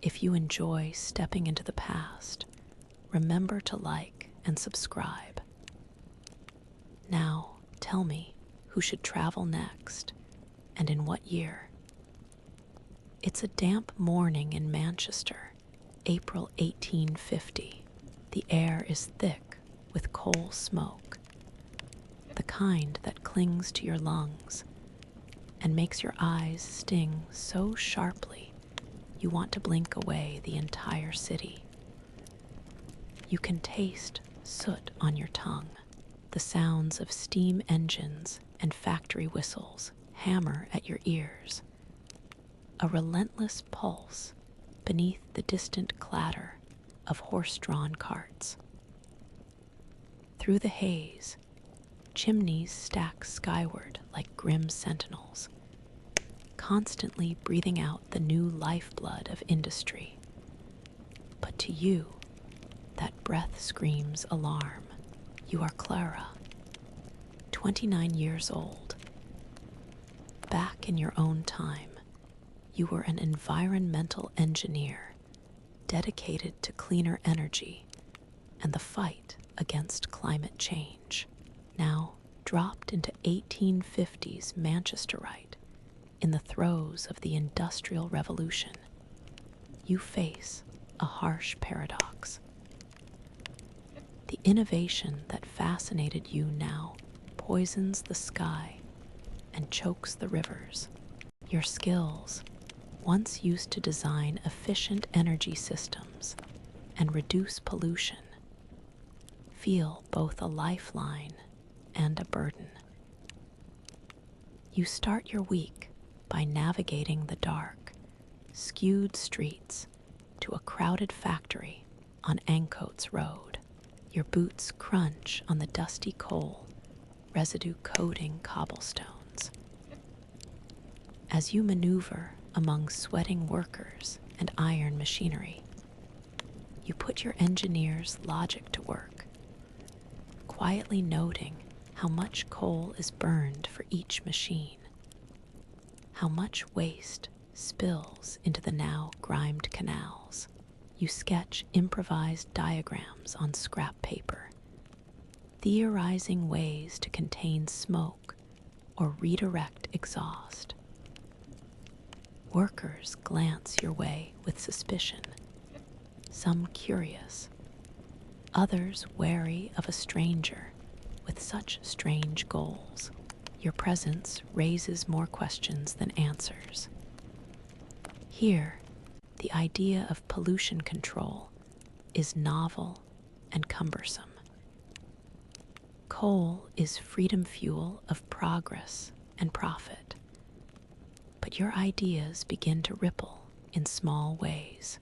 If you enjoy stepping into the past, remember to like and subscribe. Now, tell me who should travel next and in what year. It's a damp morning in Manchester, April 1850. The air is thick with coal smoke, the kind that clings to your lungs and makes your eyes sting so sharply you want to blink away the entire city. You can taste soot on your tongue. The sounds of steam engines and factory whistles hammer at your ears. A relentless pulse beneath the distant clatter of horse-drawn carts. Through the haze, chimneys stack skyward like grim sentinels, constantly breathing out the new lifeblood of industry. But to you, that breath screams alarm. You are Clara, 29 years old. Back in your own time, you were an environmental engineer dedicated to cleaner energy and the fight against climate change. Now dropped into 1850s Manchesterite in the throes of the Industrial Revolution, you face a harsh paradox. The innovation that fascinated you now poisons the sky and chokes the rivers. Your skills, once used to design efficient energy systems and reduce pollution, feel both a lifeline and a burden. You start your week by navigating the dark, skewed streets to a crowded factory on Ancoats Road. Your boots crunch on the dusty coal, residue coating cobblestones. As you maneuver among sweating workers and iron machinery, you put your engineer's logic to work, quietly noting how much coal is burned for each machine, how much waste spills into the now grimed canals. You sketch improvised diagrams on scrap paper, theorizing ways to contain smoke or redirect exhaust. Workers glance your way with suspicion, some curious, others wary of a stranger with such strange goals. Your presence raises more questions than answers. Here, the idea of pollution control is novel and cumbersome. Coal is freedom fuel of progress and profit. But your ideas begin to ripple in small ways.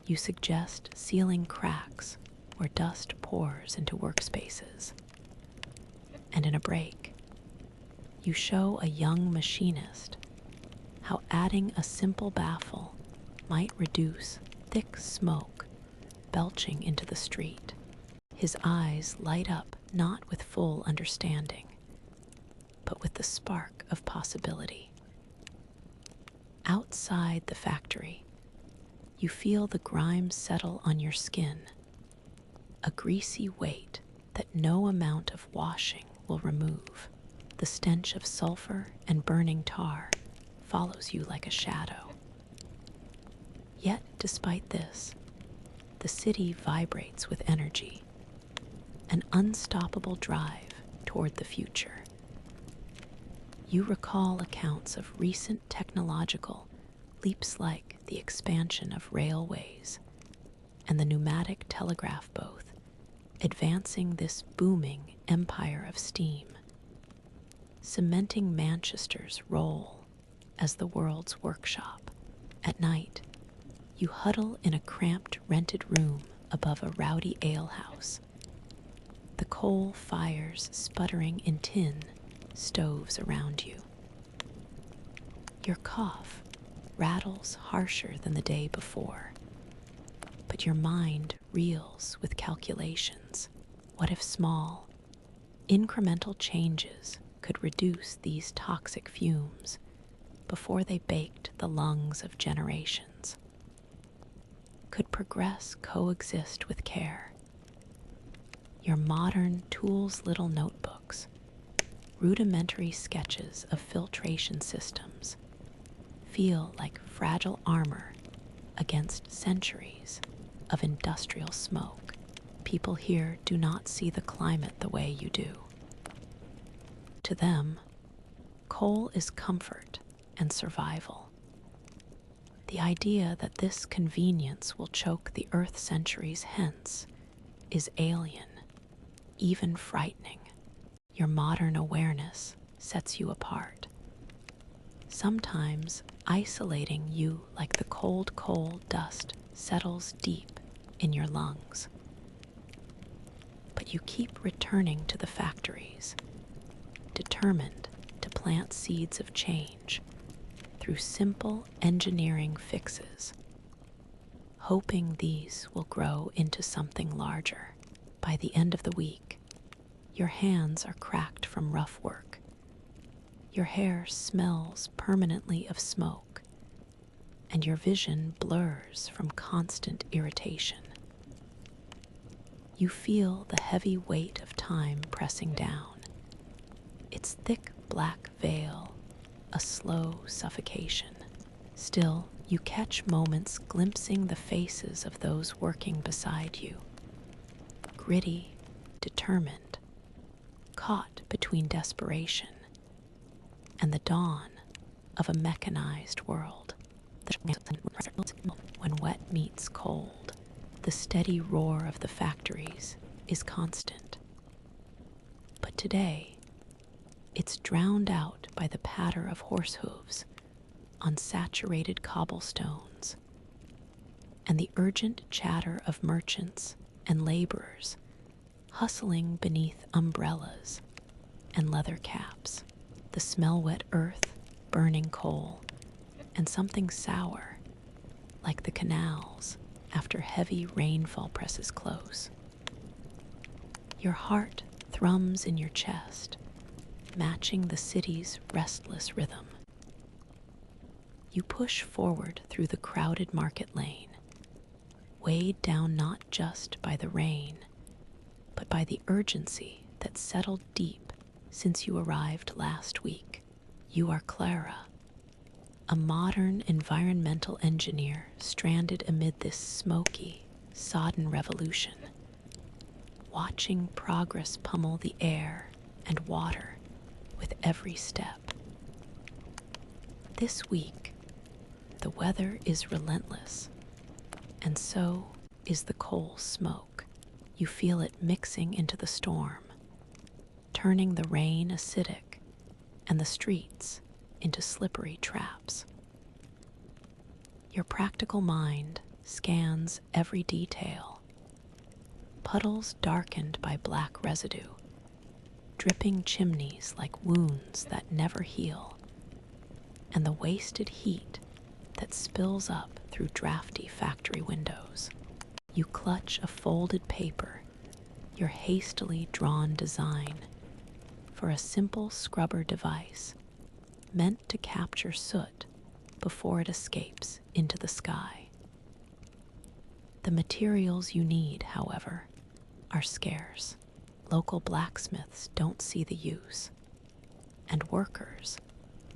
You suggest sealing cracks where dust pours into workspaces. And in a break, you show a young machinist how adding a simple baffle might reduce thick smoke belching into the street. His eyes light up not with full understanding, but with the spark of possibility. Outside the factory, you feel the grime settle on your skin, a greasy weight that no amount of washing will remove. The stench of sulfur and burning tar follows you like a shadow. Yet, despite this, the city vibrates with energy, an unstoppable drive toward the future. You recall accounts of recent technological leaps like the expansion of railways and the pneumatic telegraph both, advancing this booming empire of steam, cementing Manchester's role as the world's workshop. At night, you huddle in a cramped rented room above a rowdy alehouse, the coal fires sputtering in tin stoves around you. Your cough rattles harsher than the day before, but your mind reels with calculations. What if small, incremental changes could reduce these toxic fumes before they baked the lungs of generations? could progress coexist with care. Your modern tools little notebooks, rudimentary sketches of filtration systems, feel like fragile armor against centuries of industrial smoke. People here do not see the climate the way you do. To them, coal is comfort and survival. The idea that this convenience will choke the earth centuries hence is alien, even frightening. Your modern awareness sets you apart, sometimes isolating you like the cold coal dust settles deep in your lungs. But you keep returning to the factories, determined to plant seeds of change through simple engineering fixes, hoping these will grow into something larger. By the end of the week, your hands are cracked from rough work. Your hair smells permanently of smoke, and your vision blurs from constant irritation. You feel the heavy weight of time pressing down, its thick black veil a slow suffocation. Still, you catch moments glimpsing the faces of those working beside you, gritty, determined, caught between desperation and the dawn of a mechanized world. When wet meets cold, the steady roar of the factories is constant. But today, it's drowned out by the patter of horse hooves on saturated cobblestones and the urgent chatter of merchants and laborers hustling beneath umbrellas and leather caps. The smell-wet earth, burning coal, and something sour, like the canals after heavy rainfall presses close. Your heart thrums in your chest, matching the city's restless rhythm. You push forward through the crowded market lane, weighed down not just by the rain, but by the urgency that settled deep since you arrived last week. You are Clara, a modern environmental engineer stranded amid this smoky, sodden revolution, watching progress pummel the air and water with every step. This week, the weather is relentless, and so is the coal smoke. You feel it mixing into the storm, turning the rain acidic and the streets into slippery traps. Your practical mind scans every detail. Puddles darkened by black residue, dripping chimneys like wounds that never heal, and the wasted heat that spills up through drafty factory windows. You clutch a folded paper, your hastily drawn design for a simple scrubber device meant to capture soot before it escapes into the sky. The materials you need, however, are scarce. Local blacksmiths don't see the use, and workers,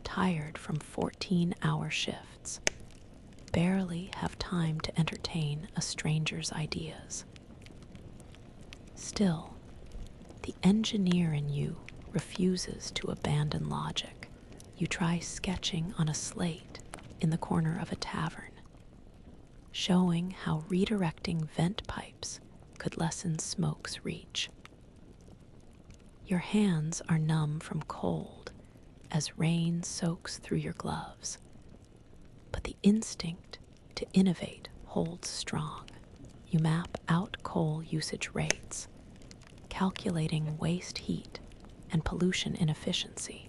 tired from 14-hour shifts, barely have time to entertain a stranger's ideas. Still, the engineer in you refuses to abandon logic. You try sketching on a slate in the corner of a tavern, showing how redirecting vent pipes could lessen smoke's reach. Your hands are numb from cold as rain soaks through your gloves, but the instinct to innovate holds strong. You map out coal usage rates, calculating waste heat and pollution inefficiency,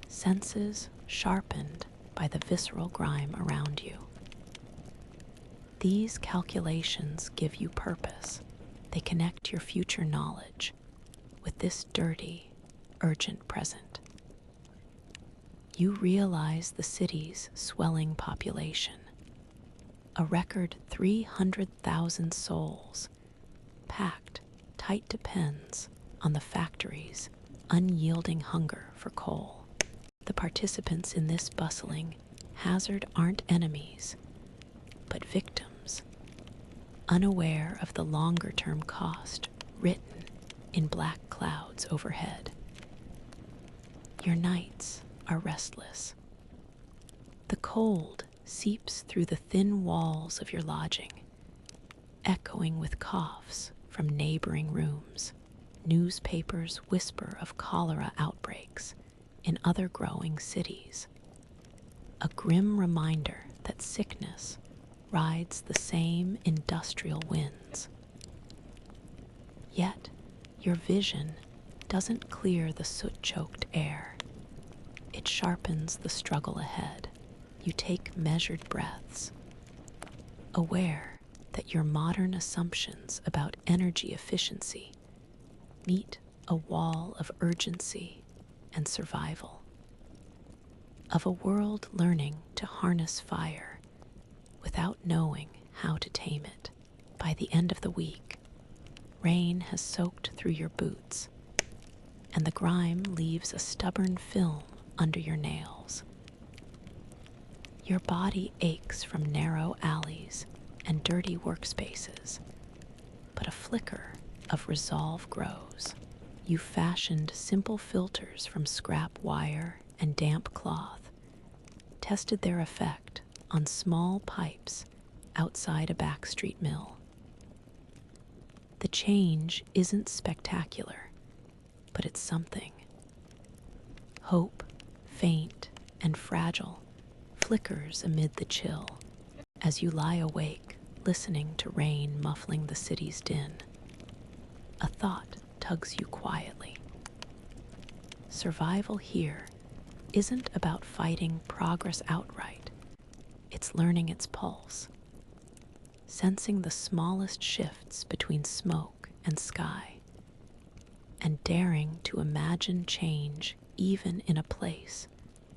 senses sharpened by the visceral grime around you. These calculations give you purpose. They connect your future knowledge with this dirty, urgent present. You realize the city's swelling population, a record 300,000 souls, packed tight to pens on the factory's unyielding hunger for coal. The participants in this bustling hazard aren't enemies, but victims, unaware of the longer-term cost written in black clouds overhead. Your nights are restless. The cold seeps through the thin walls of your lodging, echoing with coughs from neighboring rooms. Newspapers whisper of cholera outbreaks in other growing cities, a grim reminder that sickness rides the same industrial winds. Yet, your vision doesn't clear the soot-choked air. It sharpens the struggle ahead. You take measured breaths, aware that your modern assumptions about energy efficiency meet a wall of urgency and survival, of a world learning to harness fire without knowing how to tame it. By the end of the week, rain has soaked through your boots, and the grime leaves a stubborn film under your nails. Your body aches from narrow alleys and dirty workspaces, but a flicker of resolve grows. You fashioned simple filters from scrap wire and damp cloth, tested their effect on small pipes outside a backstreet mill. The change isn't spectacular, but it's something. Hope, faint and fragile, flickers amid the chill as you lie awake, listening to rain muffling the city's din. A thought tugs you quietly. Survival here isn't about fighting progress outright. It's learning its pulse, sensing the smallest shifts between smoke and sky, and daring to imagine change even in a place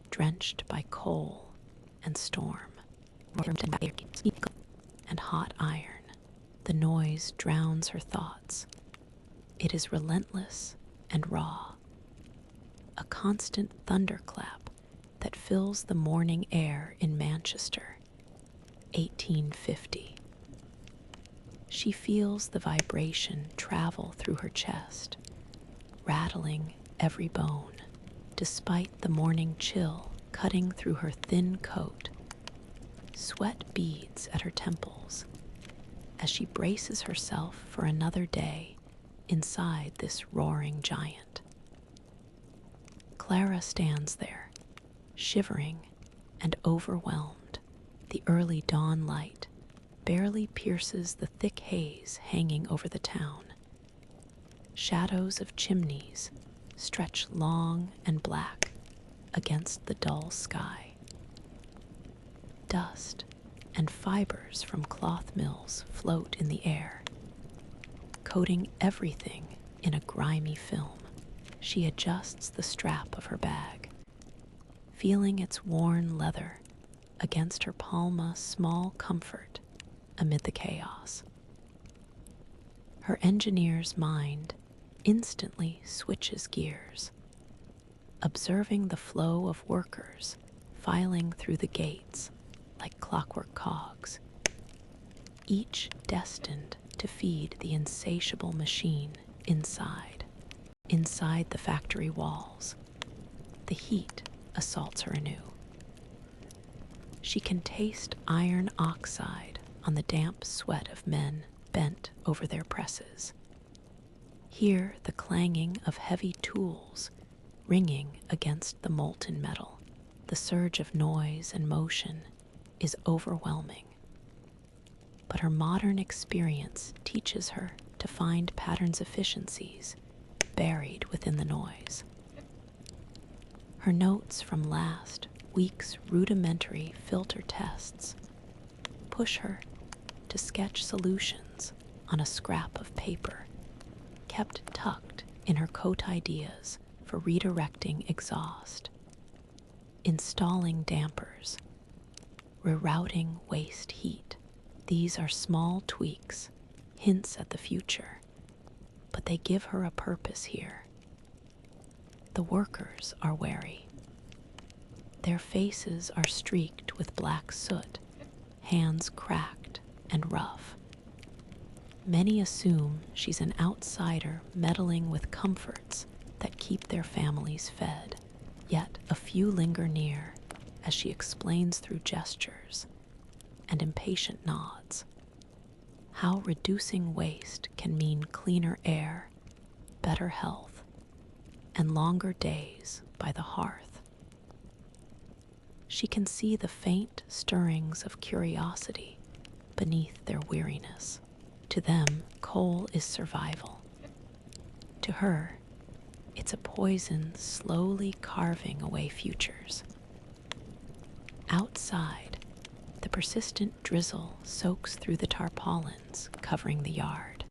drenched by coal and storm. And hot iron. The noise drowns her thoughts. It is relentless and raw, a constant thunderclap that fills the morning air in Manchester, 1850. She feels the vibration travel through her chest, rattling every bone, despite the morning chill cutting through her thin coat. Sweat beads at her temples as she braces herself for another day inside this roaring giant. Clara stands there, shivering and overwhelmed. The early dawn light barely pierces the thick haze hanging over the town. Shadows of chimneys stretch long and black against the dull sky. Dust and fibers from cloth mills float in the air, coating everything in a grimy film. She adjusts the strap of her bag, feeling its worn leather against her palma small comfort amid the chaos. Her engineer's mind instantly switches gears, observing the flow of workers filing through the gates like clockwork cogs, each destined to feed the insatiable machine inside the factory walls. The heat assaults her anew. She can taste iron oxide on the damp sweat of men bent over their presses, hear the clanging of heavy tools ringing against the molten metal. The surge of noise and motion is overwhelming, but her modern experience teaches her to find patterns efficiencies buried within the noise. Her notes from last week's rudimentary filter tests push her to sketch solutions on a scrap of paper, kept tucked in her coat ideas for redirecting exhaust, installing dampers, rerouting waste heat, These are small tweaks, hints at the future, but they give her a purpose here. The workers are wary. Their faces are streaked with black soot, hands cracked and rough. Many assume she's an outsider meddling with comforts that keep their families fed. Yet a few linger near as she explains through gestures and impatient nods how reducing waste can mean cleaner air, better health, and longer days by the hearth. She can see the faint stirrings of curiosity beneath their weariness. To them, coal is survival. To her, it's a poison slowly carving away futures. Outside, the persistent drizzle soaks through the tarpaulins covering the yard.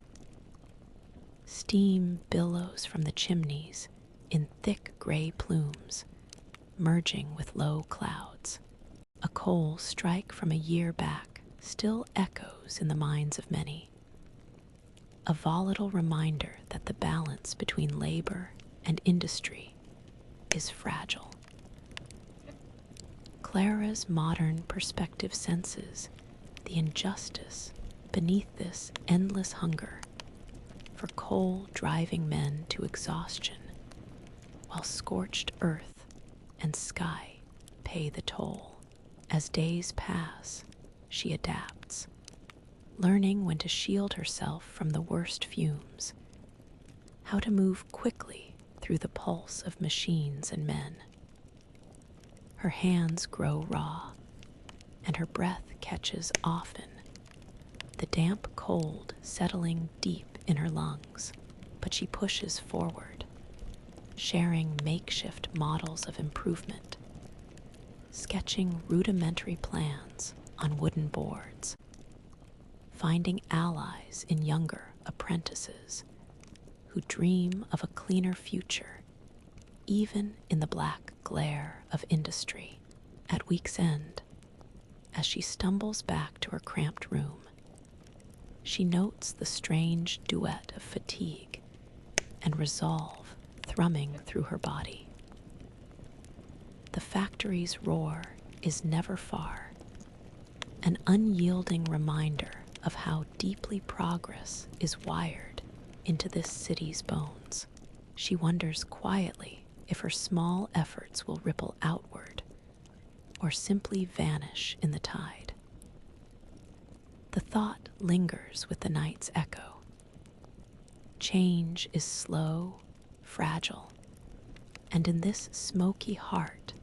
Steam billows from the chimneys in thick gray plumes, merging with low clouds. A coal strike from a year back still echoes in the minds of many. A volatile reminder that the balance between labor and industry is fragile. Clara's modern perspective senses the injustice beneath this endless hunger for coal driving men to exhaustion, while scorched earth and sky pay the toll. As days pass, she adapts, learning when to shield herself from the worst fumes, how to move quickly through the pulse of machines and men. Her hands grow raw, and her breath catches often, the damp cold settling deep in her lungs. But she pushes forward, sharing makeshift models of improvement, sketching rudimentary plans on wooden boards, finding allies in younger apprentices who dream of a cleaner future, even in the black glare of industry. At week's end, as she stumbles back to her cramped room, she notes the strange duet of fatigue and resolve thrumming through her body. The factory's roar is never far, an unyielding reminder of how deeply progress is wired into this city's bones. She wonders quietly if her small efforts will ripple outward or simply vanish in the tide. The thought lingers with the night's echo. Change is slow, fragile, and in this smoky heart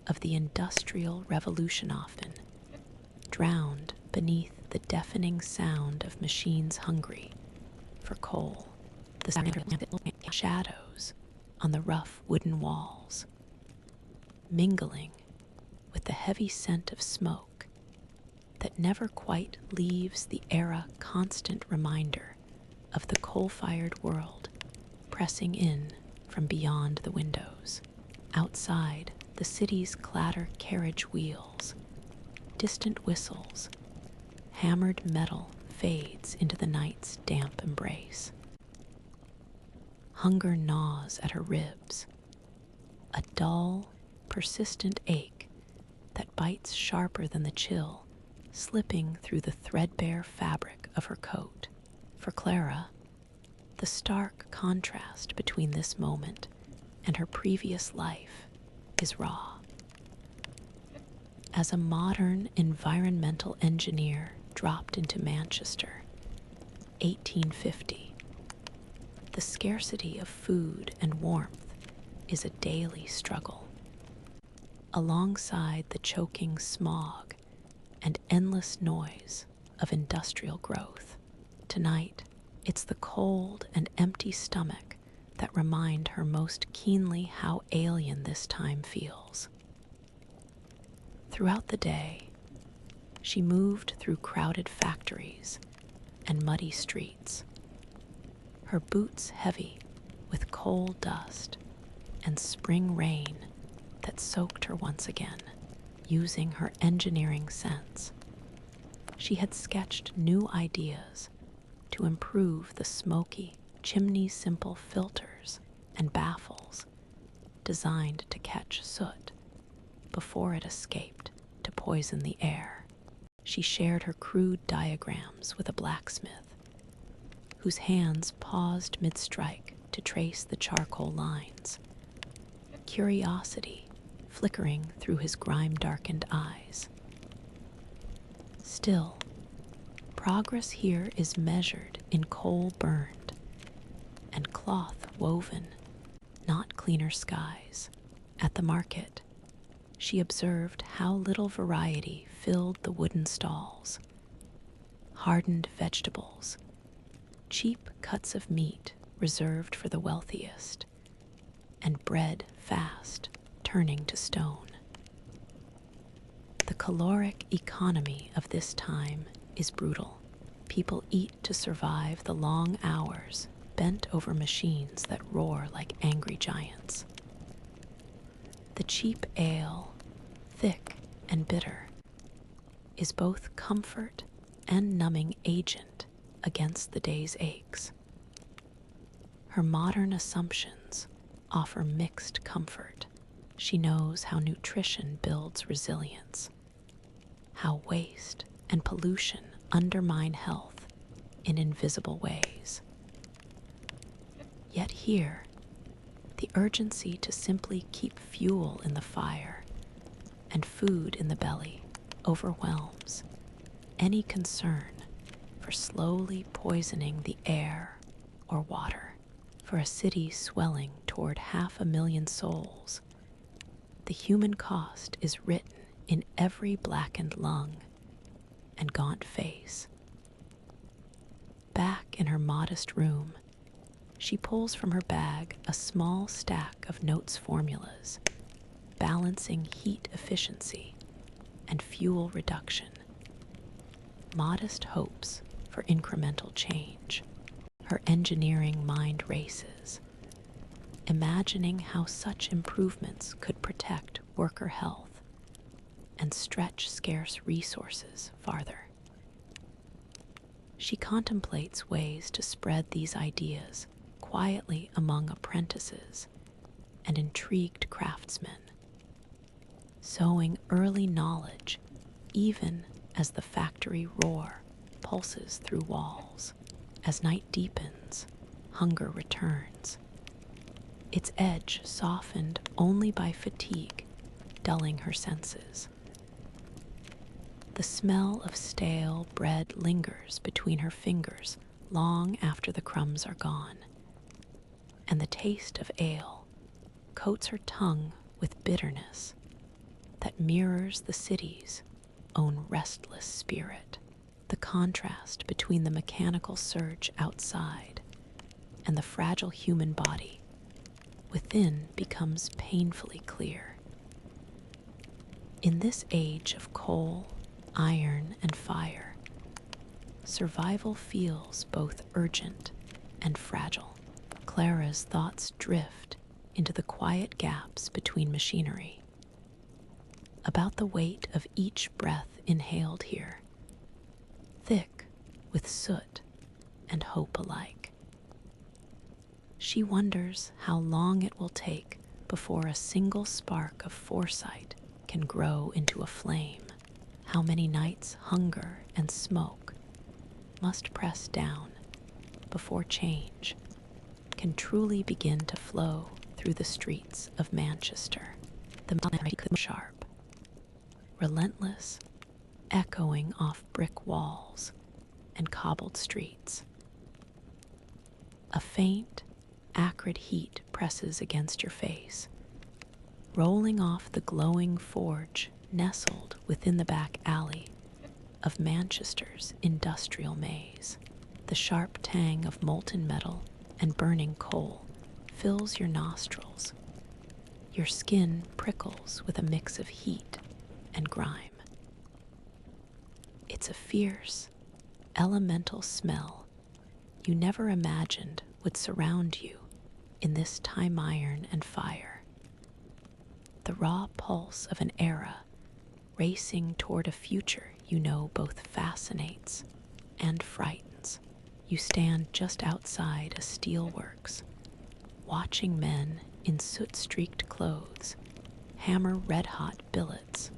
of the Industrial Revolution often, drowned beneath the deafening sound of machines hungry for coal, the shadows on the rough wooden walls, mingling with the heavy scent of smoke that never quite leaves the era constant reminder of the coal-fired world pressing in from beyond the windows. Outside, the city's clatter carriage wheels, distant whistles, hammered metal fades into the night's damp embrace. Hunger gnaws at her ribs, a dull, persistent ache that bites sharper than the chill slipping through the threadbare fabric of her coat. For Clara, the stark contrast between this moment and her previous life is raw. As a modern environmental engineer dropped into Manchester, 1850, the scarcity of food and warmth is a daily struggle. Alongside the choking smog and endless noise of industrial growth, tonight it's the cold and empty stomach that remind her most keenly how alien this time feels. Throughout the day, she moved through crowded factories and muddy streets, her boots heavy with coal dust and spring rain that soaked her once again. Using her engineering sense, She had sketched new ideas to improve the smoky, chimney-simple filters and baffles designed to catch soot before it escaped to poison the air. She shared her crude diagrams with a blacksmith, whose hands paused mid-strike to trace the charcoal lines, curiosity flickering through his grime-darkened eyes. Still, progress here is measured in coal burned and cloth woven, not cleaner skies. At the market, she observed how little variety filled the wooden stalls. Hardened vegetables, cheap cuts of meat reserved for the wealthiest, and bread fast turning to stone. The caloric economy of this time is brutal. People eat to survive the long hours bent over machines that roar like angry giants. The cheap ale, thick and bitter, is both comfort and numbing agent against the day's aches. Her modern assumptions offer mixed comfort. She knows how nutrition builds resilience, how waste and pollution undermine health in invisible ways. Yet here, the urgency to simply keep fuel in the fire and food in the belly overwhelms any concern for slowly poisoning the air or water. For a city swelling toward 500,000 souls, the human cost is written in every blackened lung and gaunt face. Back in her modest room, she pulls from her bag a small stack of notes formulas, balancing heat efficiency and fuel reduction. Modest hopes for incremental change. Her engineering mind races, imagining how such improvements could protect worker health and stretch scarce resources farther. She contemplates ways to spread these ideas quietly among apprentices and intrigued craftsmen, sowing early knowledge even as the factory roar pulses through walls. As night deepens, hunger returns, its edge softened only by fatigue, dulling her senses. The smell of stale bread lingers between her fingers long after the crumbs are gone, and the taste of ale coats her tongue with bitterness that mirrors the city's own restless spirit. The contrast between the mechanical surge outside and the fragile human body within becomes painfully clear. In this age of coal, iron, and fire, survival feels both urgent and fragile. Clara's thoughts drift into the quiet gaps between machinery, about the weight of each breath inhaled here, thick with soot and hope alike. She wonders how long it will take before a single spark of foresight can grow into a flame, how many nights hunger and smoke must press down before change can truly begin to flow through the streets of Manchester. The sharp, relentless, echoing off brick walls and cobbled streets. A faint, acrid heat presses against your face, rolling off the glowing forge nestled within the back alley of Manchester's industrial maze. The sharp tang of molten metal and burning coal fills your nostrils. Your skin prickles with a mix of heat and grime. It's a fierce, elemental smell you never imagined would surround you in this time iron and fire. The raw pulse of an era racing toward a future you know both fascinates and frightens. You stand just outside a steelworks, watching men in soot-streaked clothes hammer red-hot billets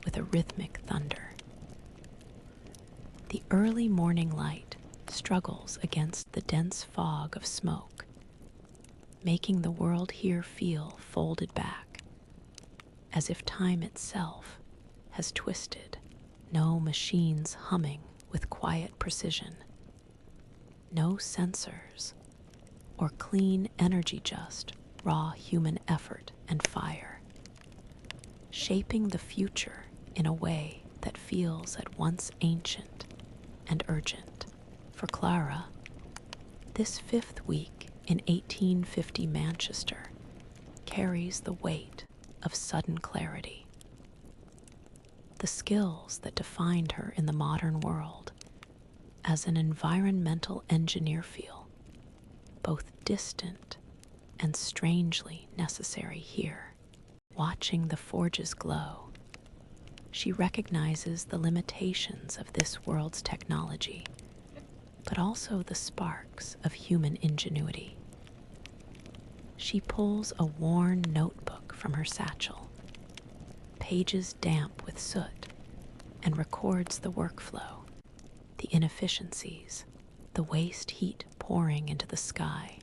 with a rhythmic thunder. The early morning light struggles against the dense fog of smoke, making the world here feel folded back, as if time itself has twisted. No machines humming with quiet precision, no sensors or clean energy, just raw human effort and fire, shaping the future in a way that feels at once ancient and urgent. For Clara, this fifth week in 1850 Manchester carries the weight of sudden clarity. The skills that defined her in the modern world as an environmental engineer feel both distant and strangely necessary here. Watching the forges glow, she recognizes the limitations of this world's technology, but also the sparks of human ingenuity. She pulls a worn notebook from her satchel, pages damp with soot, and records the workflow, the inefficiencies, the waste heat pouring into the sky,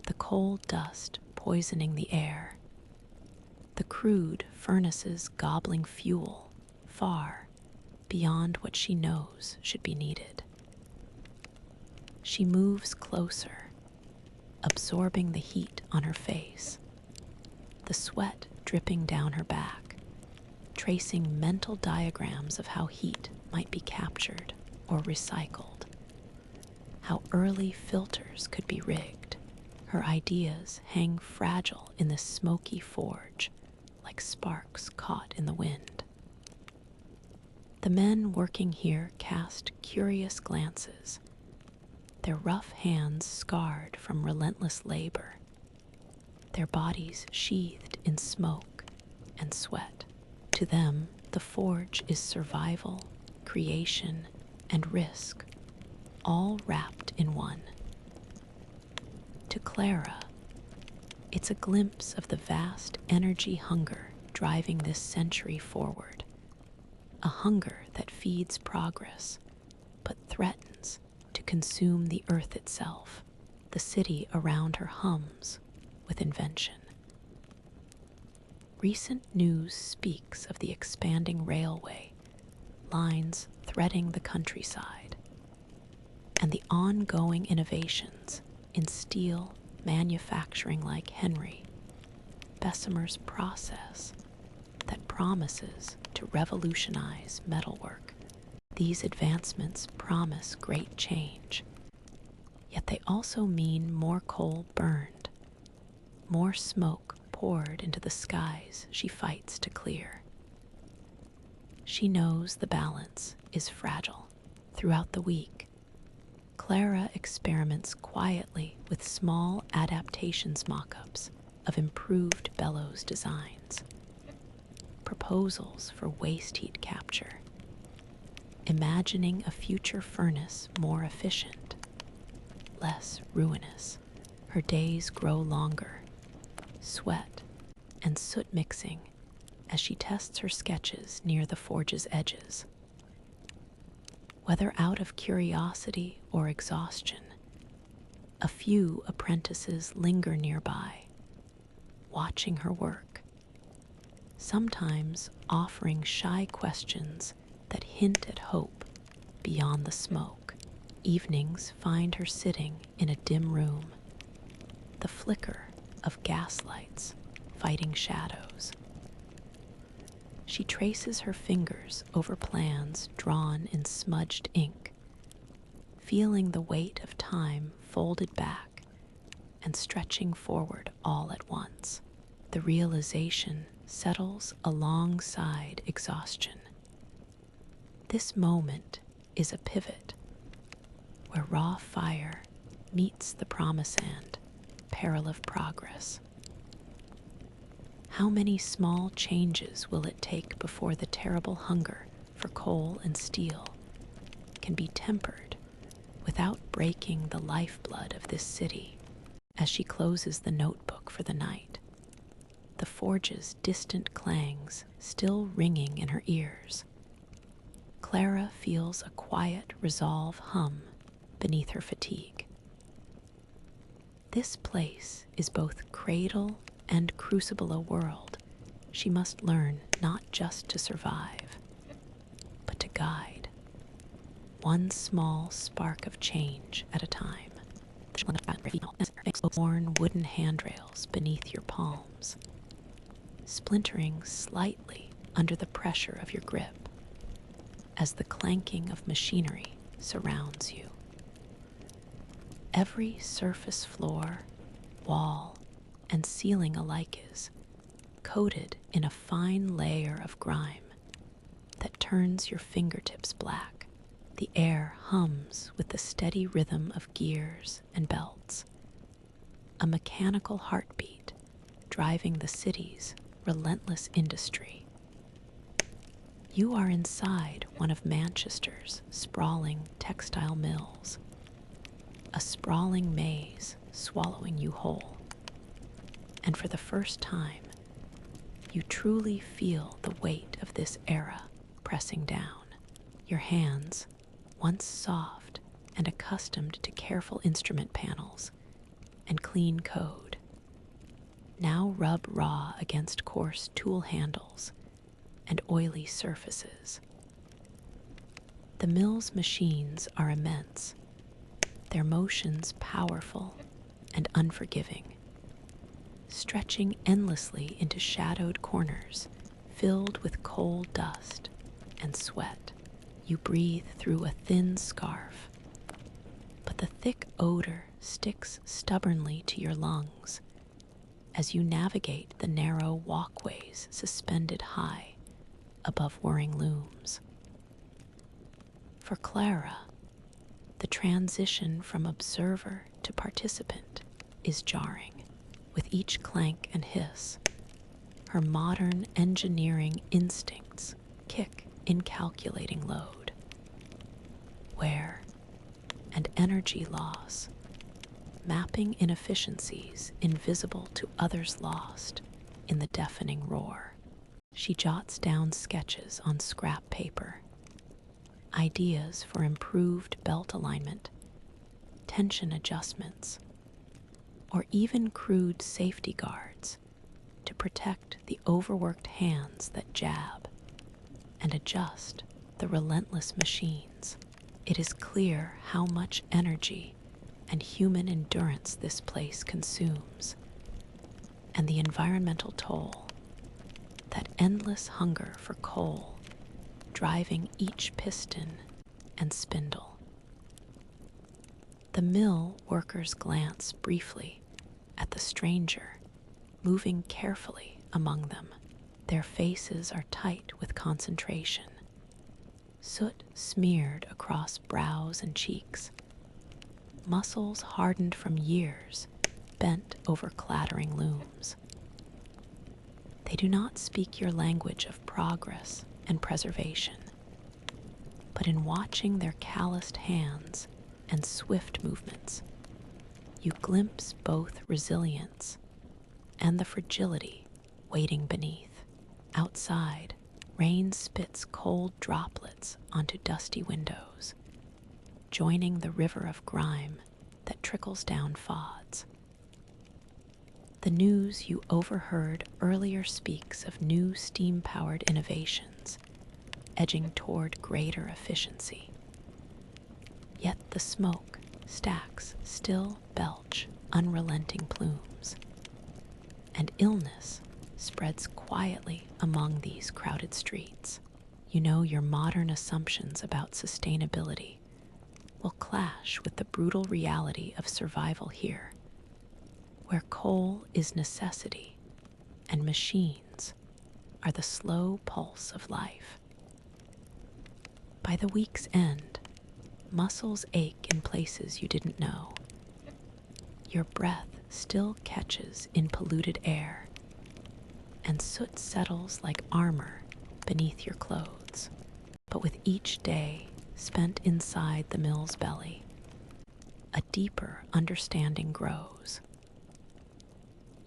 the coal dust poisoning the air, the crude furnaces gobbling fuel far beyond what she knows should be needed. She moves closer, absorbing the heat on her face, the sweat dripping down her back, tracing mental diagrams of how heat might be captured or recycled, how early filters could be rigged. Her ideas hang fragile in the smoky forge, like sparks caught in the wind. The men working here cast curious glances, their rough hands scarred from relentless labor, their bodies sheathed in smoke and sweat. To them, the forge is survival, creation, and risk, all wrapped in one. To Clara, it's a glimpse of the vast energy hunger driving this century forward, a hunger that feeds progress, but threatens to consume the earth itself. The city around her hums with invention. Recent news speaks of the expanding railway lines threading the countryside, and the ongoing innovations in steel manufacturing like Henry Bessemer's process that promises to revolutionize metalwork. These advancements promise great change, yet they also mean more coal burned, more smoke poured into the skies she fights to clear. She knows the balance is fragile. Throughout the week, Clara experiments quietly with small adaptations mock-ups of improved bellows designs, proposals for waste heat capture, imagining a future furnace more efficient, less ruinous. Her days grow longer, sweat and soot mixing as she tests her sketches near the forge's edges. Whether out of curiosity or exhaustion, a few apprentices linger nearby, watching her work, sometimes offering shy questions that hint at hope beyond the smoke. Evenings find her sitting in a dim room, the flicker of gaslights fighting shadows. She traces her fingers over plans drawn in smudged ink, feeling the weight of time folded back and stretching forward all at once. The realization settles alongside exhaustion. This moment is a pivot where raw fire meets the promise and peril of progress. How many small changes will it take before the terrible hunger for coal and steel can be tempered without breaking the lifeblood of this city. As she closes the notebook for the night, the forge's distant clangs still ringing in her ears, Clara feels a quiet resolve hum beneath her fatigue. This place is both cradle and crucible a world she must learn not just to survive, but to guide, one small spark of change at a time. Worn wooden handrails beneath your palms, splintering slightly under the pressure of your grip as the clanking of machinery surrounds you. Every surface floor, wall, and ceiling alike is coated in a fine layer of grime that turns your fingertips black. The air hums with the steady rhythm of gears and belts, a mechanical heartbeat driving the city's relentless industry. You are inside one of Manchester's sprawling textile mills, a sprawling maze swallowing you whole. And for the first time, you truly feel the weight of this era pressing down. Your hands, once soft and accustomed to careful instrument panels and clean code, now rub raw against coarse tool handles and oily surfaces. The mill's machines are immense, their motions powerful and unforgiving, stretching endlessly into shadowed corners filled with coal dust and sweat. You breathe through a thin scarf, but the thick odor sticks stubbornly to your lungs as you navigate the narrow walkways suspended high above whirring looms. For Clara, the transition from observer to participant is jarring. With each clank and hiss, her modern engineering instincts kick in calculating load, wear, and energy loss, mapping inefficiencies invisible to others lost in the deafening roar. She jots down sketches on scrap paper, ideas for improved belt alignment, tension adjustments, or even crude safety guards to protect the overworked hands that jab and adjust the relentless machines. It is clear how much energy and human endurance this place consumes, and the environmental toll, that endless hunger for coal driving each piston and spindle. The mill workers glance briefly at the stranger, moving carefully among them. Their faces are tight with concentration, soot smeared across brows and cheeks, muscles hardened from years bent over clattering looms. They do not speak your language of progress and preservation, but in watching their calloused hands and swift movements, you glimpse both resilience and the fragility waiting beneath. Outside, rain spits cold droplets onto dusty windows, joining the river of grime that trickles down fads. The news you overheard earlier speaks of new steam-powered innovations, edging toward greater efficiency. Yet the smoke stacks still belch unrelenting plumes, and illness spreads quietly among these crowded streets. You know your modern assumptions about sustainability will clash with the brutal reality of survival here, where coal is necessity and machines are the slow pulse of life. By the week's end, muscles ache in places you didn't know. Your breath still catches in polluted air, and soot settles like armor beneath your clothes. But with each day spent inside the mill's belly, a deeper understanding grows.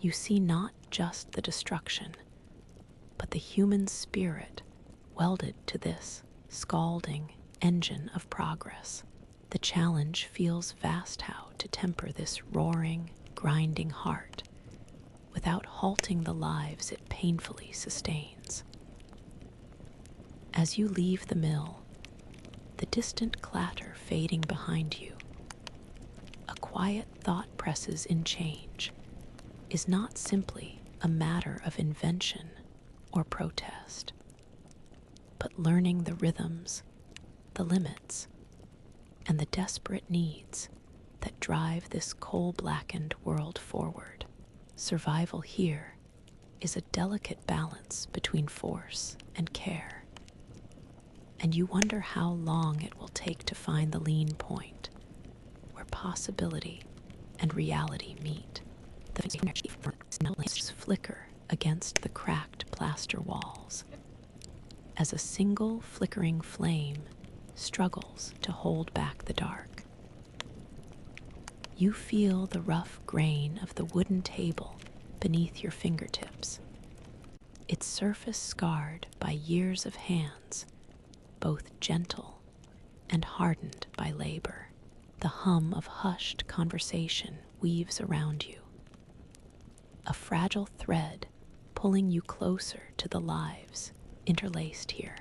You see not just the destruction, but the human spirit welded to this scalding engine of progress. The challenge feels vast how to temper this roaring, grinding heart without halting the lives it painfully sustains. As you leave the mill, the distant clatter fading behind you, a quiet thought presses in. Change is not simply a matter of invention or protest, but learning the rhythms, the limits, and the desperate needs that drive this coal-blackened world forward. Survival here is a delicate balance between force and care, and you wonder how long it will take to find the lean point where possibility and reality meet. The smells flicker against the cracked plaster walls as a single flickering flame struggles to hold back the dark. You feel the rough grain of the wooden table beneath your fingertips, its surface scarred by years of hands, both gentle and hardened by labor. The hum of hushed conversation weaves around you, a fragile thread pulling you closer to the lives interlaced here.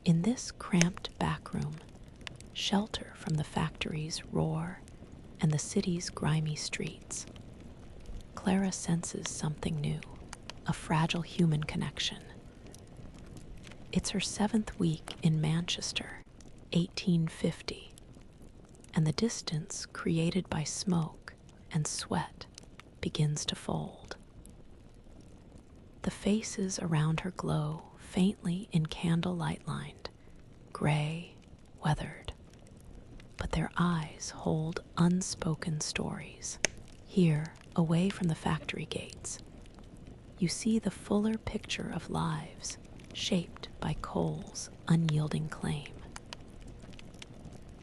In this cramped backroom, shelter from the factory's roar and the city's grimy streets, Clara senses something new, a fragile human connection. It's her 7th week in Manchester, 1850, and the distance created by smoke and sweat begins to fold. The faces around her glow faintly in candlelight lined, gray, weathered, but their eyes hold unspoken stories. Here, away from the factory gates, you see the fuller picture of lives shaped by coal's unyielding claim.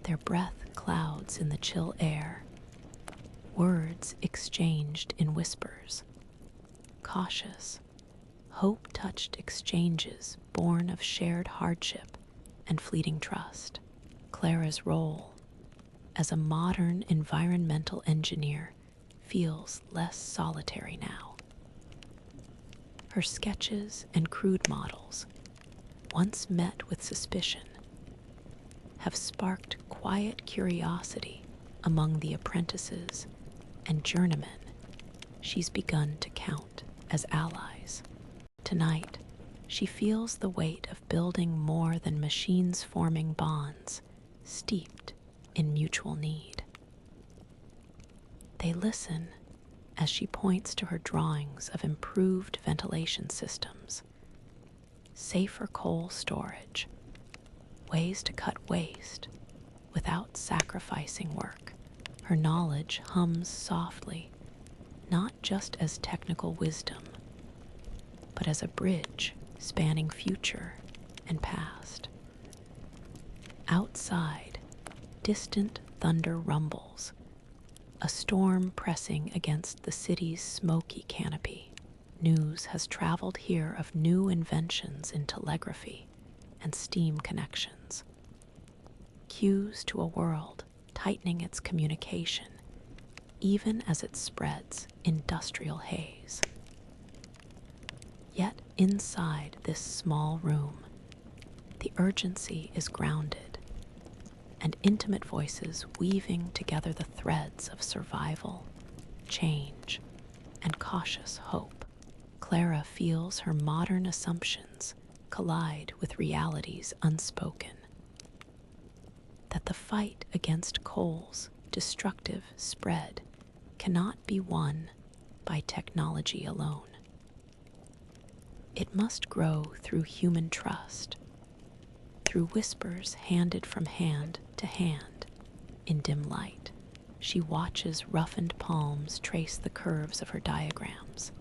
Their breath clouds in the chill air, words exchanged in whispers, cautious, hope-touched exchanges born of shared hardship and fleeting trust. Clara's role as a modern environmental engineer feels less solitary now. Her sketches and crude models, once met with suspicion, have sparked quiet curiosity among the apprentices and journeymen she's begun to count as allies. Tonight, she feels the weight of building more than machines forming bonds steeped in mutual need. They listen as she points to her drawings of improved ventilation systems, safer coal storage, ways to cut waste without sacrificing work. Her knowledge hums softly, not just as technical wisdom, but as a bridge spanning future and past. Outside, distant thunder rumbles, a storm pressing against the city's smoky canopy. News has traveled here of new inventions in telegraphy and steam connections, cues to a world tightening its communication even as it spreads industrial haze. Yet inside this small room, the urgency is grounded, and intimate voices weaving together the threads of survival, change, and cautious hope. Clara feels her modern assumptions collide with realities unspoken. That the fight against coal's destructive spread cannot be won by technology alone. It must grow through human trust, through whispers handed from hand to hand in dim light. She watches roughened palms trace the curves of her diagrams,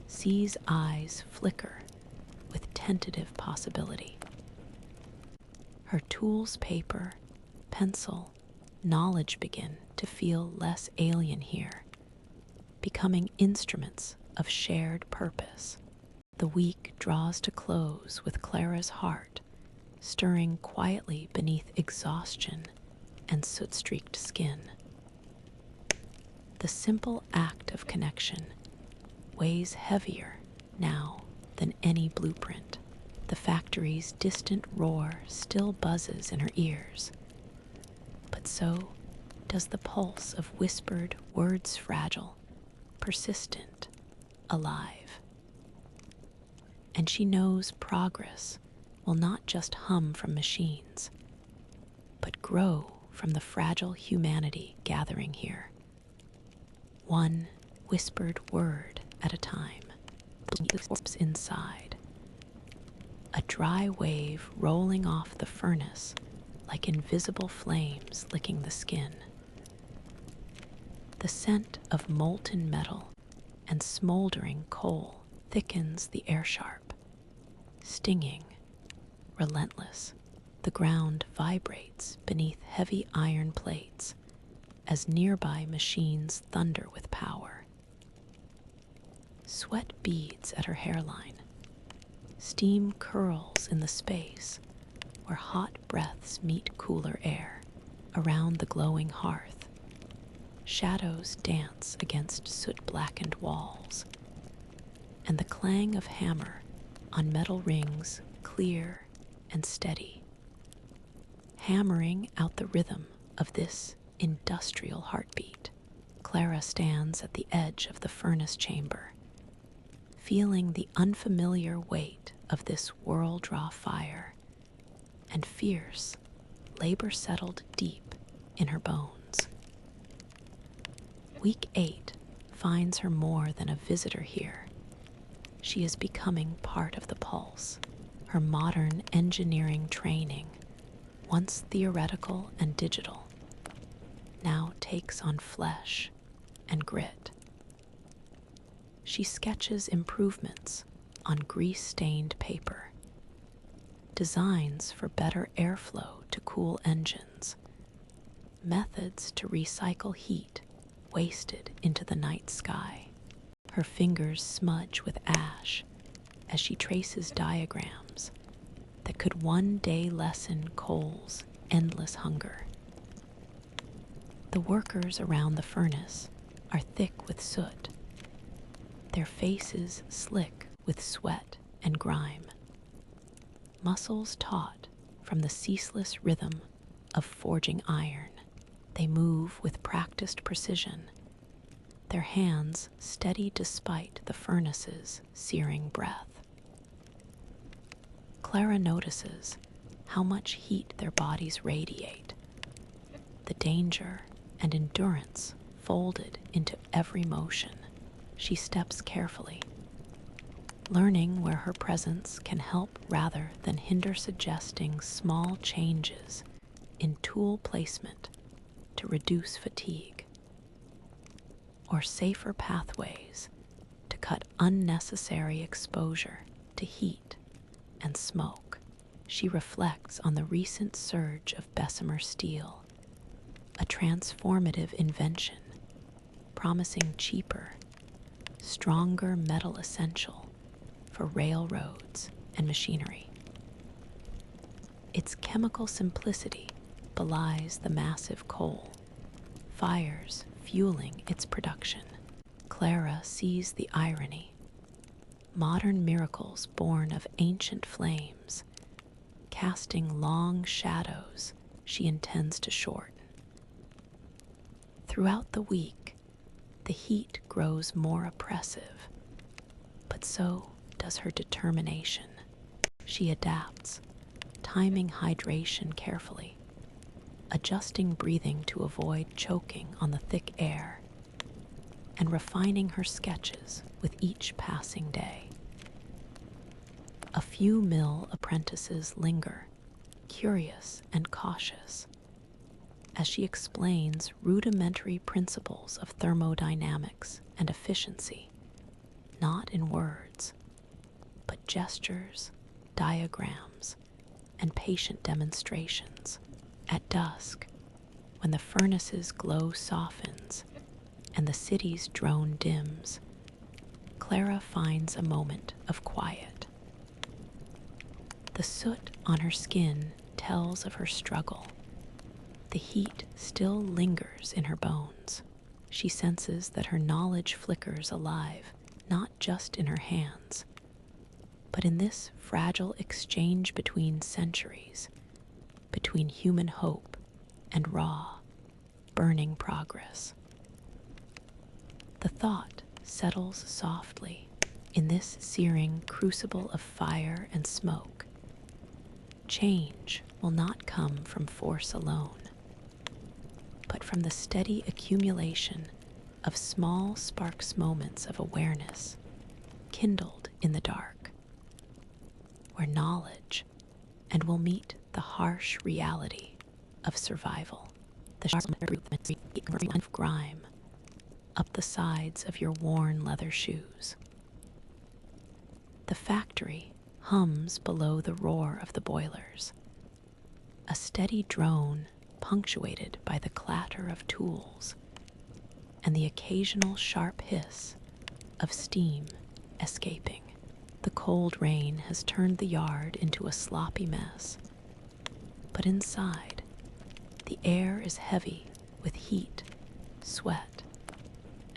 sees eyes flicker with tentative possibility. Her tools, paper, pencil, knowledge begin to feel less alien here, becoming instruments of shared purpose. The week draws to close with Clara's heart stirring quietly beneath exhaustion and soot-streaked skin. The simple act of connection weighs heavier now than any blueprint. The factory's distant roar still buzzes in her ears, but so does the pulse of whispered words, fragile, persistent, alive. And she knows progress will not just hum from machines, but grow from the fragile humanity gathering here, one whispered word at a time. Inside, a dry wave rolling off the furnace like invisible flames licking the skin. The scent of molten metal and smoldering coal thickens the air sharp, stinging, relentless. The ground vibrates beneath heavy iron plates as nearby machines thunder with power. Sweat beads at her hairline. Steam curls in the space where hot breaths meet cooler air. Around the glowing hearth, shadows dance against soot-blackened walls, and the clang of hammer on metal rings clear and steady, hammering out the rhythm of this industrial heartbeat. Clara stands at the edge of the furnace chamber, feeling the unfamiliar weight of this whirl-draw fire, and fierce labor settled deep in her bones. Week 8 finds her more than a visitor here. She is becoming part of the pulse. Her modern engineering training, once theoretical and digital, now takes on flesh and grit. She sketches improvements on grease-stained paper, designs for better airflow to cool engines, methods to recycle heat wasted into the night sky. Her fingers smudge with ash as she traces diagrams that could one day lessen coal's endless hunger. The workers around the furnace are thick with soot, their faces slick with sweat and grime, muscles taut from the ceaseless rhythm of forging iron. They move with practiced precision, their hands steady despite the furnace's searing breath. Clara notices how much heat their bodies radiate, the danger and endurance folded into every motion. She steps carefully, learning where her presence can help rather than hinder, suggesting small changes in tool placement to reduce fatigue, or safer pathways to cut unnecessary exposure to heat and smoke. She reflects on the recent surge of Bessemer steel, a transformative invention promising cheaper, stronger metal essential for railroads and machinery. Its chemical simplicity belies the massive coal fires fueling its production. Clara sees the irony. Modern miracles born of ancient flames, casting long shadows she intends to shorten. Throughout the week, the heat grows more oppressive, but so does her determination. She adapts, timing hydration carefully, adjusting breathing to avoid choking on the thick air, and refining her sketches with each passing day. A few mill apprentices linger, curious and cautious, as she explains rudimentary principles of thermodynamics and efficiency, not in words, but gestures, diagrams, and patient demonstrations. At dusk, when the furnace's glow softens and the city's drone dims, Clara finds a moment of quiet. The soot on her skin tells of her struggle. The heat still lingers in her bones. She senses that her knowledge flickers alive, not just in her hands, but in this fragile exchange between centuries, between human hope and raw, burning progress. The thought settles softly in this searing crucible of fire and smoke. Change will not come from force alone, but from the steady accumulation of small sparks, moments of awareness kindled in the dark, where knowledge and will meet the harsh reality of survival. The sharp of grime up the sides of your worn leather shoes. The factory hums below the roar of the boilers, a steady drone punctuated by the clatter of tools and the occasional sharp hiss of steam escaping. The cold rain has turned the yard into a sloppy mess, but inside, the air is heavy with heat, sweat,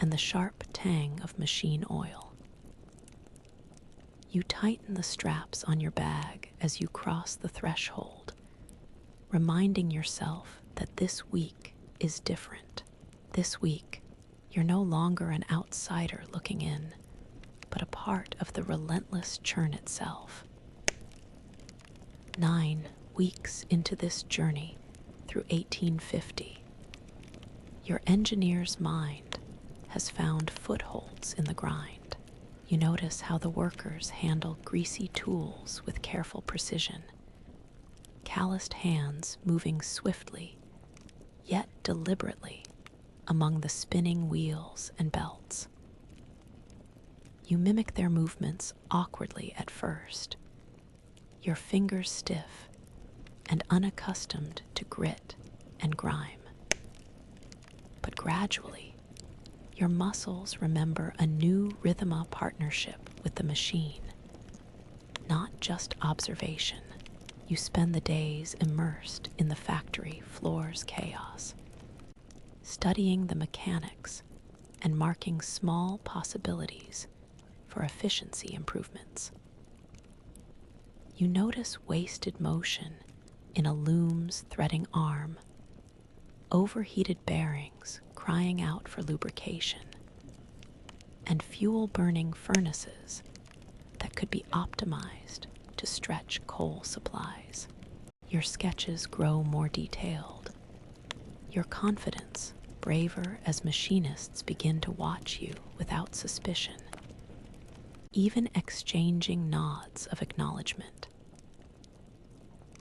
and the sharp tang of machine oil. You tighten the straps on your bag as you cross the threshold, reminding yourself that this week is different. This week, you're no longer an outsider looking in, but a part of the relentless churn itself. 9 weeks into this journey through 1850, your engineer's mind has found footholds in the grind. You notice how the workers handle greasy tools with careful precision, calloused hands moving swiftly, yet deliberately, among the spinning wheels and belts. You mimic their movements awkwardly at first, your fingers stiff and unaccustomed to grit and grime. But gradually, your muscles remember a new rhythma partnership with the machine, not just observation. You spend the days immersed in the factory floor's chaos, studying the mechanics and marking small possibilities for efficiency improvements. You notice wasted motion in a loom's threading arm, overheated bearings crying out for lubrication, and fuel-burning furnaces that could be optimized to stretch coal supplies. Your sketches grow more detailed, your confidence braver as machinists begin to watch you without suspicion, even exchanging nods of acknowledgement.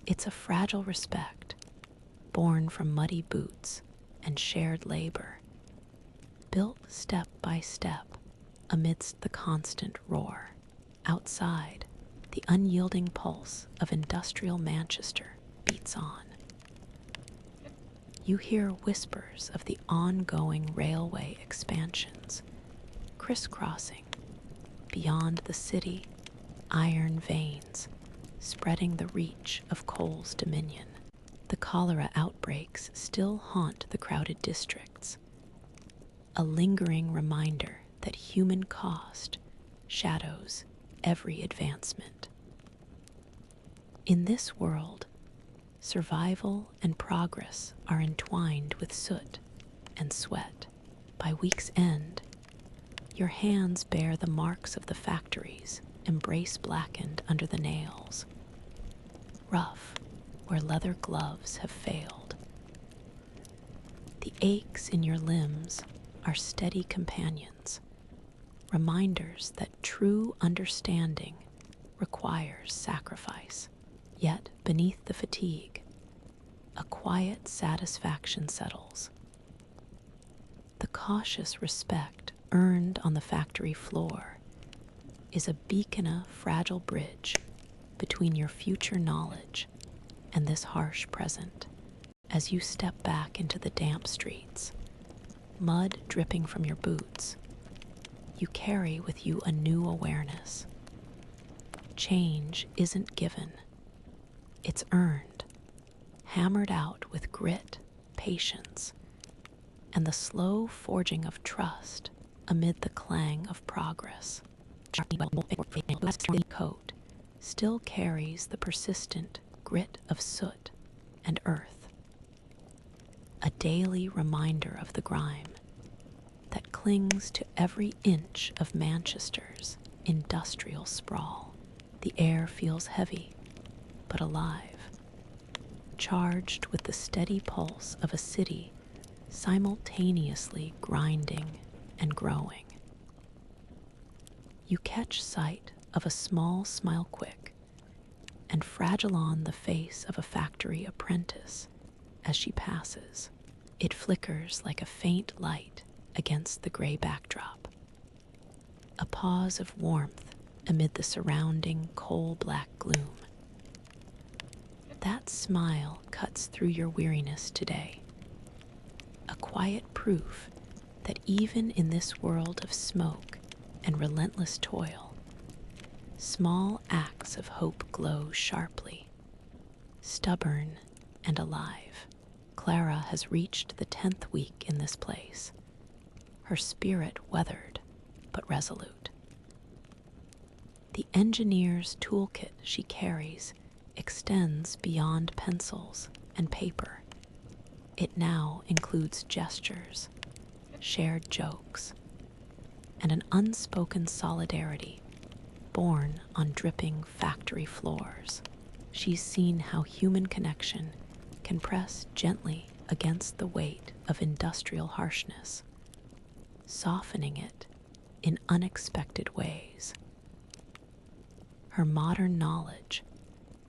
It's a fragile respect, born from muddy boots and shared labor, built step by step amidst the constant roar. Outside, the unyielding pulse of industrial Manchester beats on. You hear whispers of the ongoing railway expansions, crisscrossing beyond the city, iron veins spreading the reach of coal's dominion. The cholera outbreaks still haunt the crowded districts, a lingering reminder that human cost shadows every advancement. In this world, survival and progress are entwined with soot and sweat. By week's end, your hands bear the marks of the factories, embrace blackened under the nails, rough where leather gloves have failed. The aches in your limbs are steady companions, reminders that true understanding requires sacrifice. Yet beneath the fatigue, a quiet satisfaction settles. The cautious respect earned on the factory floor is a beacon, a fragile bridge between your future knowledge and this harsh present. As you step back into the damp streets, mud dripping from your boots, you carry with you a new awareness. Change isn't given, it's earned, hammered out with grit, patience, and the slow forging of trust amid the clang of progress. Coat still carries the persistent grit of soot and earth, a daily reminder of the grime that clings to every inch of Manchester's industrial sprawl. The air feels heavy, but alive, charged with the steady pulse of a city simultaneously grinding and growing. You catch sight of a small smile quick and fragile on the face of a factory apprentice as she passes. It flickers like a faint light against the gray backdrop. A pause of warmth amid the surrounding coal-black gloom. That smile cuts through your weariness today, a quiet proof that even in this world of smoke and relentless toil, small acts of hope glow sharply, stubborn and alive. Clara has reached the 10th week in this place, her spirit weathered but resolute. The engineer's toolkit she carries extends beyond pencils and paper. It now includes gestures, shared jokes, and an unspoken solidarity born on dripping factory floors. She's seen how human connection can press gently against the weight of industrial harshness, softening it in unexpected ways. Her modern knowledge,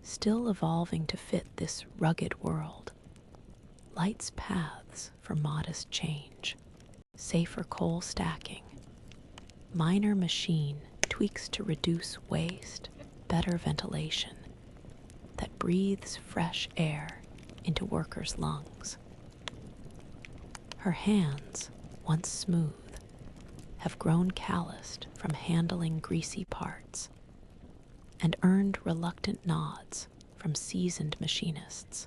still evolving to fit this rugged world, lights paths for modest change, safer coal stacking, minor machine tweaks to reduce waste, better ventilation that breathes fresh air into workers' lungs. Her hands, once smooth, have grown calloused from handling greasy parts and earned reluctant nods from seasoned machinists.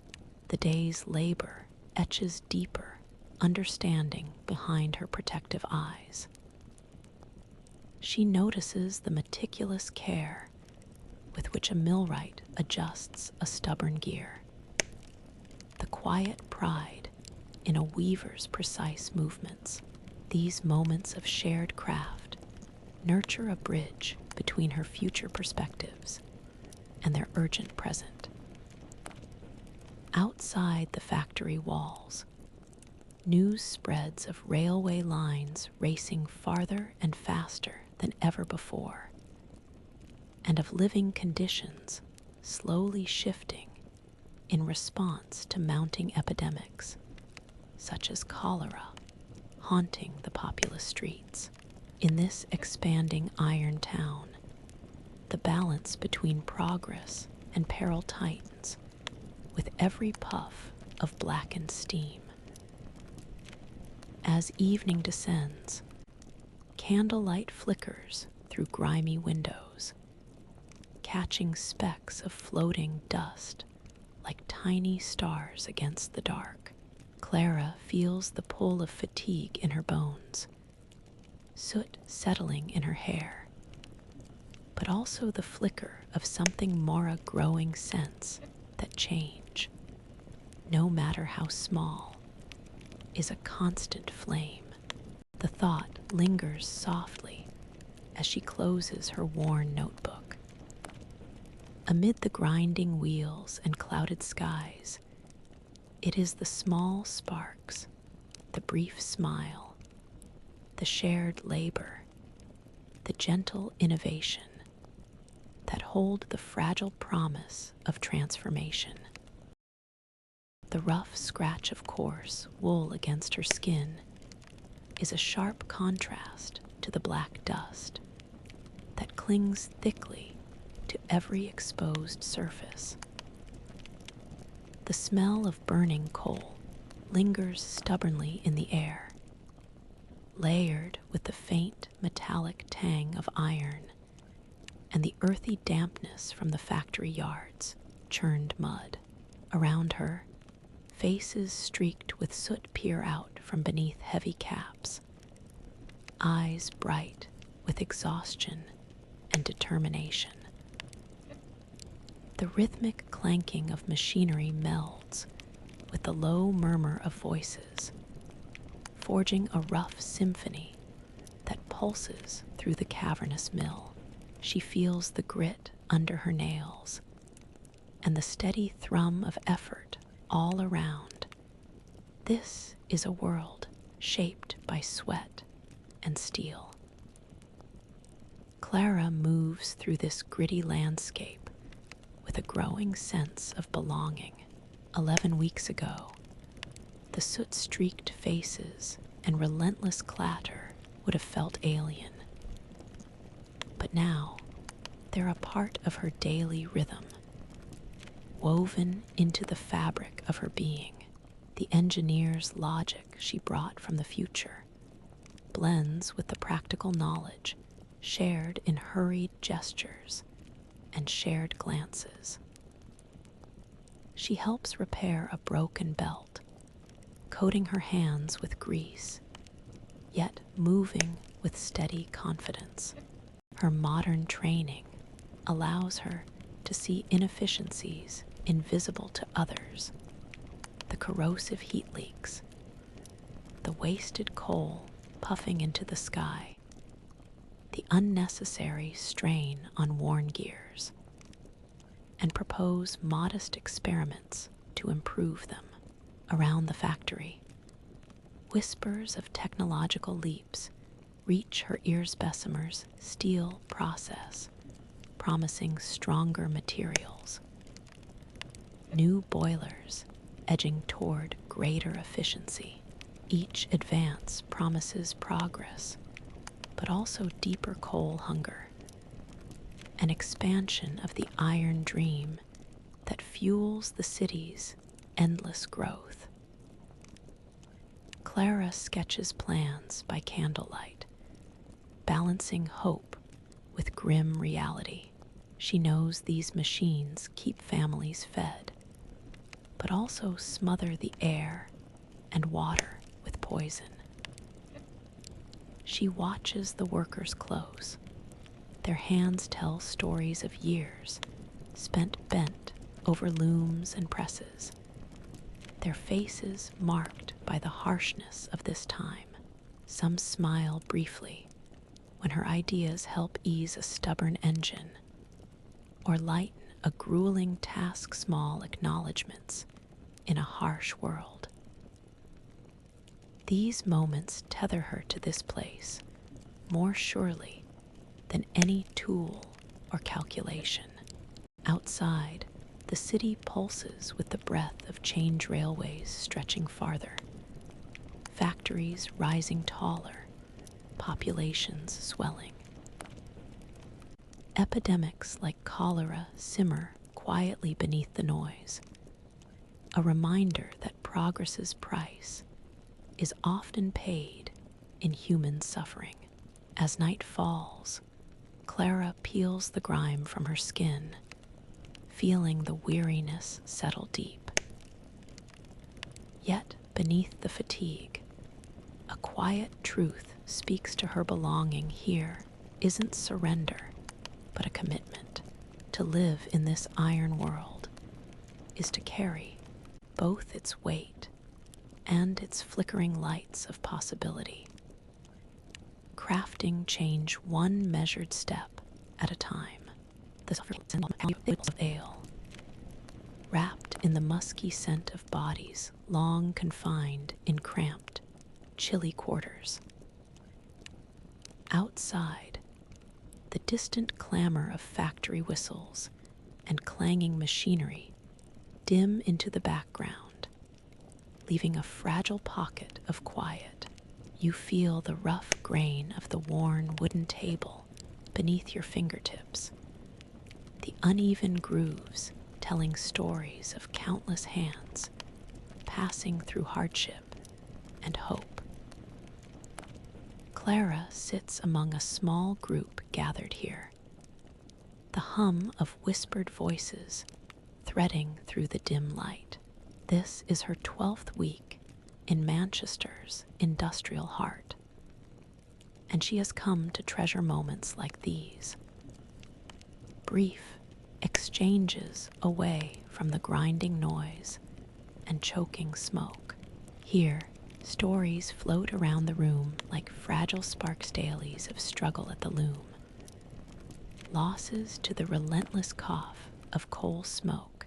The day's labor etches deeper understanding behind her protective eyes. She notices the meticulous care with which a millwright adjusts a stubborn gear, the quiet pride in a weaver's precise movements. These moments of shared craft nurture a bridge between her future perspectives and their urgent present. Outside the factory walls, news spreads of railway lines racing farther and faster than ever before, and of living conditions slowly shifting in response to mounting epidemics, such as cholera, haunting the populous streets. In this expanding iron town, the balance between progress and peril tightens with every puff of blackened steam. As evening descends, candlelight flickers through grimy windows, catching specks of floating dust like tiny stars against the dark. Clara feels the pull of fatigue in her bones, soot settling in her hair, but also the flicker of something more, a growing sense that change, no matter how small, is a constant flame. The thought lingers softly as she closes her worn notebook. Amid the grinding wheels and clouded skies, it is the small sparks, the brief smile, the shared labor, the gentle innovation that hold the fragile promise of transformation. The rough scratch of coarse wool against her skin is a sharp contrast to the black dust that clings thickly to every exposed surface. The smell of burning coal lingers stubbornly in the air, layered with the faint metallic tang of iron and the earthy dampness from the factory yard's churned mud. Around her, faces streaked with soot peer out from beneath heavy caps, eyes bright with exhaustion and determination. The rhythmic clanking of machinery melds with the low murmur of voices, forging a rough symphony that pulses through the cavernous mill. She feels the grit under her nails and the steady thrum of effort all around. This is a world shaped by sweat and steel. Clara moves through this gritty landscape with a growing sense of belonging. 11 weeks ago, the soot-streaked faces and relentless clatter would have felt alien. But now, they're a part of her daily rhythm, woven into the fabric of her being. The engineer's logic she brought from the future blends with the practical knowledge shared in hurried gestures and shared glances. She helps repair a broken belt, coating her hands with grease, yet moving with steady confidence. Her modern training allows her to see inefficiencies invisible to others: the corrosive heat leaks, the wasted coal puffing into the sky, the unnecessary strain on worn gears, and propose modest experiments to improve them. Around the factory, whispers of technological leaps reach her ear's Bessemer's steel process, promising stronger materials. New boilers edging toward greater efficiency. Each advance promises progress, but also deeper coal hunger, an expansion of the iron dream that fuels the city's endless growth. Clara sketches plans by candlelight, balancing hope with grim reality. She knows these machines keep families fed, but also smother the air and water with poison. She watches the workers close. Their hands tell stories of years spent bent over looms and presses, their faces marked by the harshness of this time. Some smile briefly when her ideas help ease a stubborn engine or lighten a grueling task. Small acknowledgments in a harsh world. These moments tether her to this place more surely than any tool or calculation. Outside, the city pulses with the breath of change, railways stretching farther, factories rising taller, populations swelling. Epidemics like cholera simmer quietly beneath the noise, a reminder that progress's price is often paid in human suffering. As night falls, Clara peels the grime from her skin, feeling the weariness settle deep. Yet beneath the fatigue, a quiet truth speaks to her. Belonging here isn't surrender, but a commitment. To live in this iron world is to carry both its weight and its flickering lights of possibility, crafting change one measured step at a time. The of ale, wrapped in the musky scent of bodies long confined in cramped, chilly quarters. Outside, the distant clamor of factory whistles and clanging machinery dim into the background, leaving a fragile pocket of quiet. You feel the rough grain of the worn wooden table beneath your fingertips, the uneven grooves telling stories of countless hands passing through hardship and hope. Clara sits among a small group gathered here, the hum of whispered voices threading through the dim light. This is her 12th week in Manchester's industrial heart, and she has come to treasure moments like these. Brief exchanges away from the grinding noise and choking smoke. Here, stories float around the room like fragile sparks dailies of struggle at the loom. Losses to the relentless cough of coal smoke.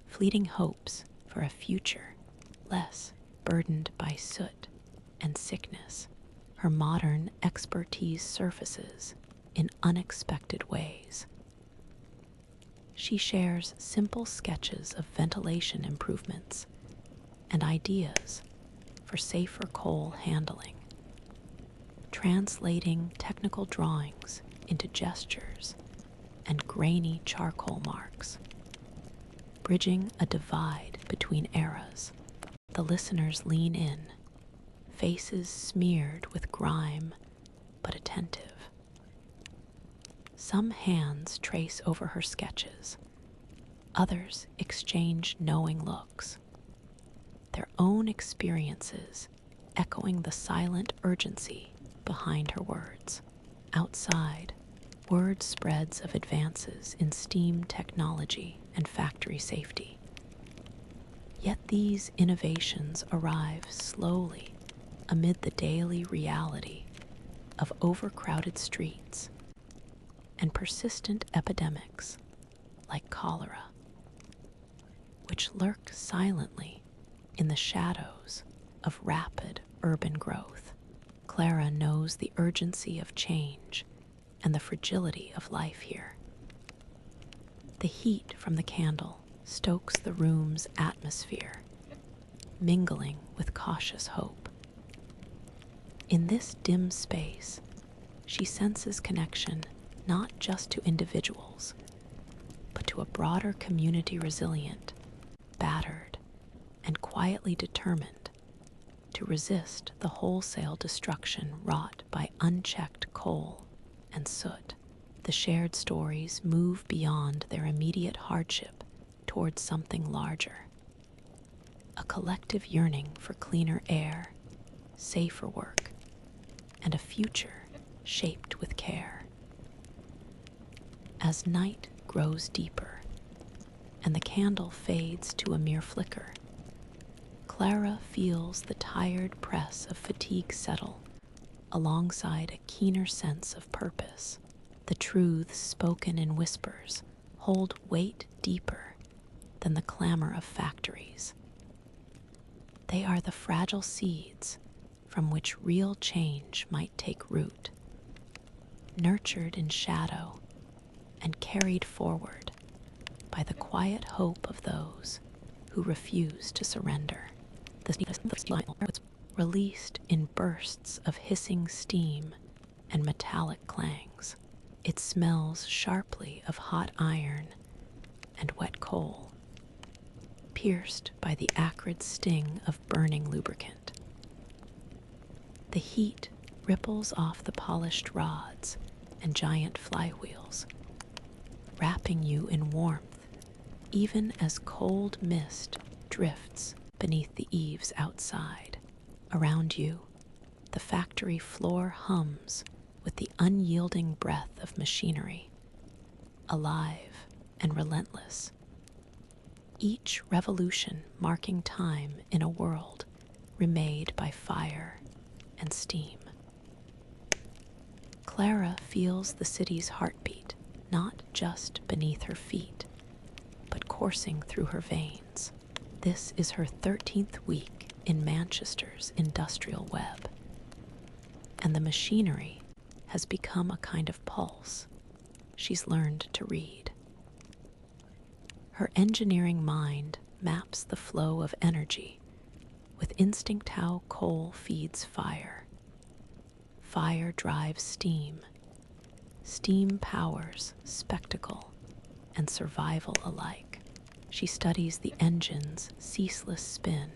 Fleeting hopes for a future less burdened by soot and sickness. Her modern expertise surfaces in unexpected ways. She shares simple sketches of ventilation improvements and ideas for safer coal handling, translating technical drawings into gestures and grainy charcoal marks, bridging a divide between eras. The listeners lean in, faces smeared with grime but attentive. Some hands trace over her sketches, others exchange knowing looks, their own experiences echoing the silent urgency behind her words. Outside, word spreads of advances in steam technology and factory safety. Yet these innovations arrive slowly amid the daily reality of overcrowded streets and persistent epidemics like cholera, which lurk silently in the shadows of rapid urban growth. Clara knows the urgency of change and the fragility of life here. The heat from the candle stokes the room's atmosphere, mingling with cautious hope. In this dim space, she senses connection not just to individuals, but to a broader community resilient, battered, and quietly determined to resist the wholesale destruction wrought by unchecked coal and soot. The shared stories move beyond their immediate hardship towards something larger, a collective yearning for cleaner air, safer work, and a future shaped with care. As night grows deeper and the candle fades to a mere flicker, Clara feels the tired press of fatigue settle alongside a keener sense of purpose. The truths spoken in whispers hold weight deeper than the clamor of factories. They are the fragile seeds from which real change might take root, nurtured in shadow and carried forward by the quiet hope of those who refuse to surrender. The released in bursts of hissing steam and metallic clangs. It smells sharply of hot iron and wet coal, pierced by the acrid sting of burning lubricant. The heat ripples off the polished rods and giant flywheels, wrapping you in warmth even as cold mist drifts beneath the eaves outside. Around you, the factory floor hums with the unyielding breath of machinery, alive and relentless. Each revolution marking time in a world remade by fire and steam. Clara feels the city's heartbeat, not just beneath her feet, but coursing through her veins. This is her 13th week in Manchester's industrial web, and the machinery has become a kind of pulse she's learned to read. Her engineering mind maps the flow of energy with instinct how coal feeds fire. Fire drives steam. Steam powers spectacle, and survival alike. She studies the engine's ceaseless spin,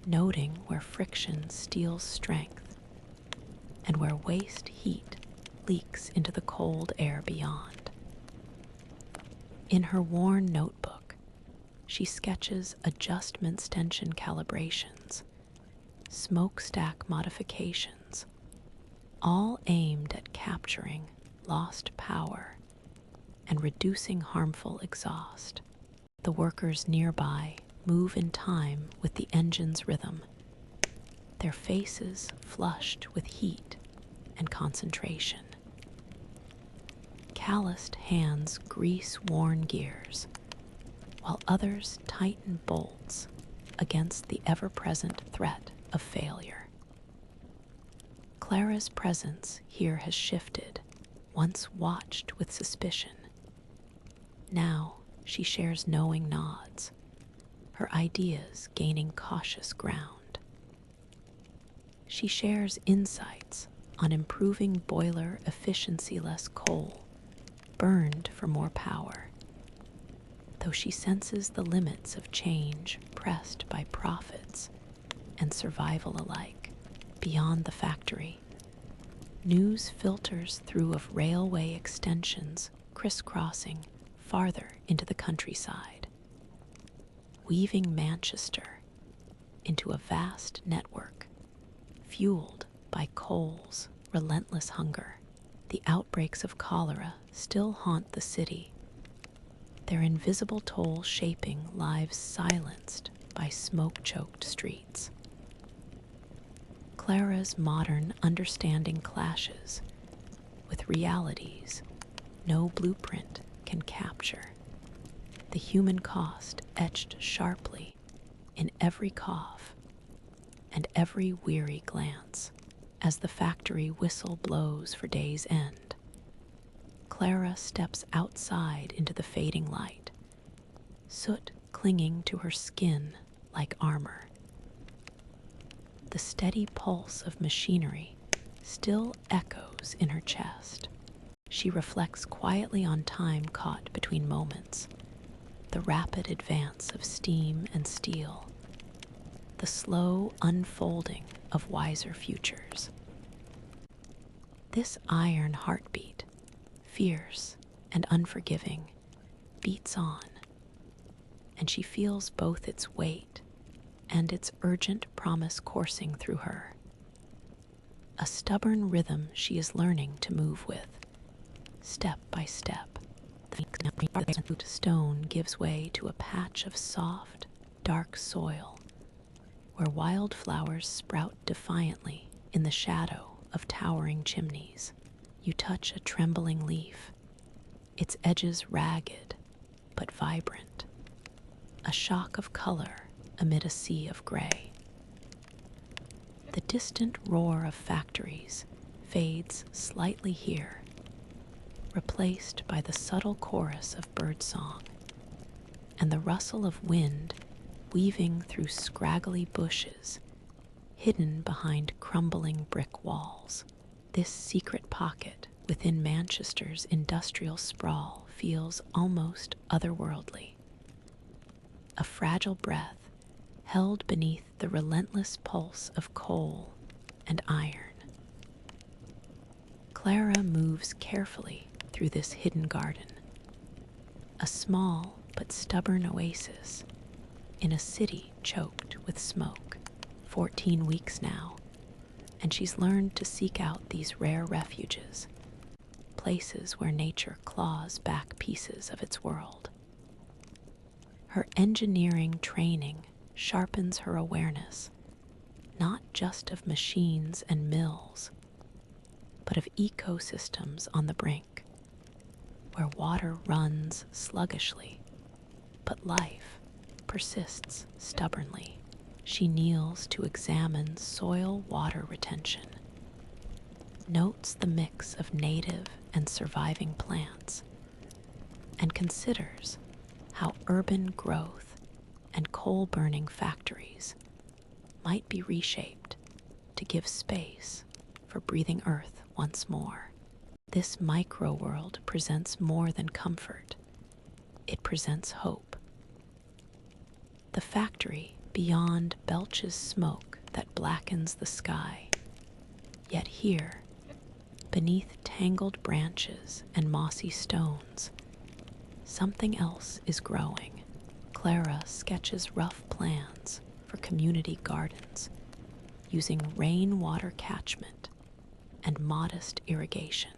noting where friction steals strength and where waste heat leaks into the cold air beyond. In her worn notebook, she sketches adjustment tension calibrations, smokestack modifications, all aimed at capturing lost power and reducing harmful exhaust. The workers nearby move in time with the engine's rhythm, their faces flushed with heat and concentration. Calloused hands grease worn gears, while others tighten bolts against the ever-present threat of failure. Clara's presence here has shifted, once watched with suspicion. Now she shares knowing nods, her ideas gaining cautious ground. She shares insights on improving boiler efficiency-less coal burned for more power, though she senses the limits of change pressed by profits and survival alike. Beyond the factory, news filters through of railway extensions crisscrossing farther into the countryside, weaving Manchester into a vast network fueled by coal's relentless hunger. The outbreaks of cholera still haunt the city, their invisible toll shaping lives silenced by smoke-choked streets. Clara's modern understanding clashes with realities no blueprint can capture, the human cost etched sharply in every cough and every weary glance. As the factory whistle blows for day's end, Clara steps outside into the fading light, soot clinging to her skin like armor. The steady pulse of machinery still echoes in her chest. She reflects quietly on time caught between moments, the rapid advance of steam and steel, the slow unfolding of wiser futures. This iron heartbeat, fierce and unforgiving, beats on, and she feels both its weight and its urgent promise coursing through her. A stubborn rhythm she is learning to move with, step by step. The stone gives way to a patch of soft, dark soil, where wildflowers sprout defiantly in the shadow of towering chimneys. You touch a trembling leaf, its edges ragged but vibrant, a shock of color amid a sea of gray. The distant roar of factories fades slightly here, replaced by the subtle chorus of birdsong and the rustle of wind weaving through scraggly bushes hidden behind crumbling brick walls. This secret pocket within Manchester's industrial sprawl feels almost otherworldly, a fragile breath held beneath the relentless pulse of coal and iron. Clara moves carefully through this hidden garden, a small but stubborn oasis in a city choked with smoke. 14 weeks now, and she's learned to seek out these rare refuges, places where nature claws back pieces of its world. Her engineering training sharpens her awareness, not just of machines and mills, but of ecosystems on the brink, where water runs sluggishly, but life persists stubbornly. She kneels to examine soil-water retention, notes the mix of native and surviving plants, and considers how urban growth and coal-burning factories might be reshaped to give space for breathing earth once more. This micro-world presents more than comfort. it presents hope. The factory beyond belches smoke that blackens the sky. Yet here, beneath tangled branches and mossy stones, something else is growing. Clara sketches rough plans for community gardens using rainwater catchment and modest irrigation,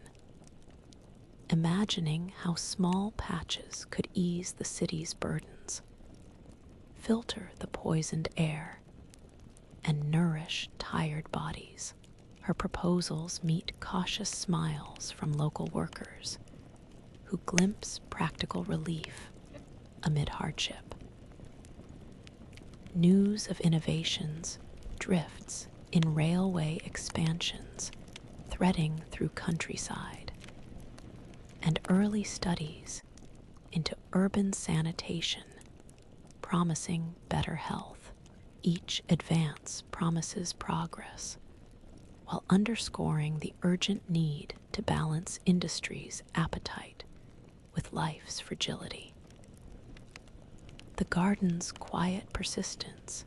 imagining how small patches could ease the city's burdens, filter the poisoned air, and nourish tired bodies. Her proposals meet cautious smiles from local workers who glimpse practical relief amid hardship. News of innovations drifts in railway expansions threading through countryside, and early studies into urban sanitation promising better health. Each advance promises progress, while underscoring the urgent need to balance industry's appetite with life's fragility. The garden's quiet persistence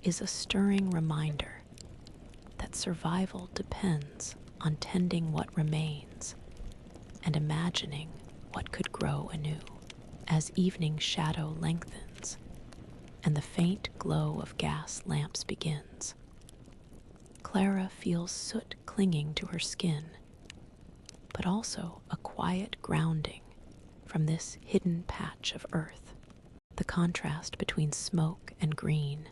is a stirring reminder that survival depends on tending what remains and imagining what could grow anew. As evening shadow lengthens and the faint glow of gas lamps begins, Clara feels soot clinging to her skin, but also a quiet grounding from this hidden patch of earth. The contrast between smoke and green,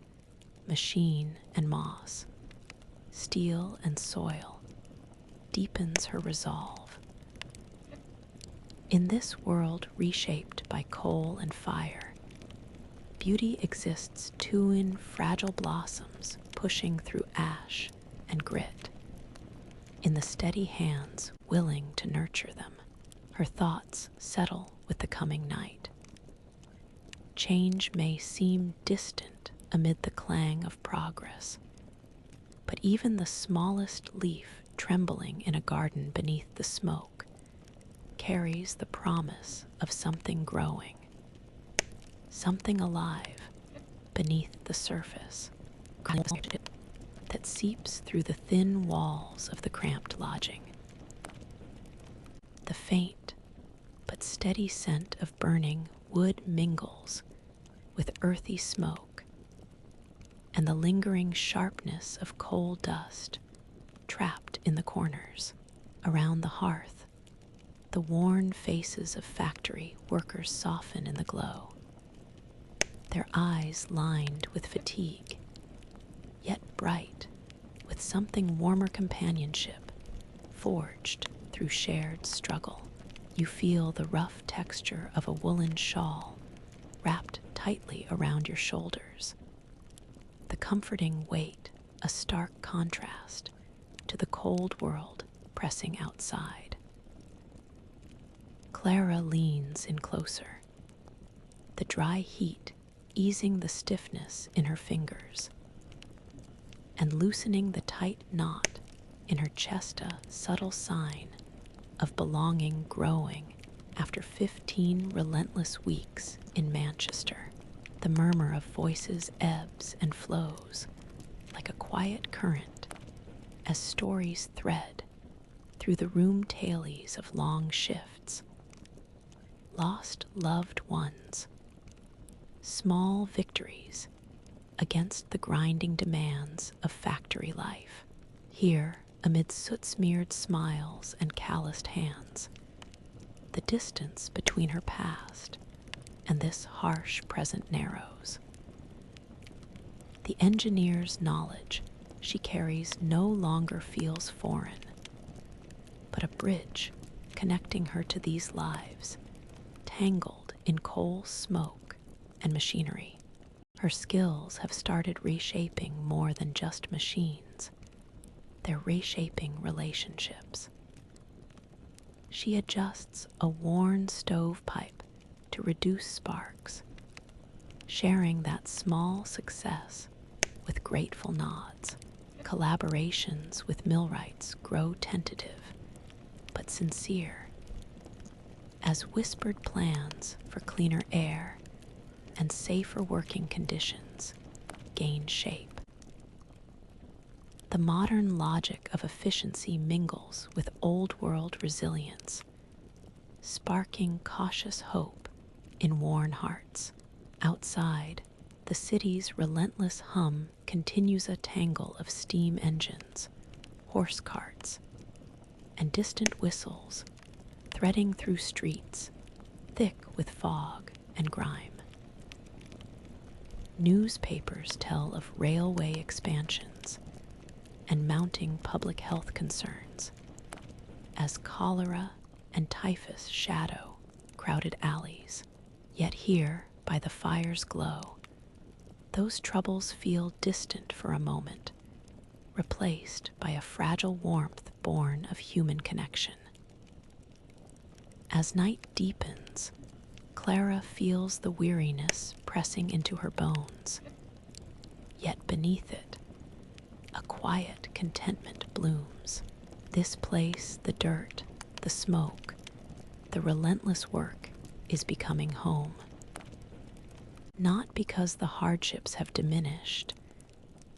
machine and moss, steel and soil, deepens her resolve. In this world reshaped by coal and fire, beauty exists too in fragile blossoms pushing through ash and grit, in the steady hands willing to nurture them. Her thoughts settle with the coming night. Change may seem distant amid the clang of progress, but even the smallest leaf trembling in a garden beneath the smoke carries the promise of something growing, something alive beneath the surface, that seeps through the thin walls of the cramped lodging. The faint but steady scent of burning wood mingles with earthy smoke, and the lingering sharpness of coal dust trapped in the corners. Around the hearth, the worn faces of factory workers soften in the glow, their eyes lined with fatigue, yet bright with something warmer companionship forged through shared struggle. You feel the rough texture of a woolen shawl wrapped tightly around your shoulders, the comforting weight a stark contrast to the cold world pressing outside. Clara leans in closer, the dry heat easing the stiffness in her fingers and loosening the tight knot in her chest, a subtle sign of belonging growing after 15 relentless weeks in Manchester. The murmur of voices ebbs and flows like a quiet current as stories thread through the room tailies of long shifts. Lost loved ones, small victories against the grinding demands of factory life. Here, amid soot-smeared smiles and calloused hands, the distance between her past and this harsh present narrows. The engineer's knowledge she carries no longer feels foreign, but a bridge connecting her to these lives, tangled in coal smoke and machinery. Her skills have started reshaping more than just machines. They're reshaping relationships. She adjusts a worn stovepipe to reduce sparks, sharing that small success with grateful nods. Collaborations with millwrights grow tentative but sincere as whispered plans for cleaner air and safer working conditions gain shape. The modern logic of efficiency mingles with old-world resilience, sparking cautious hope in worn hearts. Outside, the city's relentless hum continues, a tangle of steam engines, horse carts, and distant whistles threading through streets thick with fog and grime. Newspapers tell of railway expansions and mounting public health concerns as cholera and typhus shadow crowded alleys. Yet here, by the fire's glow, those troubles feel distant for a moment, replaced by a fragile warmth born of human connection. As night deepens, Clara feels the weariness pressing into her bones. Yet beneath it, a quiet contentment blooms. This place, the dirt, the smoke, the relentless work, is becoming home. Not because the hardships have diminished,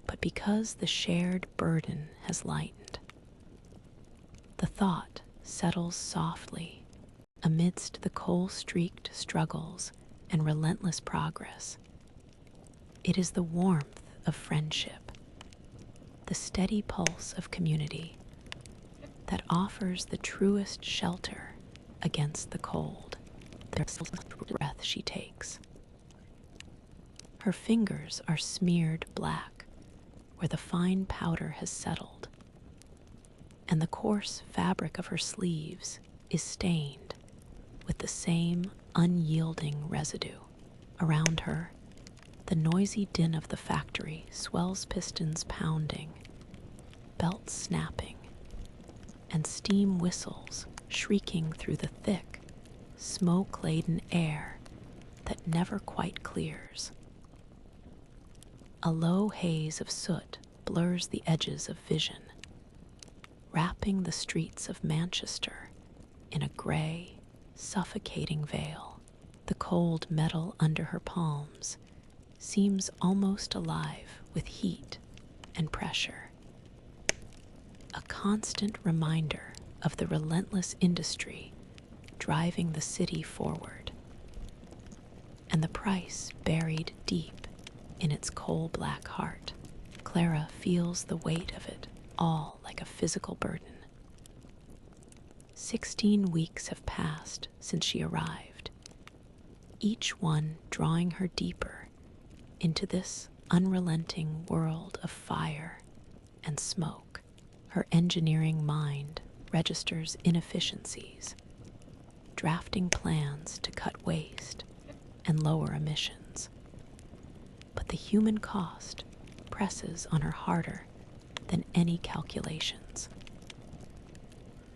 but because the shared burden has lightened. The thought settles softly amidst the coal-streaked struggles and relentless progress. It is the warmth of friendship, the steady pulse of community that offers the truest shelter against the cold. The breath she takes. Her fingers are smeared black where the fine powder has settled, and the coarse fabric of her sleeves is stained with the same unyielding residue. Around her, the noisy din of the factory swells, pistons pounding, belts snapping, and steam whistles shrieking through the thick, smoke-laden air that never quite clears. A low haze of soot blurs the edges of vision, wrapping the streets of Manchester in a gray, suffocating veil. The cold metal under her palms seems almost alive with heat and pressure, a constant reminder of the relentless industry driving the city forward, and the price buried deep in its coal-black heart. Clara feels the weight of it all like a physical burden. 16 weeks have passed since she arrived, each one drawing her deeper into this unrelenting world of fire and smoke. Her engineering mind registers inefficiencies, drafting plans to cut waste and lower emissions. But the human cost presses on her harder than any calculations.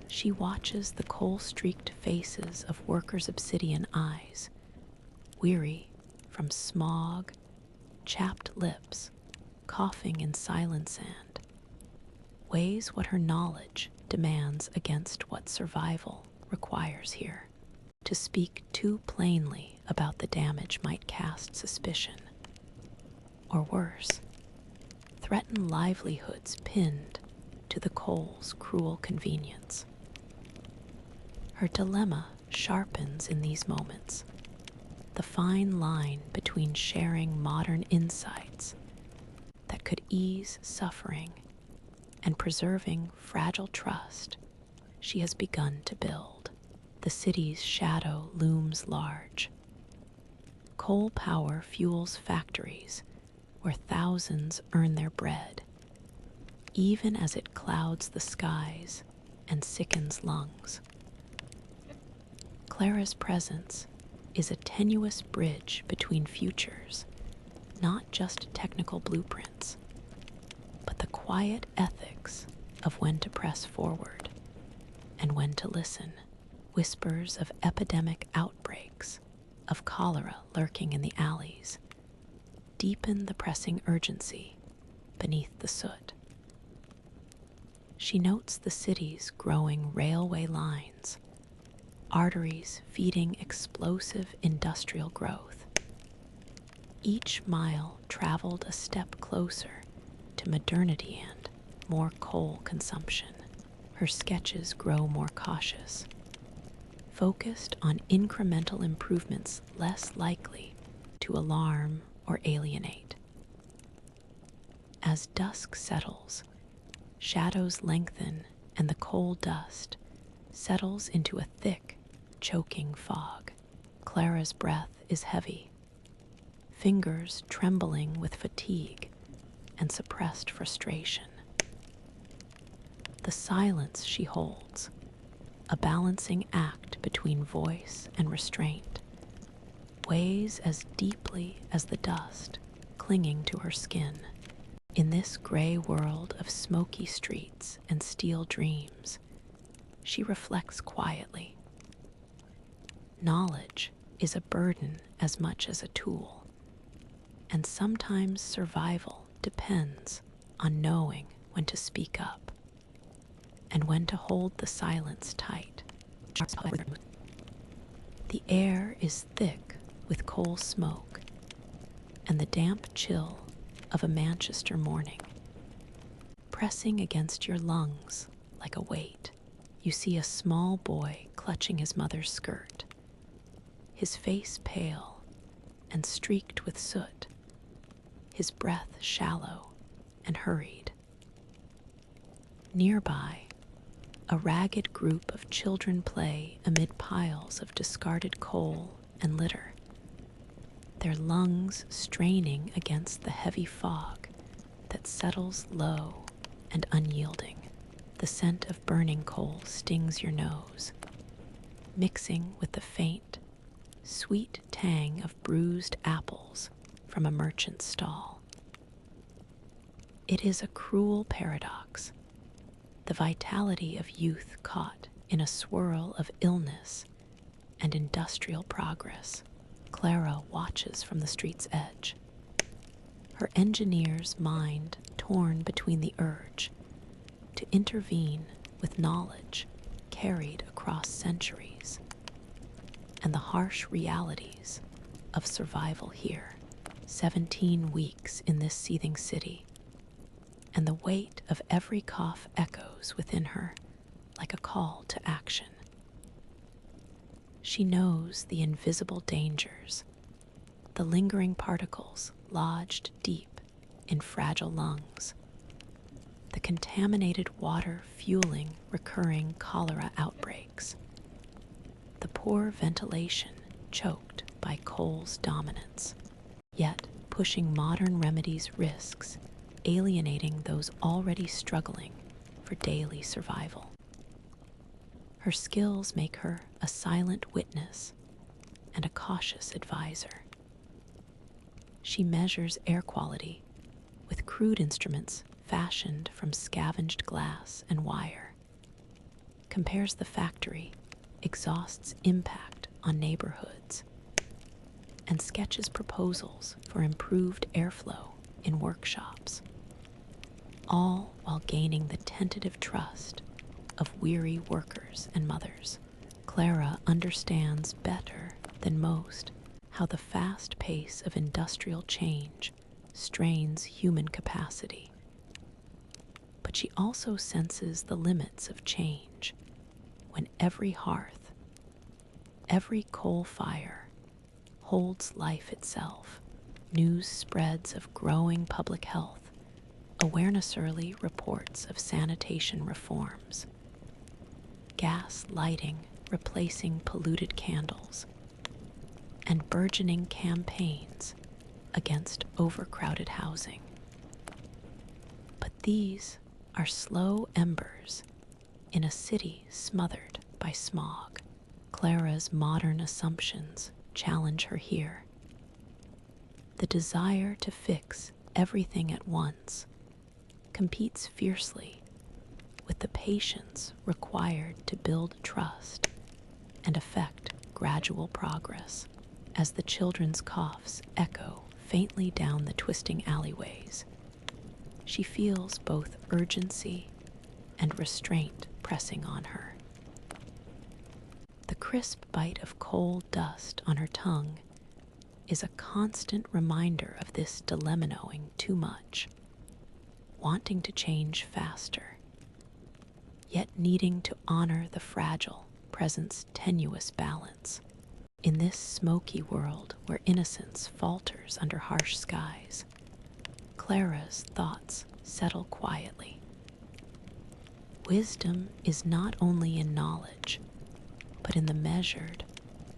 She watches the coal-streaked faces of workers' obsidian eyes, weary from smog, chapped lips, coughing in silence, and weighs what her knowledge demands against what survival requires here. To speak too plainly about the damage might cast suspicion, or worse, threaten livelihoods pinned to the coal's cruel convenience. Her dilemma sharpens in these moments, the fine line between sharing modern insights that could ease suffering and preserving fragile trust she has begun to build. The city's shadow looms large. Coal power fuels factories where thousands earn their bread, even as it clouds the skies and sickens lungs. Clara's presence is a tenuous bridge between futures, not just technical blueprints, but the quiet ethics of when to press forward and when to listen. Whispers of epidemic outbreaks, of cholera lurking in the alleys, deepen the pressing urgency beneath the soot. She notes the city's growing railway lines, arteries feeding explosive industrial growth. Each mile traveled a step closer to modernity and more coal consumption. Her sketches grow more cautious, focused on incremental improvements less likely to alarm or alienate. As dusk settles, shadows lengthen and the coal dust settles into a thick, choking fog. Clara's breath is heavy, fingers trembling with fatigue and suppressed frustration. The silence she holds, a balancing act between voice and restraint, weighs as deeply as the dust clinging to her skin. In this gray world of smoky streets and steel dreams, she reflects quietly. Knowledge is a burden as much as a tool, and sometimes survival depends on knowing when to speak up and when to hold the silence tight. The air is thick with coal smoke and the damp chill of a Manchester morning, pressing against your lungs like a weight. You see a small boy clutching his mother's skirt, his face pale and streaked with soot, his breath shallow and hurried. Nearby, a ragged group of children play amid piles of discarded coal and litter, their lungs straining against the heavy fog that settles low and unyielding. The scent of burning coal stings your nose, mixing with the faint, sweet tang of bruised apples from a merchant's stall. It is a cruel paradox, the vitality of youth caught in a swirl of illness and industrial progress. Clara watches from the street's edge, her engineer's mind torn between the urge to intervene with knowledge carried across centuries and the harsh realities of survival here. 17 weeks in this seething city, and the weight of every cough echoes within her like a call to action. She knows the invisible dangers, the lingering particles lodged deep in fragile lungs, the contaminated water fueling recurring cholera outbreaks, the poor ventilation choked by coal's dominance. Yet pushing modern remedies risks alienating those already struggling for daily survival. Her skills make her a silent witness and a cautious advisor. She measures air quality with crude instruments fashioned from scavenged glass and wire, compares the factory exhaust's impact on neighborhoods, and sketches proposals for improved airflow in workshops, all while gaining the tentative trust of weary workers and mothers. Clara understands better than most how the fast pace of industrial change strains human capacity. But she also senses the limits of change when every hearth, every coal fire holds life itself. News spreads of growing public health, awareness early reports of sanitation reforms, gas lighting replacing polluted candles, and burgeoning campaigns against overcrowded housing. But these are slow embers in a city smothered by smog. Clara's modern assumptions challenge her here. The desire to fix everything at once competes fiercely with the patience required to build trust and effect gradual progress. As the children's coughs echo faintly down the twisting alleyways, she feels both urgency and restraint pressing on her. The crisp bite of coal dust on her tongue is a constant reminder of this dilemma-ing too much, wanting to change faster, yet needing to honor the fragile present's tenuous balance. In this smoky world where innocence falters under harsh skies, Clara's thoughts settle quietly. Wisdom is not only in knowledge, but in the measured,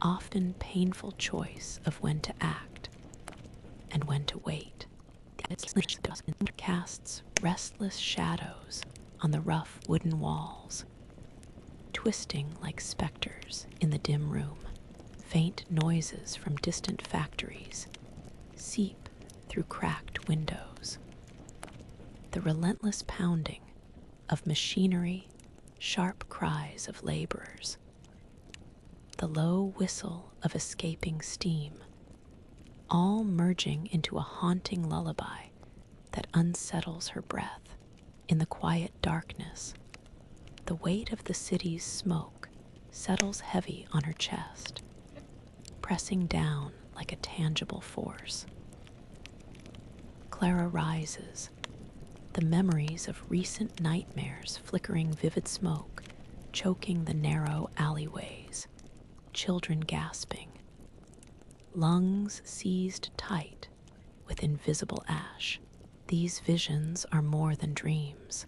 often painful choice of when to act and when to wait. The casts restless shadows on the rough wooden walls, twisting like specters in the dim room. Faint noises from distant factories seep through cracked windows. The relentless pounding of machinery, sharp cries of laborers, the low whistle of escaping steam, all merging into a haunting lullaby that unsettles her breath. In the quiet darkness, the weight of the city's smoke settles heavy on her chest, pressing down like a tangible force. Clara rises, the memories of recent nightmares flickering vivid smoke, choking the narrow alleyways, children gasping, lungs seized tight with invisible ash. These visions are more than dreams.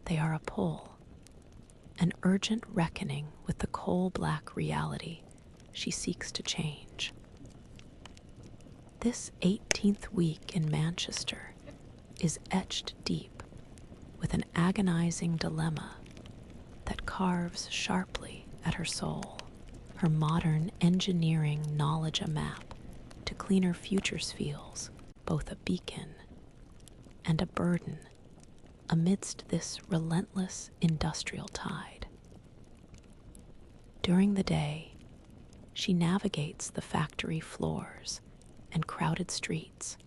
They are a pull, an urgent reckoning with the coal-black reality she seeks to change. This 18th week in Manchester is etched deep with an agonizing dilemma that carves sharply at her soul. Her modern engineering knowledge a map to cleaner futures feels both a beacon and a burden amidst this relentless industrial tide. During the day, she navigates the factory floors and crowded streets,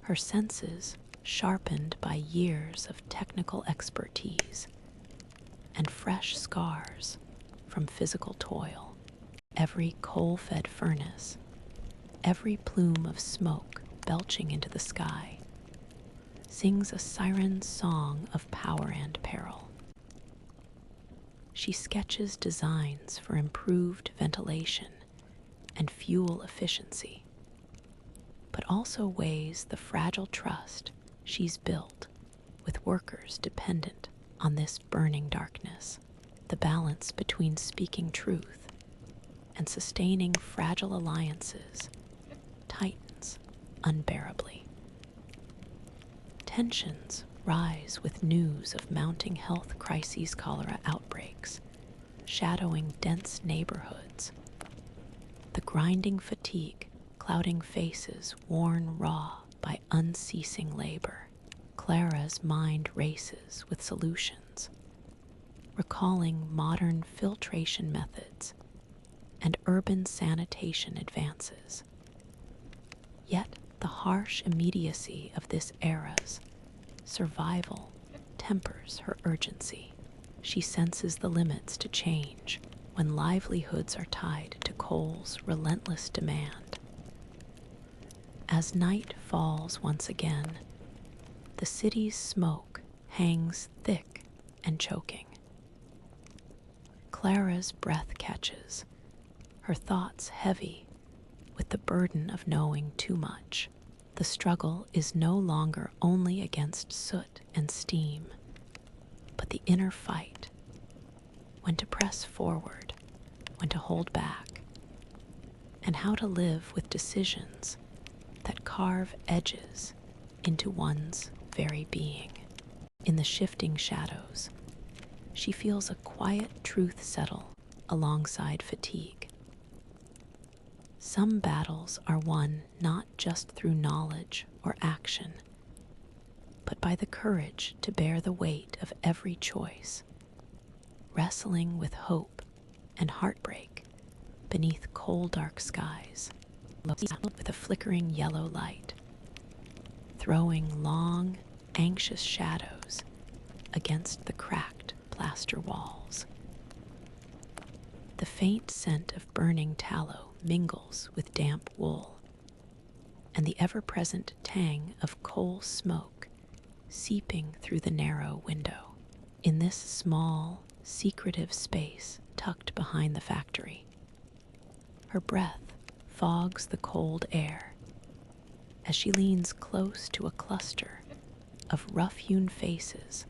her senses sharpened by years of technical expertise and fresh scars from physical toil. Every coal-fed furnace, every plume of smoke belching into the sky, sings a siren's song of power and peril. She sketches designs for improved ventilation and fuel efficiency, but also weighs the fragile trust she's built with workers dependent on this burning darkness. The balance between speaking truth and sustaining fragile alliances tightens unbearably. Tensions rise with news of mounting health crises, cholera outbreaks, shadowing dense neighborhoods. The grinding fatigue clouding faces worn raw by unceasing labor. Clara's mind races with solutions, recalling modern filtration methods and urban sanitation advances. Yet the harsh immediacy of this era's survival tempers her urgency. She senses the limits to change when livelihoods are tied to coal's relentless demand. As night falls once again, the city's smoke hangs thick and choking. Clara's breath catches, her thoughts heavy with the burden of knowing too much. The struggle is no longer only against soot and steam, but the inner fight, when to press forward, when to hold back, and how to live with decisions that carve edges into one's very being. In the shifting shadows, she feels a quiet truth settle alongside fatigue. Some battles are won not just through knowledge or action, but by the courage to bear the weight of every choice, wrestling with hope and heartbreak beneath coal-dark skies, with a flickering yellow light, throwing long, anxious shadows against the cracked plaster walls. The faint scent of burning tallow mingles with damp wool, and the ever-present tang of coal smoke seeping through the narrow window. In this small, secretive space tucked behind the factory, her breath fogs the cold air as she leans close to a cluster of rough-hewn faces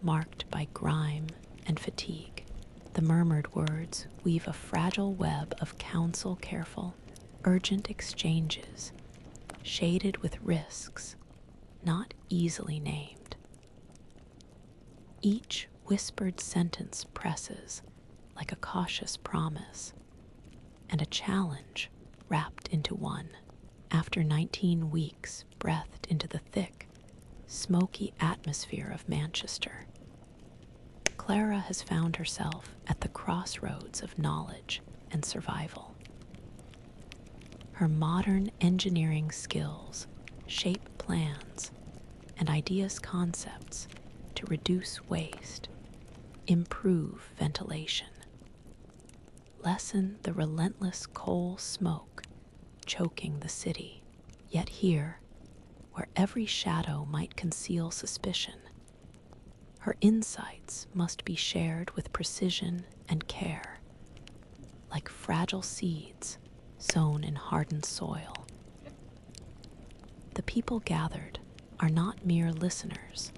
marked by grime and fatigue. The murmured words weave a fragile web of counsel-careful, urgent exchanges, shaded with risks not easily named. Each whispered sentence presses like a cautious promise, and a challenge wrapped into one. After 19 weeks breathed into the thick, smoky atmosphere of Manchester, Clara has found herself at the crossroads of knowledge and survival. Her modern engineering skills shape plans and ideas concepts to reduce waste, improve ventilation, lessen the relentless coal smoke choking the city. Yet here, where every shadow might conceal suspicion, her insights must be shared with precision and care, like fragile seeds sown in hardened soil. The people gathered are not mere listeners,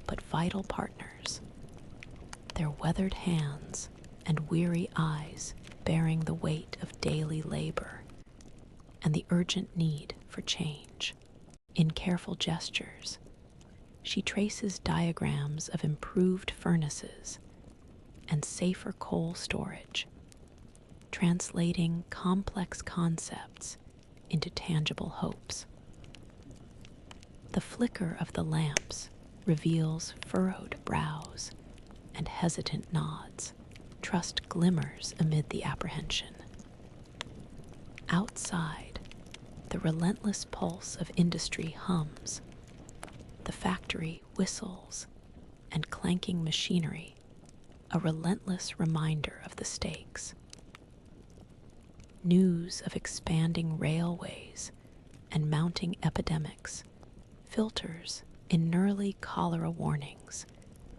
but vital partners, their weathered hands and weary eyes bearing the weight of daily labor and the urgent need for change. In careful gestures, she traces diagrams of improved furnaces and safer coal storage, translating complex concepts into tangible hopes. The flicker of the lamps reveals furrowed brows and hesitant nods. Trust glimmers amid the apprehension. Outside, the relentless pulse of industry hums. The factory whistles, and clanking machinery, a relentless reminder of the stakes. News of expanding railways and mounting epidemics filters in gnarly cholera warnings,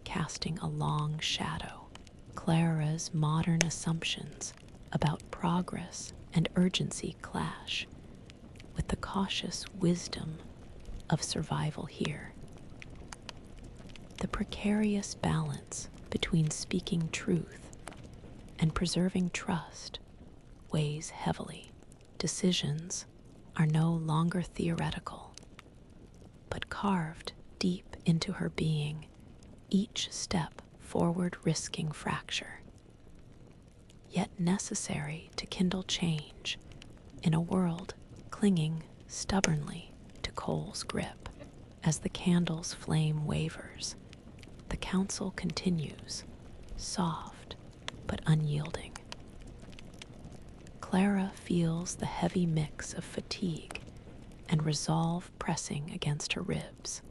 casting a long shadow. Clara's modern assumptions about progress and urgency clash with the cautious wisdom of survival here. The precarious balance between speaking truth and preserving trust weighs heavily. Decisions are no longer theoretical, but carved deep into her being, each step forward risking fracture, yet necessary to kindle change in a world clinging stubbornly to coal's grip. As the candle's flame wavers, the council continues, soft but unyielding. Clara feels the heavy mix of fatigue and resolve pressing against her ribs.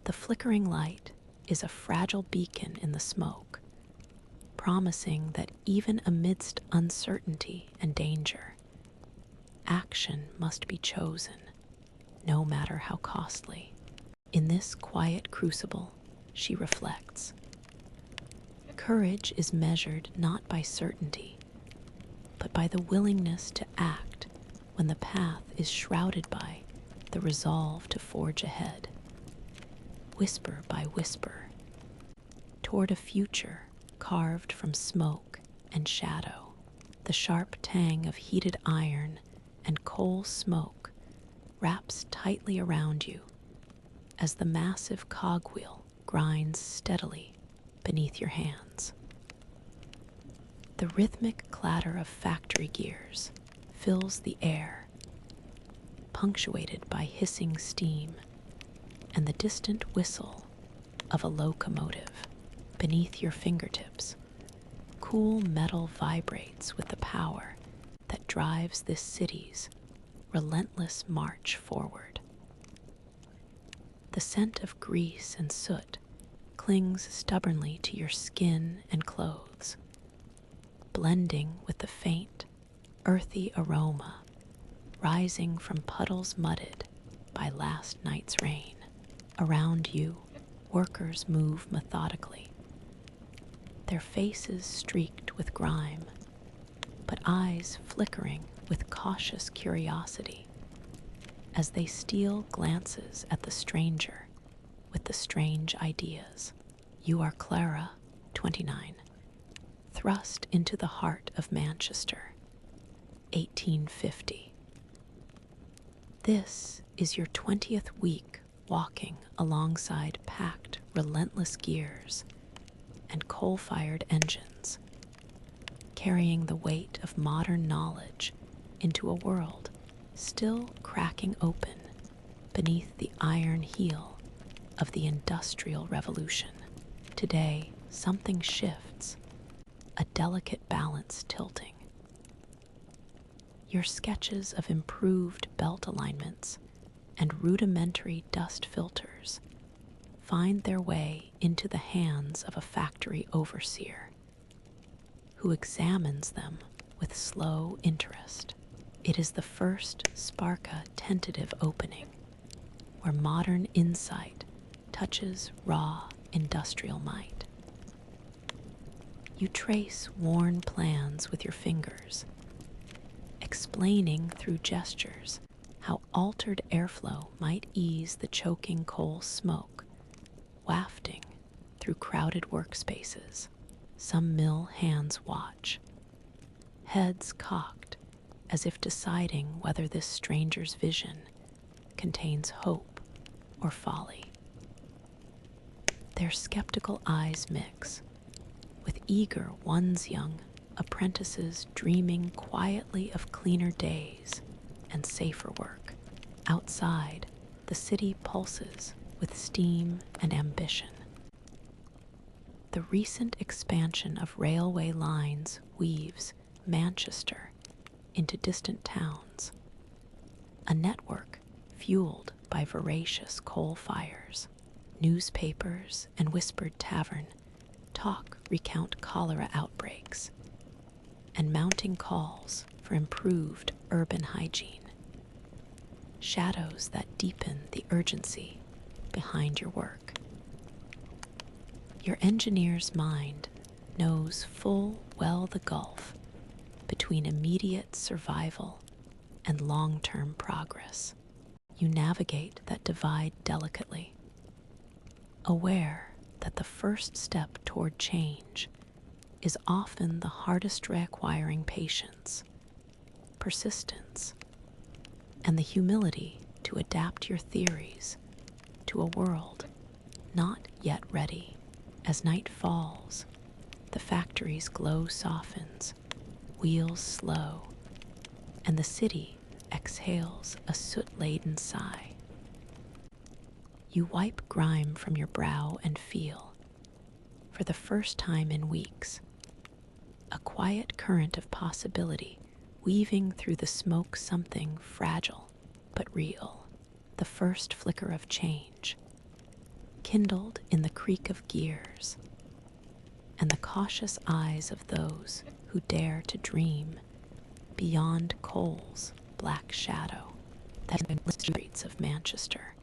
The flickering light is a fragile beacon in the smoke, promising that even amidst uncertainty and danger, action must be chosen, no matter how costly. In this quiet crucible, she reflects, courage is measured not by certainty, but by the willingness to act when the path is shrouded by the resolve to forge ahead, whisper by whisper, toward a future carved from smoke and shadow. The sharp tang of heated iron and coal smoke wraps tightly around you as the massive cogwheel grinds steadily beneath your hands. The rhythmic clatter of factory gears fills the air, punctuated by hissing steam and the distant whistle of a locomotive. Beneath your fingertips, cool metal vibrates with the power that drives this city's relentless march forward. The scent of grease and soot clings stubbornly to your skin and clothes, blending with the faint, earthy aroma rising from puddles mudded by last night's rain. Around you, workers move methodically, their faces streaked with grime, but eyes flickering with cautious curiosity as they steal glances at the stranger with the strange ideas. You are Clara, 29, thrust into the heart of Manchester, 1850. This is your 20th week walking alongside packed, relentless gears and coal-fired engines, carrying the weight of modern knowledge into a world still cracking open beneath the iron heel of the Industrial Revolution. Today, something shifts, a delicate balance tilting. Your sketches of improved belt alignments and rudimentary dust filters find their way into the hands of a factory overseer who examines them with slow interest. It is the first Sparka tentative opening, where modern insight touches raw industrial might. You trace worn plans with your fingers, explaining through gestures how altered airflow might ease the choking coal smoke wafting through crowded workspaces. Some mill hands watch, heads cocked as if deciding whether this stranger's vision contains hope or folly. Their skeptical eyes mix with eager one's young apprentices dreaming quietly of cleaner days and safer work. Outside, the city pulses with steam and ambition. The recent expansion of railway lines weaves Manchester into distant towns, a network fueled by voracious coal fires. Newspapers and whispered tavern talk recount cholera outbreaks and mounting calls for improved urban hygiene, shadows that deepen the urgency behind your work. Your engineer's mind knows full well the gulf between immediate survival and long-term progress. You navigate that divide delicately, aware that the first step toward change is often the hardest, requiring patience, persistence, and the humility to adapt your theories to a world not yet ready. As night falls, the factory's glow softens, wheels slow, and the city exhales a soot-laden sigh. You wipe grime from your brow and feel, for the first time in weeks, a quiet current of possibility weaving through the smoke, something fragile but real, the first flicker of change, kindled in the creak of gears and the cautious eyes of those who dare to dream beyond coal's black shadow. That in the streets of Manchester,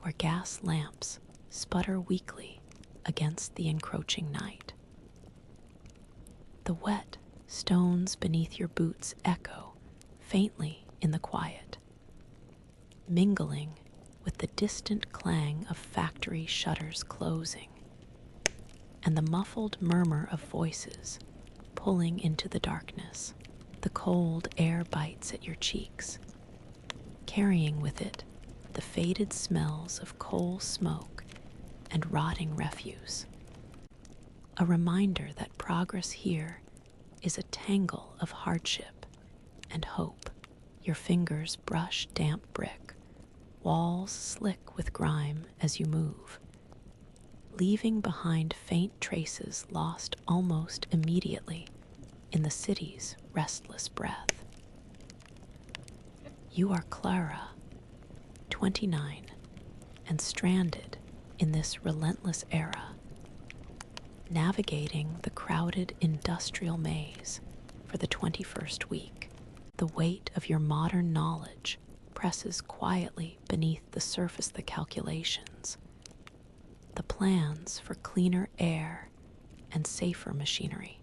where gas lamps sputter weakly against the encroaching night. The wet stones beneath your boots echo faintly in the quiet, mingling with the distant clang of factory shutters closing and the muffled murmur of voices pulling into the darkness. The cold air bites at your cheeks, carrying with it the faded smells of coal smoke and rotting refuse. A reminder that progress here is a tangle of hardship and hope. Your fingers brush damp brick, walls slick with grime as you move, leaving behind faint traces lost almost immediately in the city's restless breath. You are Clara, 29, and stranded in this relentless era, navigating the crowded industrial maze for the 21st week. The weight of your modern knowledge presses quietly beneath the surface the calculations, the plans for cleaner air and safer machinery.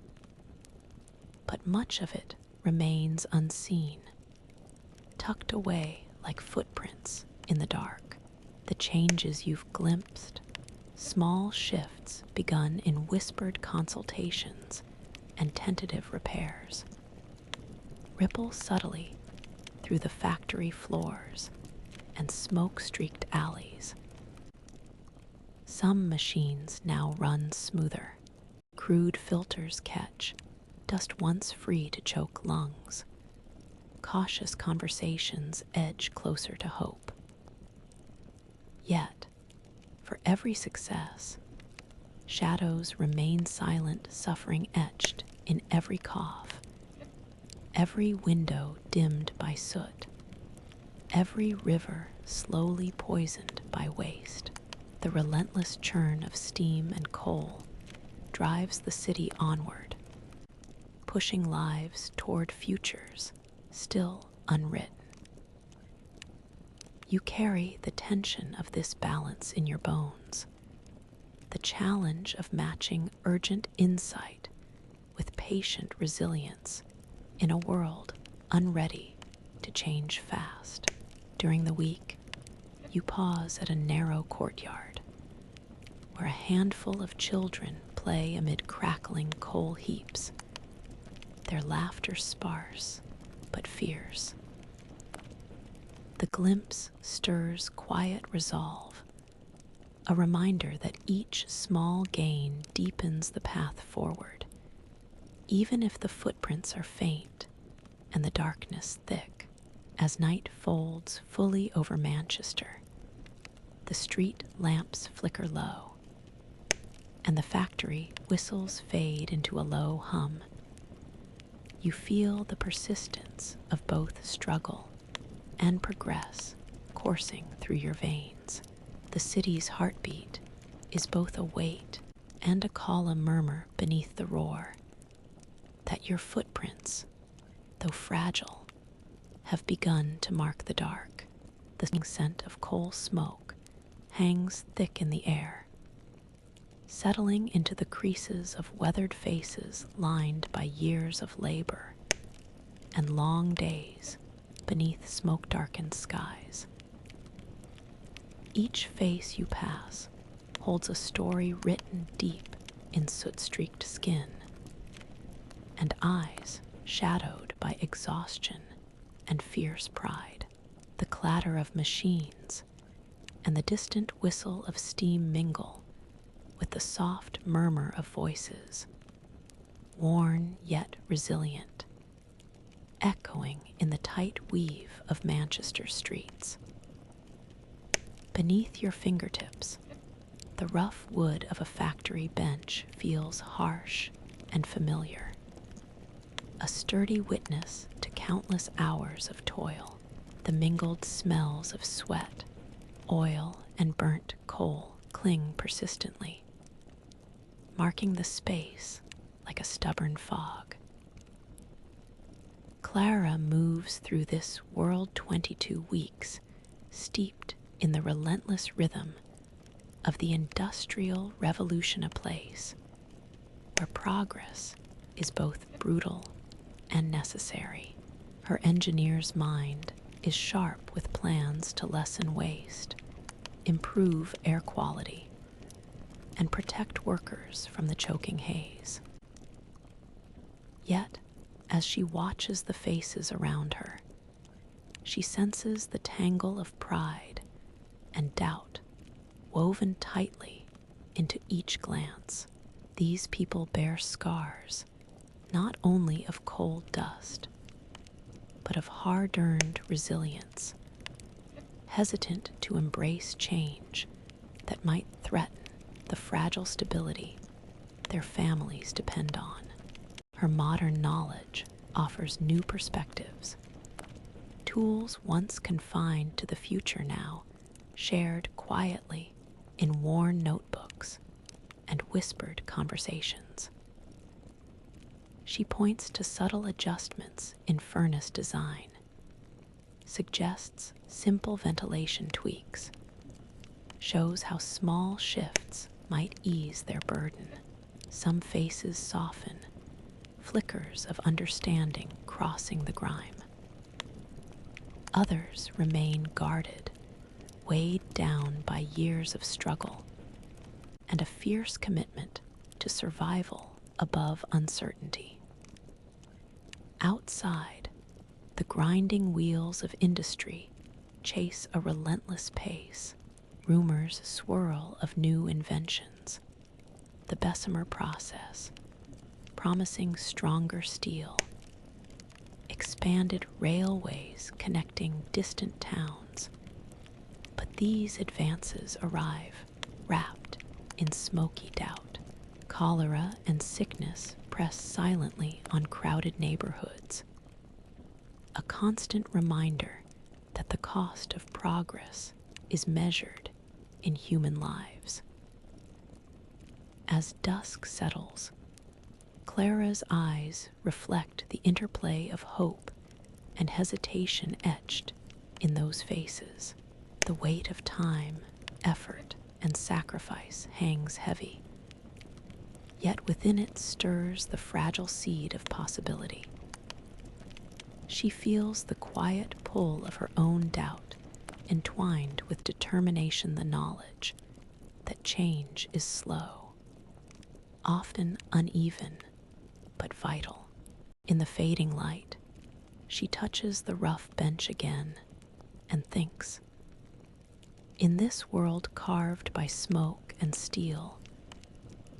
But much of it remains unseen, tucked away like footprints in the dark. The changes you've glimpsed, small shifts begun in whispered consultations and tentative repairs, ripple subtly through the factory floors and smoke-streaked alleys. Some machines now run smoother. Crude filters catch dust once free to choke lungs. Cautious conversations edge closer to hope. Yet, for every success, shadows remain silent, suffering etched in every cough, every window dimmed by soot, every river slowly poisoned by waste. The relentless churn of steam and coal drives the city onward, pushing lives toward futures still unwritten. You carry the tension of this balance in your bones, the challenge of matching urgent insight with patient resilience in a world unready to change fast. During the week, you pause at a narrow courtyard where a handful of children play amid crackling coal heaps, their laughter sparse but fierce. The glimpse stirs quiet resolve, a reminder that each small gain deepens the path forward, even if the footprints are faint and the darkness thick. As night folds fully over Manchester, the street lamps flicker low, and the factory whistles fade into a low hum. You feel the persistence of both struggle and progress coursing through your veins. The city's heartbeat is both a weight and a column murmur beneath the roar, that your footprints, though fragile, have begun to mark the dark. The scent of coal smoke hangs thick in the air, settling into the creases of weathered faces lined by years of labor and long days beneath smoke-darkened skies. Each face you pass holds a story written deep in soot-streaked skin, and eyes shadowed by exhaustion and fierce pride. The clatter of machines and the distant whistle of steam mingle with the soft murmur of voices, worn yet resilient, echoing in the tight weave of Manchester streets. Beneath your fingertips, the rough wood of a factory bench feels harsh and familiar, a sturdy witness to countless hours of toil. The mingled smells of sweat, oil, and burnt coal cling persistently, marking the space like a stubborn fog. Clara moves through this world 22 weeks, steeped in the relentless rhythm of the Industrial Revolution, a place where progress is both brutal and necessary. Her engineer's mind is sharp with plans to lessen waste, improve air quality, and protect workers from the choking haze. Yet, as she watches the faces around her, she senses the tangle of pride and doubt woven tightly into each glance. These people bear scars not only of coal dust, but of hard-earned resilience, hesitant to embrace change that might threaten the fragile stability their families depend on. Her modern knowledge offers new perspectives, tools once confined to the future now shared quietly in worn notebooks and whispered conversations. She points to subtle adjustments in furnace design, suggests simple ventilation tweaks, shows how small shifts might ease their burden. Some faces soften, flickers of understanding crossing the grime. Others remain guarded, weighed down by years of struggle and a fierce commitment to survival above uncertainty. Outside, the grinding wheels of industry chase a relentless pace. Rumors swirl of new inventions, the Bessemer process, promising stronger steel, expanded railways connecting distant towns. But these advances arrive wrapped in smoky doubt. Cholera and sickness press silently on crowded neighborhoods, a constant reminder that the cost of progress is measured in human lives. As dusk settles, Clara's eyes reflect the interplay of hope and hesitation etched in those faces. The weight of time, effort, and sacrifice hangs heavy, yet within it stirs the fragile seed of possibility. She feels the quiet pull of her own doubt, entwined with determination, the knowledge that change is slow, often uneven, but vital. In the fading light, she touches the rough bench again and thinks, in this world carved by smoke and steel,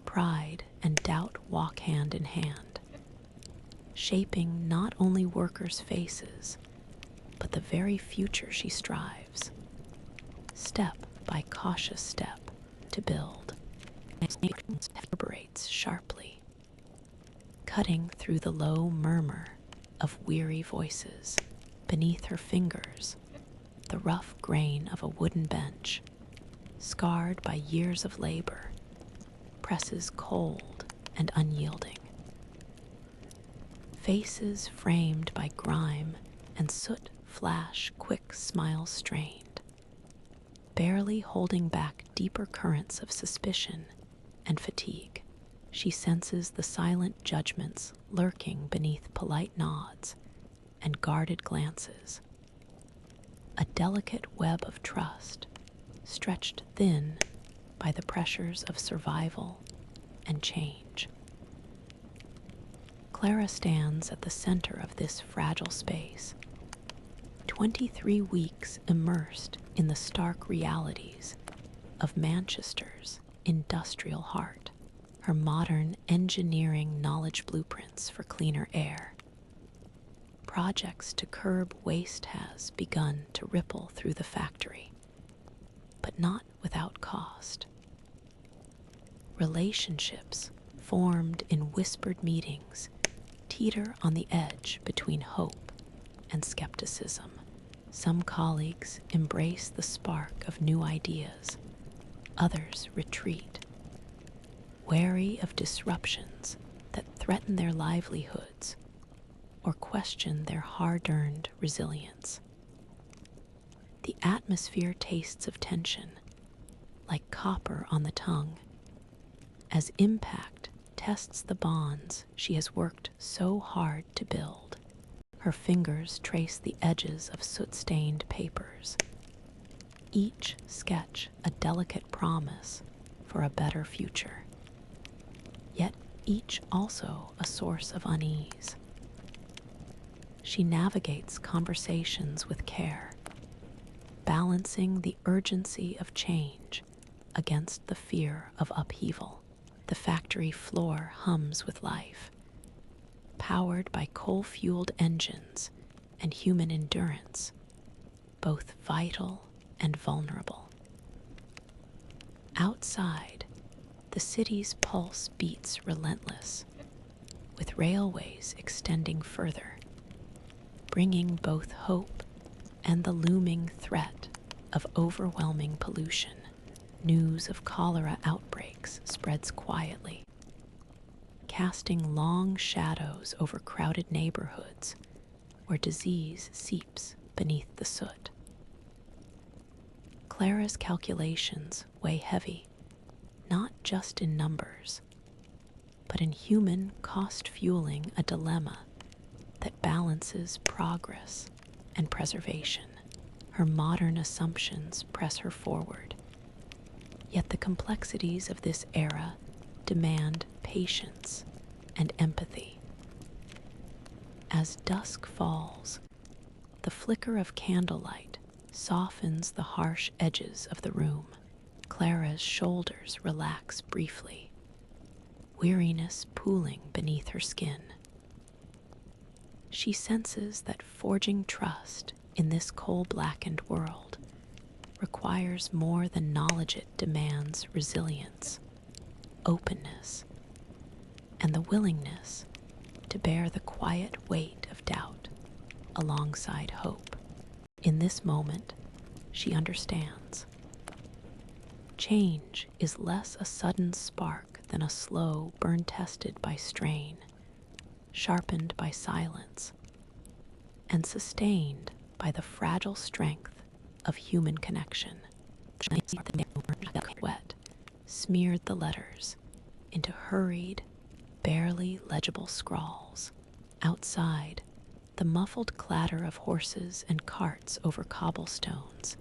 pride and doubt walk hand in hand, shaping not only workers' faces, but the very future she strives, step by cautious step, to build. Reverberates sharply, cutting through the low murmur of weary voices. Beneath her fingers, the rough grain of a wooden bench, scarred by years of labor, presses cold and unyielding. Faces framed by grime and soot flash quick smiles strained, barely holding back deeper currents of suspicion and fatigue. She senses the silent judgments lurking beneath polite nods and guarded glances, a delicate web of trust stretched thin by the pressures of survival and change. Clara stands at the center of this fragile space, 23 weeks immersed in the stark realities of Manchester's industrial heart. Her modern engineering knowledge blueprints for cleaner air. Projects to curb waste has begun to ripple through the factory, but not without cost. Relationships formed in whispered meetings teeter on the edge between hope and skepticism. Some colleagues embrace the spark of new ideas, others retreat, wary of disruptions that threaten their livelihoods or question their hard-earned resilience. The atmosphere tastes of tension, like copper on the tongue, as impact tests the bonds she has worked so hard to build. Her fingers trace the edges of soot-stained papers, each sketch a delicate promise for a better future, yet each also a source of unease. She navigates conversations with care, balancing the urgency of change against the fear of upheaval. The factory floor hums with life, powered by coal-fueled engines and human endurance, both vital and vulnerable. Outside, the city's pulse beats relentless, with railways extending further, bringing both hope and the looming threat of overwhelming pollution. news of cholera outbreaks spreads quietly, casting long shadows over crowded neighborhoods where disease seeps beneath the soot. Clara's calculations weigh heavy, not just in numbers, but in human cost fueling a dilemma that balances progress and preservation. Her modern assumptions press her forward, yet the complexities of this era demand patience and empathy. As dusk falls, the flicker of candlelight softens the harsh edges of the room. Clara's shoulders relax briefly, weariness pooling beneath her skin. She senses that forging trust in this coal-blackened world requires more than knowledge. It demands resilience, openness, and the willingness to bear the quiet weight of doubt alongside hope. In this moment, she understands. Change is less a sudden spark than a slow burn tested by strain, sharpened by silence, and sustained by the fragile strength of human connection. Wet smeared the letters into hurried, barely legible scrawls. Outside, the muffled clatter of horses and carts over cobblestones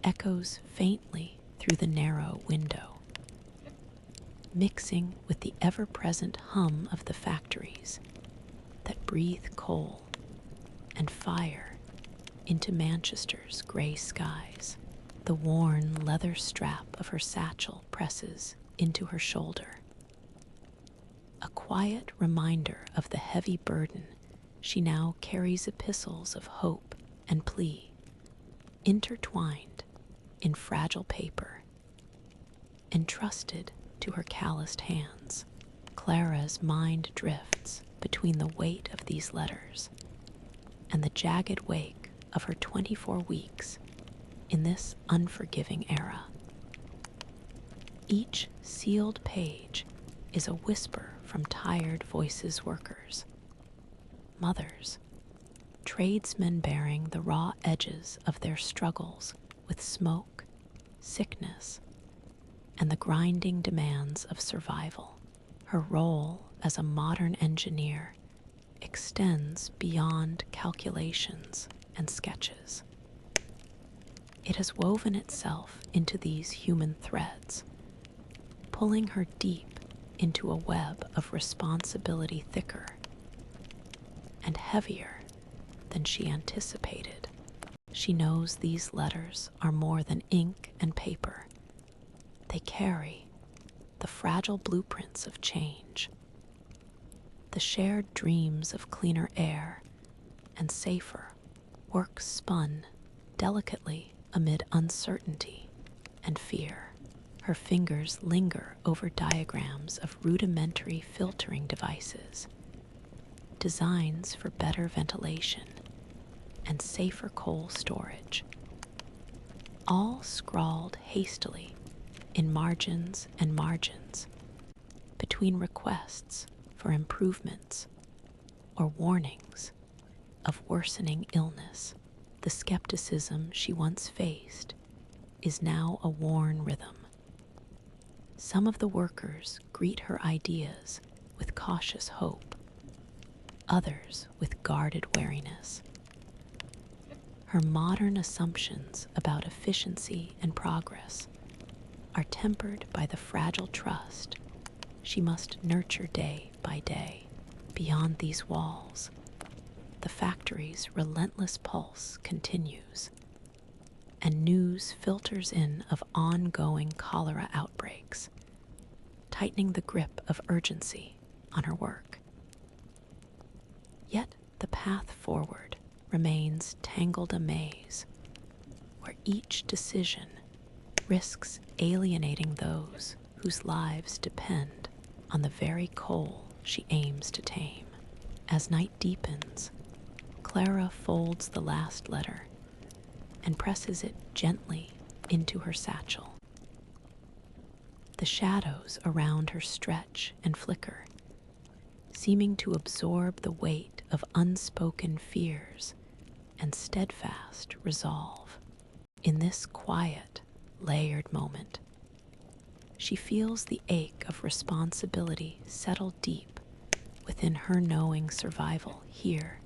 echoes faintly through the narrow window, mixing with the ever-present hum of the factories that breathe coal and fire into Manchester's grey skies. The worn leather strap of her satchel presses into her shoulder, a quiet reminder of the heavy burden she now carries, epistles of hope and plea, intertwined in fragile paper, entrusted to her calloused hands. Clara's mind drifts between the weight of these letters and the jagged wake of her 24 weeks in this unforgiving era. Each sealed page is a whisper from tired voices, workers, mothers, tradesmen bearing the raw edges of their struggles with smoke, sickness, and the grinding demands of survival. Her role as a modern engineer extends beyond calculations and sketches. It has woven itself into these human threads, pulling her deep into a web of responsibility thicker and heavier than she anticipated. She knows these letters are more than ink and paper. They carry the fragile blueprints of change, the shared dreams of cleaner air and safer work spun delicately amid uncertainty and fear. Her fingers linger over diagrams of rudimentary filtering devices, designs for better ventilation and safer coal storage, all scrawled hastily in margins and margins between requests for improvements or warnings of worsening illness. The skepticism she once faced is now a worn rhythm. Some of the workers greet her ideas with cautious hope, others with guarded wariness. Her modern assumptions about efficiency and progress are tempered by the fragile trust she must nurture day by day. Beyond these walls, the factory's relentless pulse continues, and news filters in of ongoing cholera outbreaks, tightening the grip of urgency on her work. Yet the path forward remains tangled a maze, where each decision risks alienating those whose lives depend on the very coal she aims to tame. As night deepens, Clara folds the last letter and presses it gently into her satchel. The shadows around her stretch and flicker, seeming to absorb the weight of unspoken fears and steadfast resolve. In this quiet, layered moment, she feels the ache of responsibility settle deep within her, knowing survival here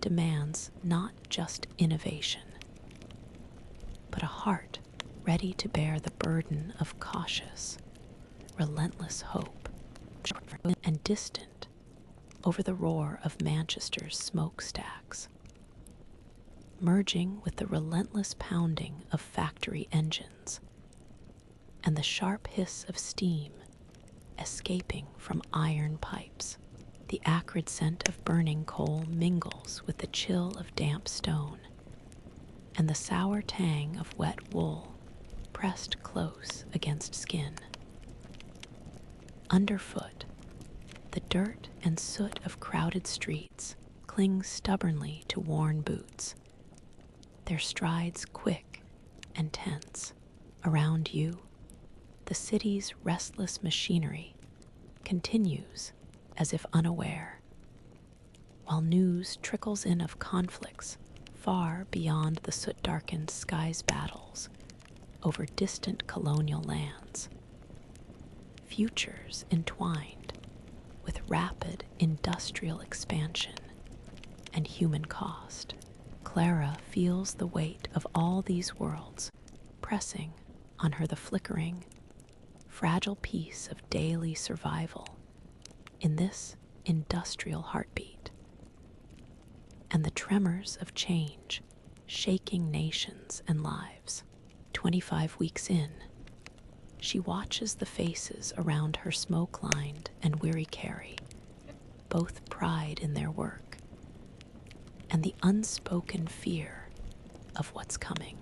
demands not just innovation, but a heart ready to bear the burden of cautious, relentless hope, and distant over the roar of Manchester's smokestacks, merging with the relentless pounding of factory engines and the sharp hiss of steam escaping from iron pipes. The acrid scent of burning coal mingles with the chill of damp stone and the sour tang of wet wool pressed close against skin. Underfoot, the dirt and soot of crowded streets cling stubbornly to worn boots, their strides quick and tense. Around you, the city's restless machinery continues as if unaware, while news trickles in of conflicts far beyond the soot-darkened skies battles over distant colonial lands. Futures entwined with rapid industrial expansion and human cost. Clara feels the weight of all these worlds pressing on her, the flickering, fragile piece of daily survival in this industrial heartbeat, and the tremors of change shaking nations and lives. 25 weeks in, she watches the faces around her smoke-lined and weary carry both pride in their work and the unspoken fear of what's coming.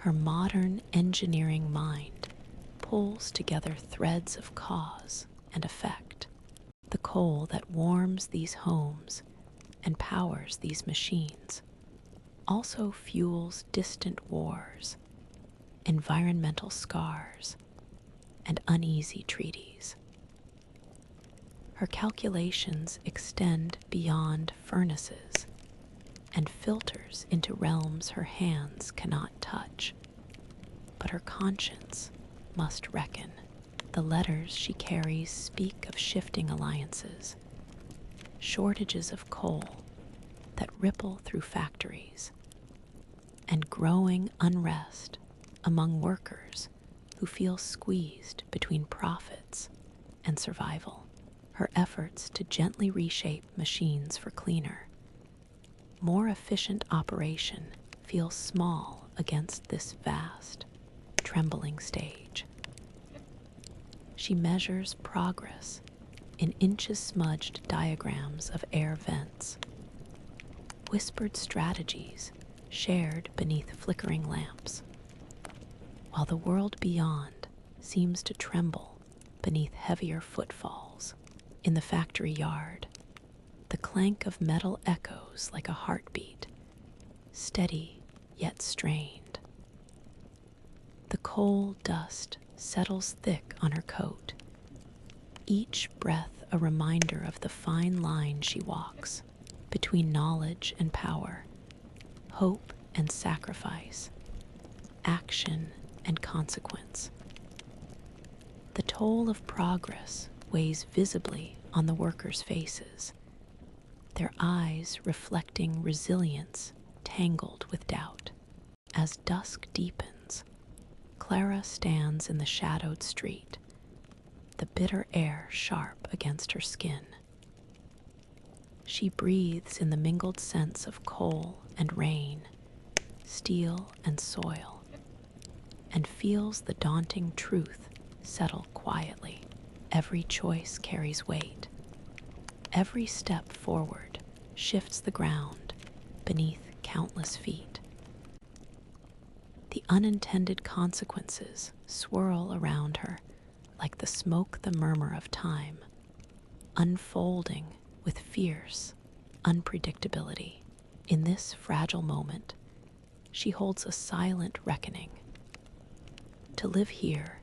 Her modern engineering mind pulls together threads of cause and effect. The coal that warms these homes and powers these machines also fuels distant wars, environmental scars, and uneasy treaties. Her calculations extend beyond furnaces and filters into realms her hands cannot touch, but her conscience must reckon. The letters she carries speak of shifting alliances, shortages of coal that ripple through factories, and growing unrest among workers who feel squeezed between profits and survival. Her efforts to gently reshape machines for cleaner, more efficient operation feel small against this vast, trembling stage. She measures progress in inches smudged diagrams of air vents, whispered strategies shared beneath flickering lamps, while the world beyond seems to tremble beneath heavier footfalls. In the factory yard, the clank of metal echoes like a heartbeat, steady yet strained. The coal dust settles thick on her coat, each breath a reminder of the fine line she walks between knowledge and power, hope and sacrifice, action and consequence. The toll of progress weighs visibly on the workers' faces, their eyes reflecting resilience tangled with doubt. As dusk deepens, Clara stands in the shadowed street, the bitter air sharp against her skin. She breathes in the mingled scents of coal and rain, steel and soil, and feels the daunting truth settle quietly. Every choice carries weight. Every step forward shifts the ground beneath countless feet. The unintended consequences swirl around her like the smoke, the murmur of time, unfolding with fierce unpredictability. In this fragile moment, she holds a silent reckoning. To live here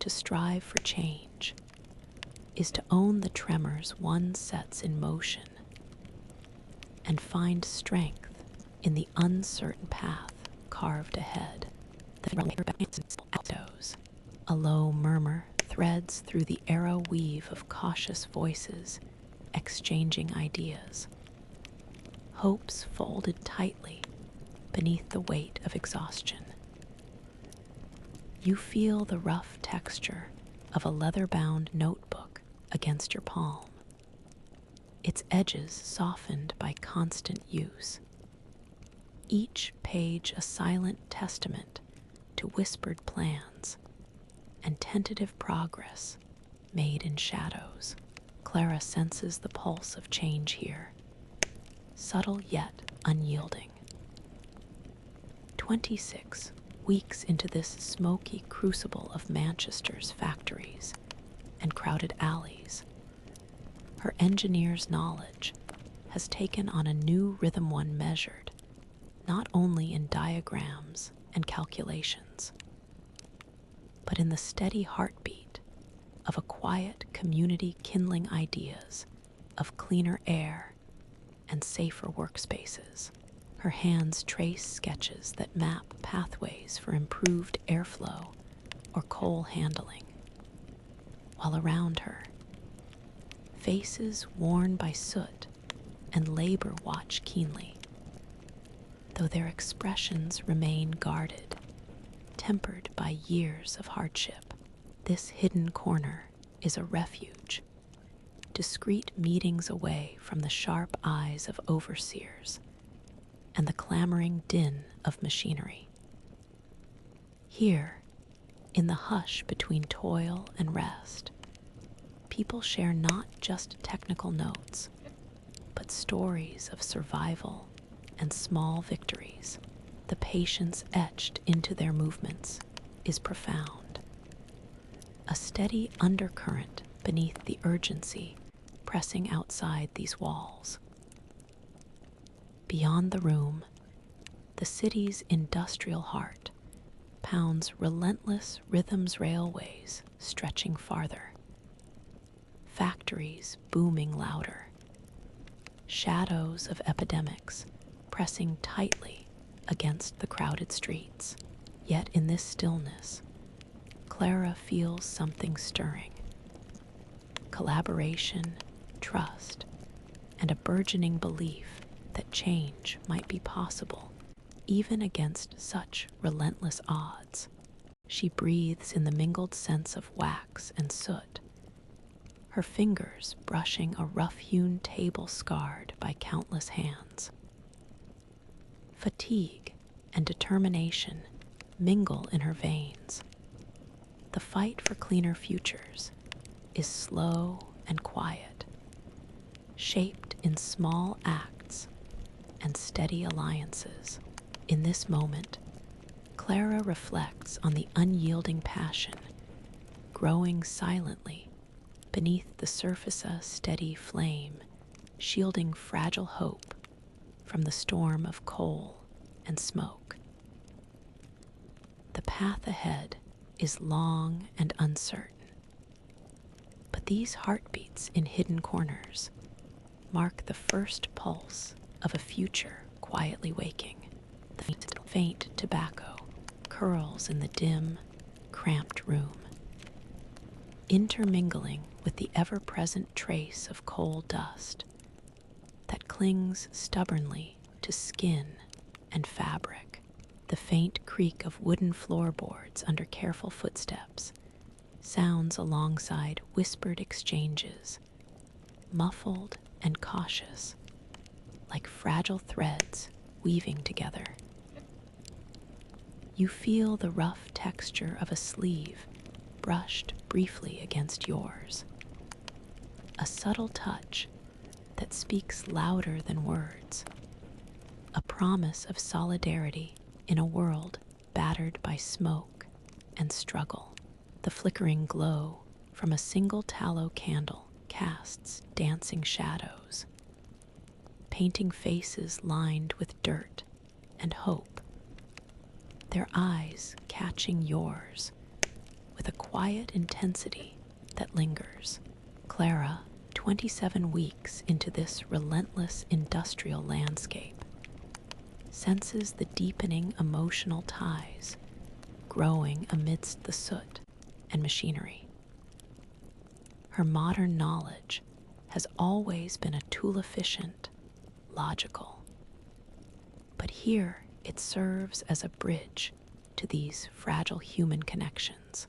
to strive for change is to own the tremors one sets in motion and find strength in the uncertain path carved ahead. A low murmur threads through the arrow weave of cautious voices exchanging ideas, hopes folded tightly beneath the weight of exhaustion. You feel the rough texture of a leather-bound notebook against your palm, its edges softened by constant use, each page a silent testament to whispered plans and tentative progress made in shadows. Clara senses the pulse of change here, subtle yet unyielding. 26 weeks into this smoky crucible of Manchester's factories and crowded alleys, her engineer's knowledge has taken on a new rhythm one measured, not only in diagrams and calculations, but in the steady heartbeat of a quiet community kindling ideas of cleaner air and safer workspaces. Her hands trace sketches that map pathways for improved airflow or coal handling, while around her, faces worn by soot and labor watch keenly, though their expressions remain guarded, tempered by years of hardship. This hidden corner is a refuge, discreet meetings away from the sharp eyes of overseers and the clamoring din of machinery. Here, in the hush between toil and rest, people share not just technical notes, but stories of survival and small victories. The patience etched into their movements is profound, a steady undercurrent beneath the urgency pressing outside these walls. Beyond the room, the city's industrial heart pounds relentless rhythms railways stretching farther, factories booming louder, shadows of epidemics pressing tightly against the crowded streets. Yet in this stillness, Clara feels something stirring. Collaboration, trust, and a burgeoning belief that change might be possible even against such relentless odds. She breathes in the mingled scents of wax and soot, her fingers brushing a rough-hewn table scarred by countless hands. Fatigue and determination mingle in her veins. The fight for cleaner futures is slow and quiet, shaped in small acts and steady alliances. In this moment, Clara reflects on the unyielding passion growing silently beneath the surface's steady flame, shielding fragile hope from the storm of coal and smoke. The path ahead is long and uncertain, but these heartbeats in hidden corners mark the first pulse of a future quietly waking. The faint tobacco curls in the dim, cramped room, intermingling with the ever-present trace of coal dust that clings stubbornly to skin and fabric. The faint creak of wooden floorboards under careful footsteps sounds alongside whispered exchanges, muffled and cautious, like fragile threads weaving together. You feel the rough texture of a sleeve brushed briefly against yours, a subtle touch that speaks louder than words, a promise of solidarity in a world battered by smoke and struggle. The flickering glow from a single tallow candle casts dancing shadows, painting faces lined with dirt and hope, their eyes catching yours with a quiet intensity that lingers. Clara, 27 weeks into this relentless industrial landscape, senses the deepening emotional ties growing amidst the soot and machinery. Her modern knowledge has always been a tool efficient, logical, but here it serves as a bridge to these fragile human connections.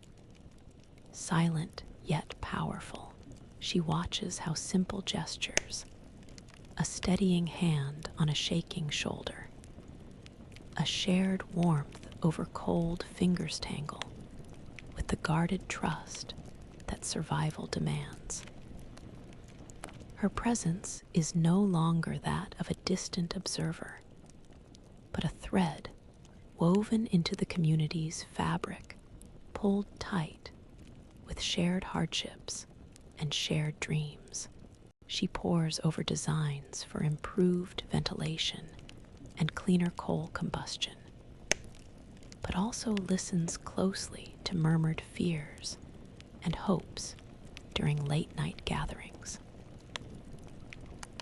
Silent yet powerful, she watches how simple gestures, a steadying hand on a shaking shoulder, a shared warmth over cold fingers tangle with the guarded trust that survival demands. Her presence is no longer that of a distant observer, but a thread woven into the community's fabric, pulled tight with shared hardships and shared dreams. She pores over designs for improved ventilation and cleaner coal combustion, but also listens closely to murmured fears and hopes during late-night gatherings.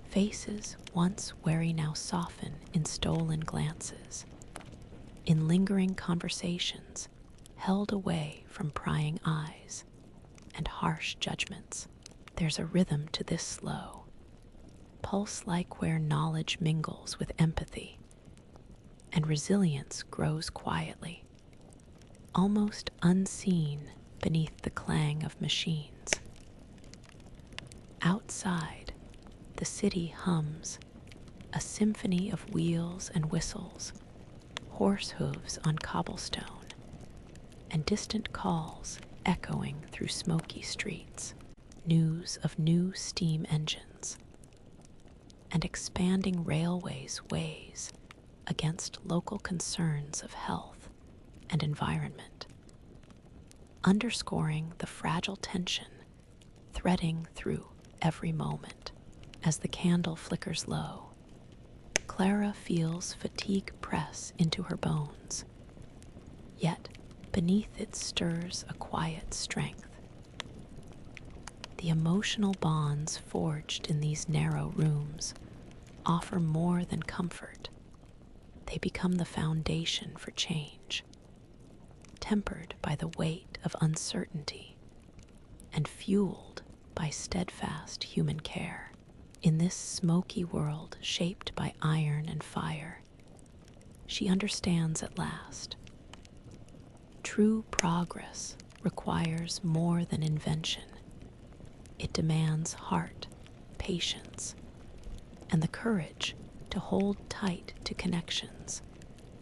Faces once wary now soften in stolen glances, in lingering conversations held away from prying eyes and harsh judgments. There's a rhythm to this slow, pulse-like where knowledge mingles with empathy, and resilience grows quietly, almost unseen beneath the clang of machines. Outside, the city hums, a symphony of wheels and whistles, horse hooves on cobblestone, and distant calls echoing through smoky streets, news of new steam engines, and expanding railways weighs against local concerns of health and environment, underscoring the fragile tension threading through every moment. As the candle flickers low, Clara feels fatigue press into her bones, yet beneath it stirs a quiet strength. The emotional bonds forged in these narrow rooms offer more than comfort. They become the foundation for change, tempered by the weight of uncertainty and fueled by steadfast human care. In this smoky world shaped by iron and fire, she understands at last. True progress requires more than invention. It demands heart, patience, and the courage to hold tight to connections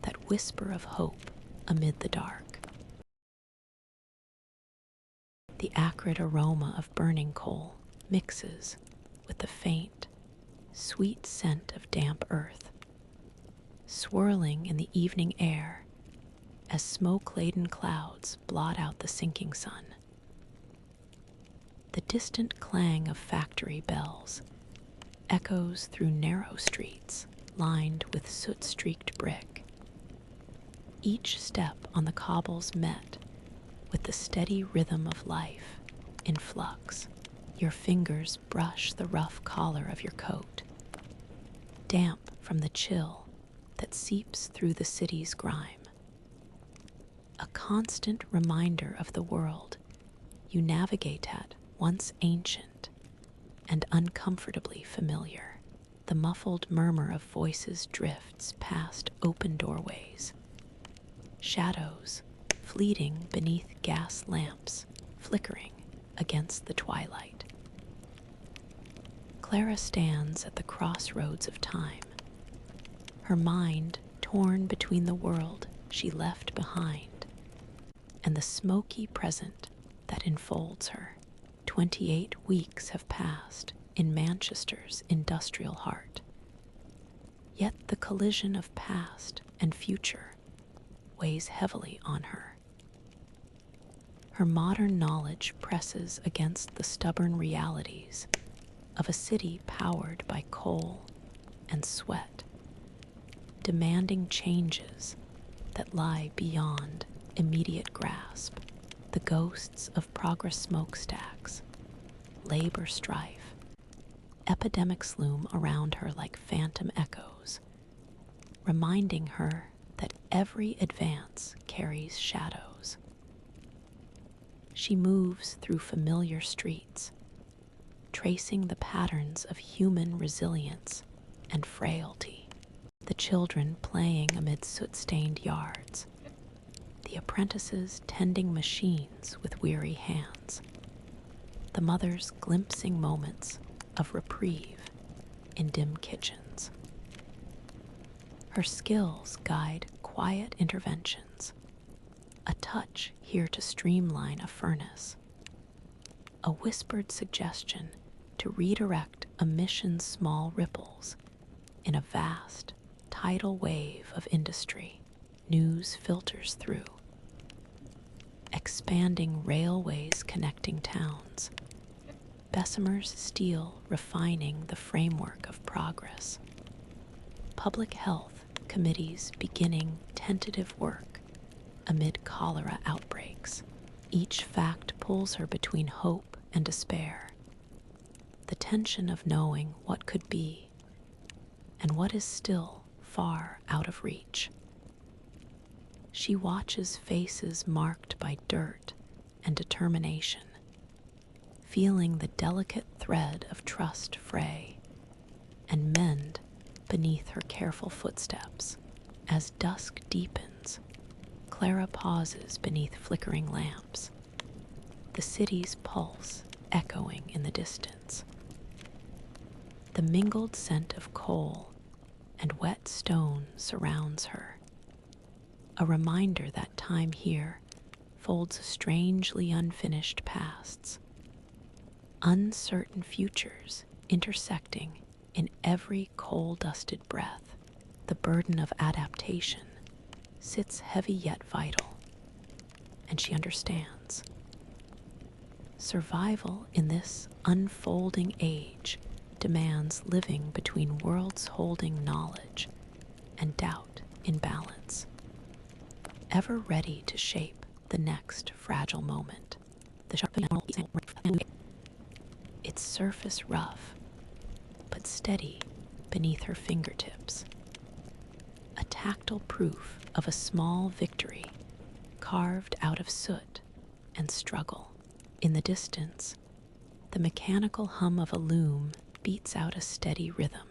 that whisper of hope amid the dark. The acrid aroma of burning coal mixes with the faint, sweet scent of damp earth, swirling in the evening air as smoke-laden clouds blot out the sinking sun. The distant clang of factory bells echoes through narrow streets lined with soot-streaked brick, each step on the cobbles met with the steady rhythm of life in flux. Your fingers brush the rough collar of your coat, damp from the chill that seeps through the city's grime. A constant reminder of the world you navigate at, once ancient and uncomfortably familiar. The muffled murmur of voices drifts past open doorways, shadows fleeting beneath gas lamps flickering against the twilight. Clara stands at the crossroads of time, her mind torn between the world she left behind and the smoky present that enfolds her. 28 weeks have passed in Manchester's industrial heart, yet the collision of past and future weighs heavily on her. Her modern knowledge presses against the stubborn realities of a city powered by coal and sweat, demanding changes that lie beyond immediate grasp. the ghosts of progress smokestacks, labor strife, epidemics loom around her like phantom echoes, reminding her that every advance carries shadows. She moves through familiar streets, tracing the patterns of human resilience and frailty. The children playing amid soot-stained yards, the apprentices tending machines with weary hands, the mothers glimpsing moments of reprieve in dim kitchens. Her skills guide quiet interventions, a touch here to streamline a furnace, a whispered suggestion to redirect a mission's small ripples in a vast, tidal wave of industry. News filters through, expanding railways connecting towns, Bessemer's steel refining the framework of progress, public health committees beginning tentative work amid cholera outbreaks. Each fact pulls her between hope and despair, the tension of knowing what could be and what is still far out of reach. She watches faces marked by dirt and determination, feeling the delicate thread of trust fray and mend beneath her careful footsteps. As dusk deepens, Clara pauses beneath flickering lamps, the city's pulse echoing in the distance. The mingled scent of coal and wet stone surrounds her, a reminder that time here folds strangely unfinished pasts, uncertain futures intersecting in every coal-dusted breath. The burden of adaptation sits heavy yet vital, and she understands. Survival in this unfolding age demands living between worlds holding knowledge and doubt in balance, ever ready to shape the next fragile moment. Its surface rough, but steady beneath her fingertips, a tactile proof of a small victory carved out of soot and struggle. In the distance, the mechanical hum of a loom beats out a steady rhythm,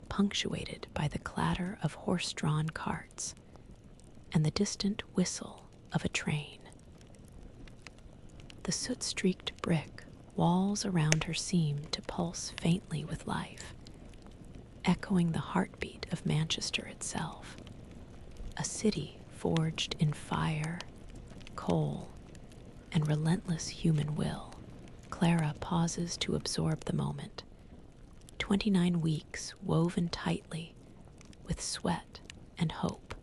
punctuated by the clatter of horse-drawn carts and the distant whistle of a train. The soot-streaked brick walls around her seem to pulse faintly with life, echoing the heartbeat of Manchester itself, a city forged in fire, coal, and relentless human will. Clara pauses to absorb the moment. 29 weeks woven tightly with sweat and hope.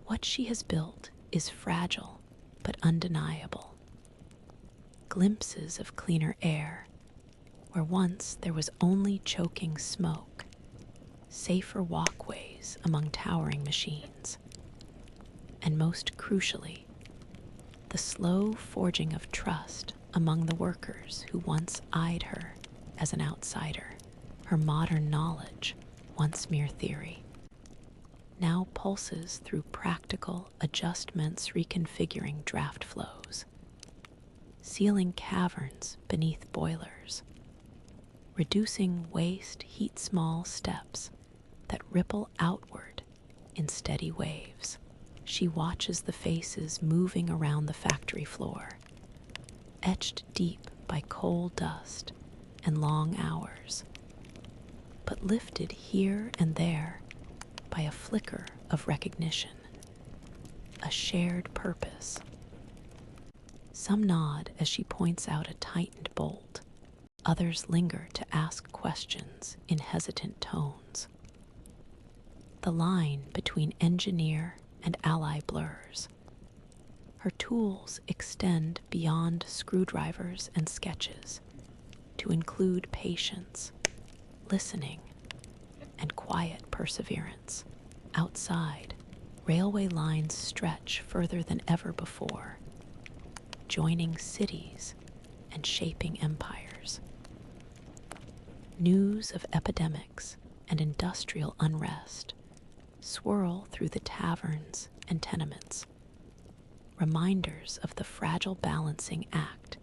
What she has built is fragile but undeniable. Glimpses of cleaner air, where once there was only choking smoke, safer walkways among towering machines, and most crucially, the slow forging of trust among the workers who once eyed her as an outsider. Her modern knowledge, once mere theory, now pulses through practical adjustments, reconfiguring draft flows, sealing caverns beneath boilers, reducing waste heat small steps that ripple outward in steady waves. She watches the faces moving around the factory floor, etched deep by coal dust and long hours, but lifted here and there by a flicker of recognition, a shared purpose. Some nod as she points out a tightened bolt. Others linger to ask questions in hesitant tones. The line between engineer and ally blurs. Her tools extend beyond screwdrivers and sketches to include patience, listening, and quiet perseverance. Outside, Railway lines stretch further than ever before, joining cities and shaping empires. News of epidemics and industrial unrest swirl through the taverns and tenements, reminders of the fragile balancing act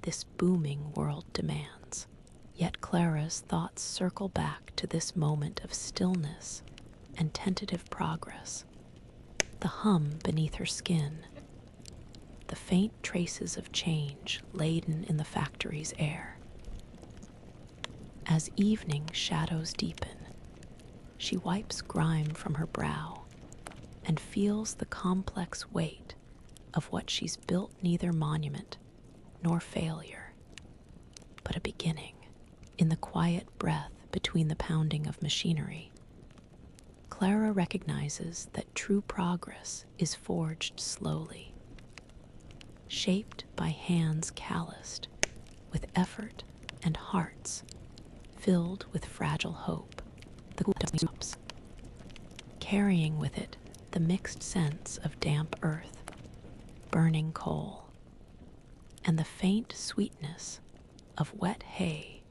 this booming world demands. Yet Clara's thoughts circle back to this moment of stillness and tentative progress. The hum beneath her skin, the faint traces of change laden in the factory's air. As evening shadows deepen, she wipes grime from her brow and feels the complex weight of what she's built, neither monument nor failure, but a beginning. In the quiet breath between the pounding of machinery, Clara recognizes that true progress is forged slowly, shaped by hands calloused with effort and hearts filled with fragile hope. The cool stops, carrying with it the mixed scents of damp earth, burning coal, and the faint sweetness of wet hay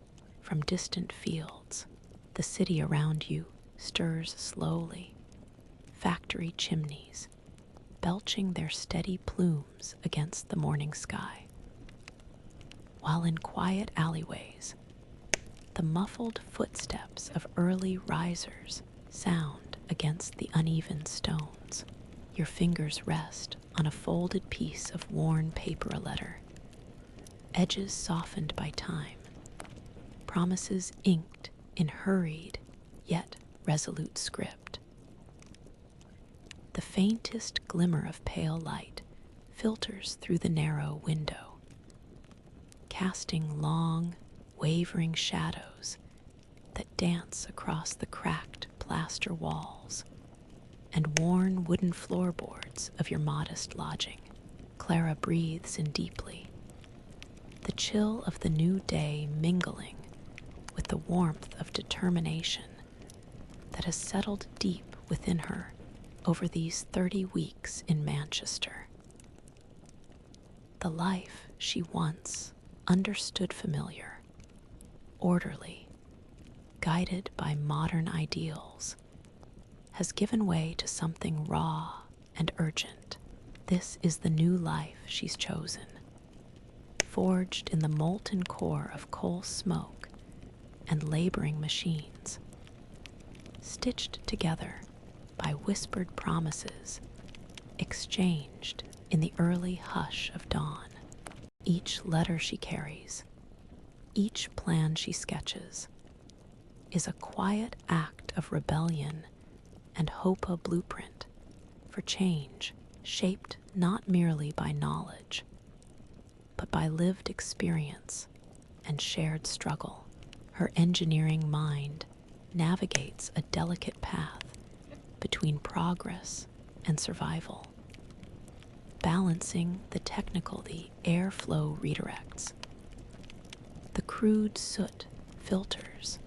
from distant fields. The city around you stirs slowly, factory chimneys belching their steady plumes against the morning sky, while in quiet alleyways, the muffled footsteps of early risers sound against the uneven stones. Your fingers rest on a folded piece of worn paper, a letter, edges softened by time, promises inked in hurried yet resolute script. The faintest glimmer of pale light filters through the narrow window, casting long, wavering shadows that dance across the cracked plaster walls and worn wooden floorboards of your modest lodging. Clara breathes in deeply, the chill of the new day mingling with the warmth of determination that has settled deep within her over these 30 weeks in Manchester. The life she once understood familiar, orderly, guided by modern ideals, has given way to something raw and urgent. This is the new life she's chosen, forged in the molten core of coal smoke and laboring machines, stitched together by whispered promises exchanged in the early hush of dawn. Each letter she carries, each plan she sketches, is a quiet act of rebellion and hope, a blueprint for change shaped not merely by knowledge, but by lived experience and shared struggle. Her engineering mind navigates a delicate path between progress and survival, balancing the technical, the airflow redirects, the crude soot filters,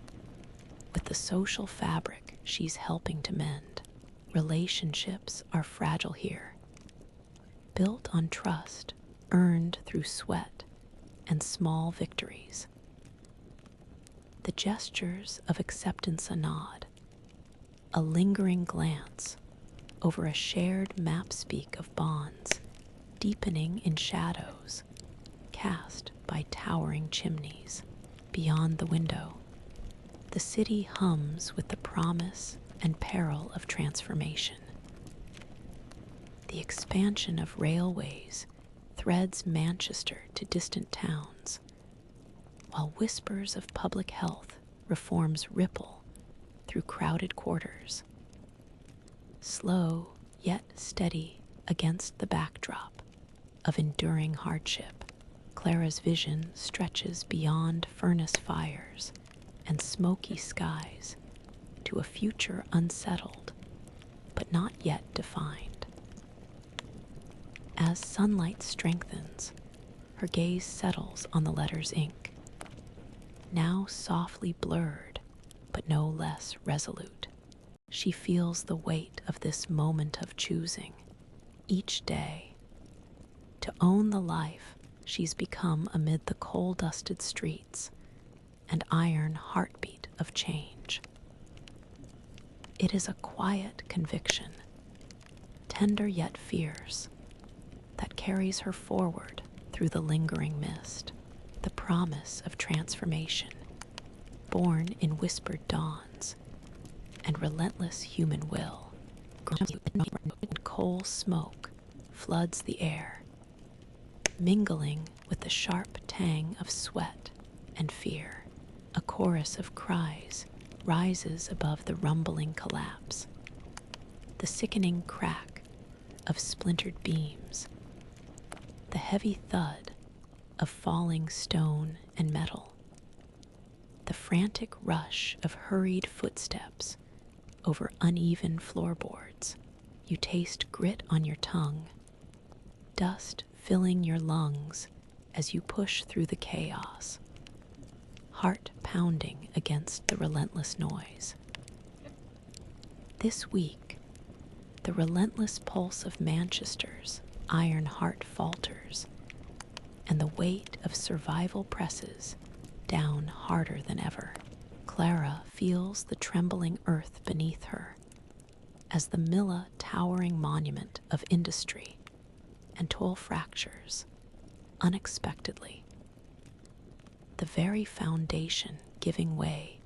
with the social fabric she's helping to mend. Relationships are fragile here, built on trust earned through sweat and small victories. The gestures of acceptance, a nod, a lingering glance over a shared map-speak of bonds, deepening in shadows cast by towering chimneys. Beyond the window, the city hums with the promise and peril of transformation. The expansion of railways threads Manchester to distant towns, while whispers of public health reforms ripple through crowded quarters. Slow yet steady against the backdrop of enduring hardship, Clara's vision stretches beyond furnace fires and smoky skies to a future unsettled but not yet defined. As sunlight strengthens, her gaze settles on the letter's ink, now softly blurred but no less resolute. She feels the weight of this moment of choosing each day to own the life she's become amid the coal-dusted streets and iron heartbeat of change. It is a quiet conviction, tender yet fierce, that carries her forward through the lingering mist, the promise of transformation, born in whispered dawns and relentless human will. Coal smoke floods the air, mingling with the sharp tang of sweat and fear. A chorus of cries rises above the rumbling collapse, the sickening crack of splintered beams, the heavy thud of falling stone and metal, the frantic rush of hurried footsteps over uneven floorboards. You taste grit on your tongue, dust filling your lungs as you push through the chaos, heart pounding against the relentless noise. This week, the relentless pulse of Manchester's iron heart falters, and the weight of survival presses down harder than ever. Clara feels the trembling earth beneath her as the Milla towering monument of industry and toil fractures unexpectedly, the very foundation giving way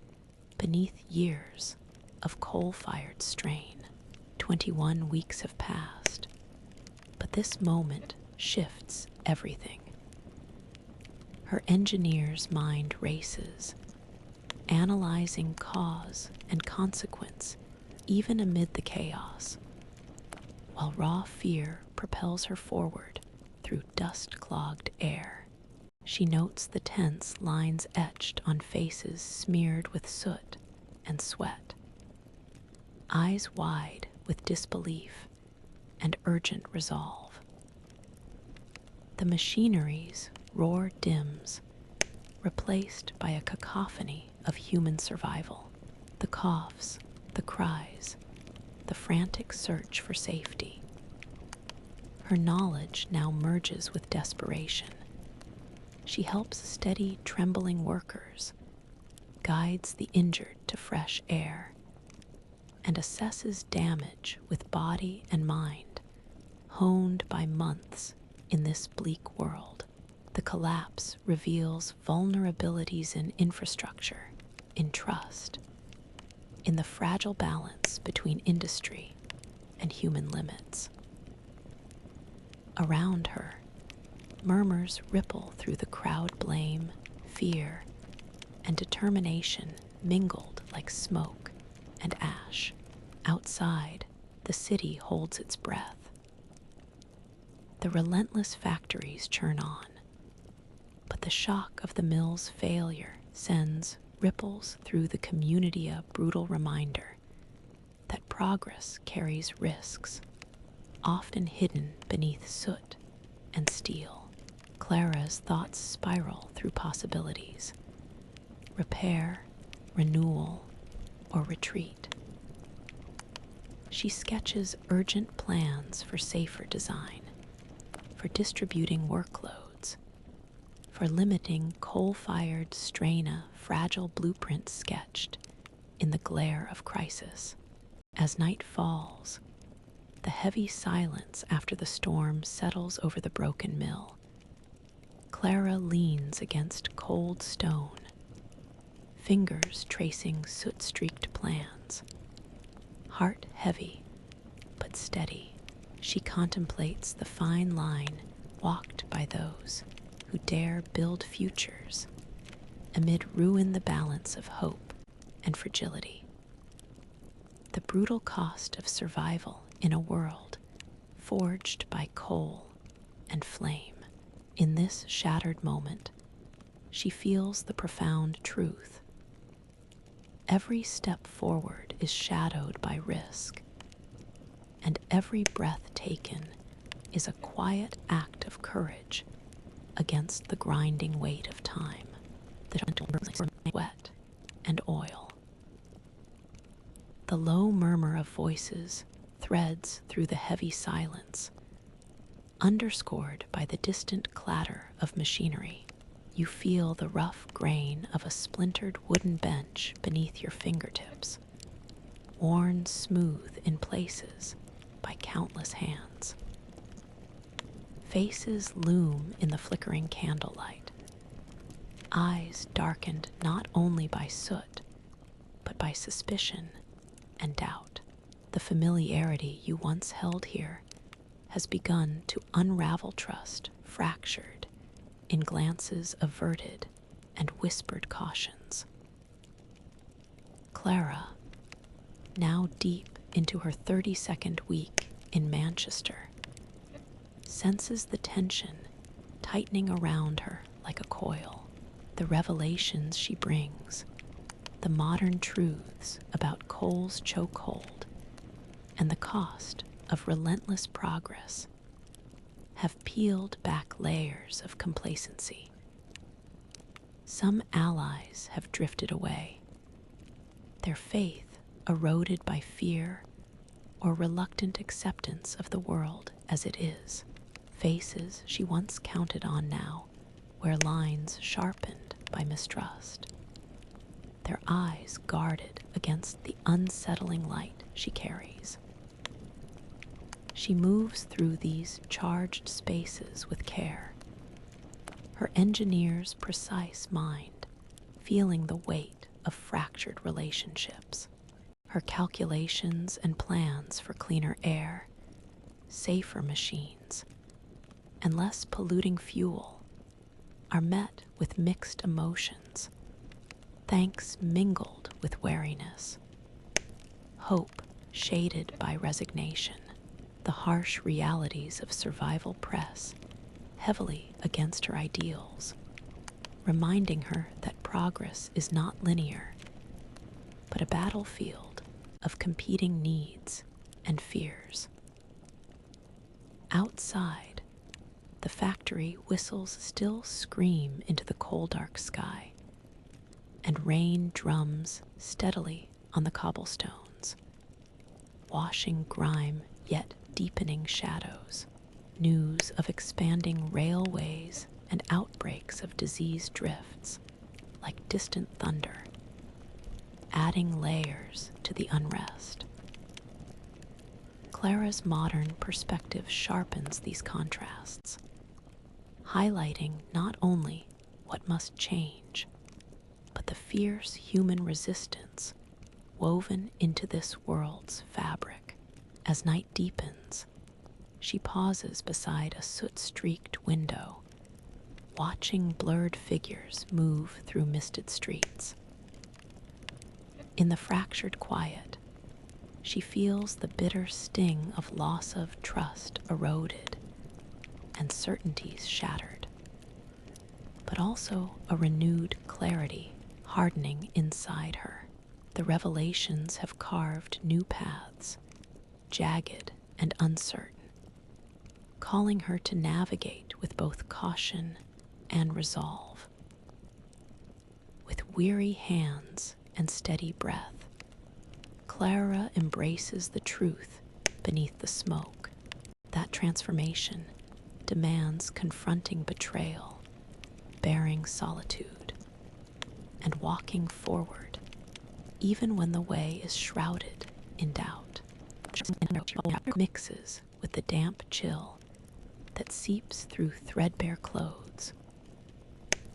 beneath years of coal-fired strain. 21 weeks have passed, but this moment shifts everything. Her engineer's mind races, analyzing cause and consequence even amid the chaos, while raw fear propels her forward through dust-clogged air. She notes the tense lines etched on faces smeared with soot and sweat, eyes wide with disbelief and urgent resolve. The machinery's roar dims, replaced by a cacophony of human survival. The coughs, the cries, the frantic search for safety. Her knowledge now merges with desperation. She helps steady trembling workers, guides the injured to fresh air, and assesses damage with body and mind, honed by months in this bleak world. The collapse reveals vulnerabilities in infrastructure, in trust, in the fragile balance between industry and human limits. Around her, murmurs ripple through the crowd. Blame, fear, and determination mingled like smoke and ash. Outside, the city holds its breath. The relentless factories churn on, but the shock of the mill's failure sends ripples through the community, a brutal reminder that progress carries risks, often hidden beneath soot and steel. Clara's thoughts spiral through possibilities: repair, renewal, or retreat. She sketches urgent plans for safer design, for distributing workloads, for limiting coal-fired strain, a fragile blueprint sketched in the glare of crisis. As night falls, the heavy silence after the storm settles over the broken mill. Clara leans against cold stone, fingers tracing soot-streaked plans. Heart heavy, but steady, she contemplates the fine line walked by those who dare build futures amid ruin, the balance of hope and fragility. The brutal cost of survival in a world forged by coal and flame. In this shattered moment, she feels the profound truth. Every step forward is shadowed by risk, and every breath taken is a quiet act of courage against the grinding weight of time, the sweat and oil. The low murmur of voices threads through the heavy silence, underscored by the distant clatter of machinery. You feel the rough grain of a splintered wooden bench beneath your fingertips, worn smooth in places by countless hands. Faces loom in the flickering candlelight, eyes darkened not only by soot, but by suspicion and doubt. The familiarity you once held here has begun to unravel trust, fractured in glances averted and whispered cautions. Clara, now deep into her 32nd week in Manchester, senses the tension tightening around her like a coil. The revelations she brings, the modern truths about coal's chokehold, and the cost of relentless progress have peeled back layers of complacency. Some allies have drifted away, their faith eroded by fear or reluctant acceptance of the world as it is. Faces she once counted on now wear lines sharpened by mistrust, their eyes guarded against the unsettling light she carries. She moves through these charged spaces with care, her engineer's precise mind feeling the weight of fractured relationships. Her calculations and plans for cleaner air, safer machines, and less polluting fuel are met with mixed emotions, thanks mingled with wariness, hope shaded by resignation. The harsh realities of survival press heavily against her ideals, reminding her that progress is not linear, but a battlefield of competing needs and fears. Outside, the factory whistles still scream into the coal-dark sky, and rain drums steadily on the cobblestones, washing grime yet deepening shadows. News of expanding railways and outbreaks of disease drifts like distant thunder, adding layers to the unrest. Clara's modern perspective sharpens these contrasts, highlighting not only what must change, but the fierce human resistance woven into this world's fabric. As night deepens, she pauses beside a soot-streaked window, watching blurred figures move through misted streets. In the fractured quiet, she feels the bitter sting of loss of trust eroded and certainties shattered, but also a renewed clarity hardening inside her. The revelations have carved new paths, jagged and uncertain, calling her to navigate with both caution and resolve. With weary hands and steady breath, Clara embraces the truth beneath the smoke. That transformation demands confronting betrayal, bearing solitude, and walking forward, even when the way is shrouded in doubt. Mixes with the damp chill that seeps through threadbare clothes,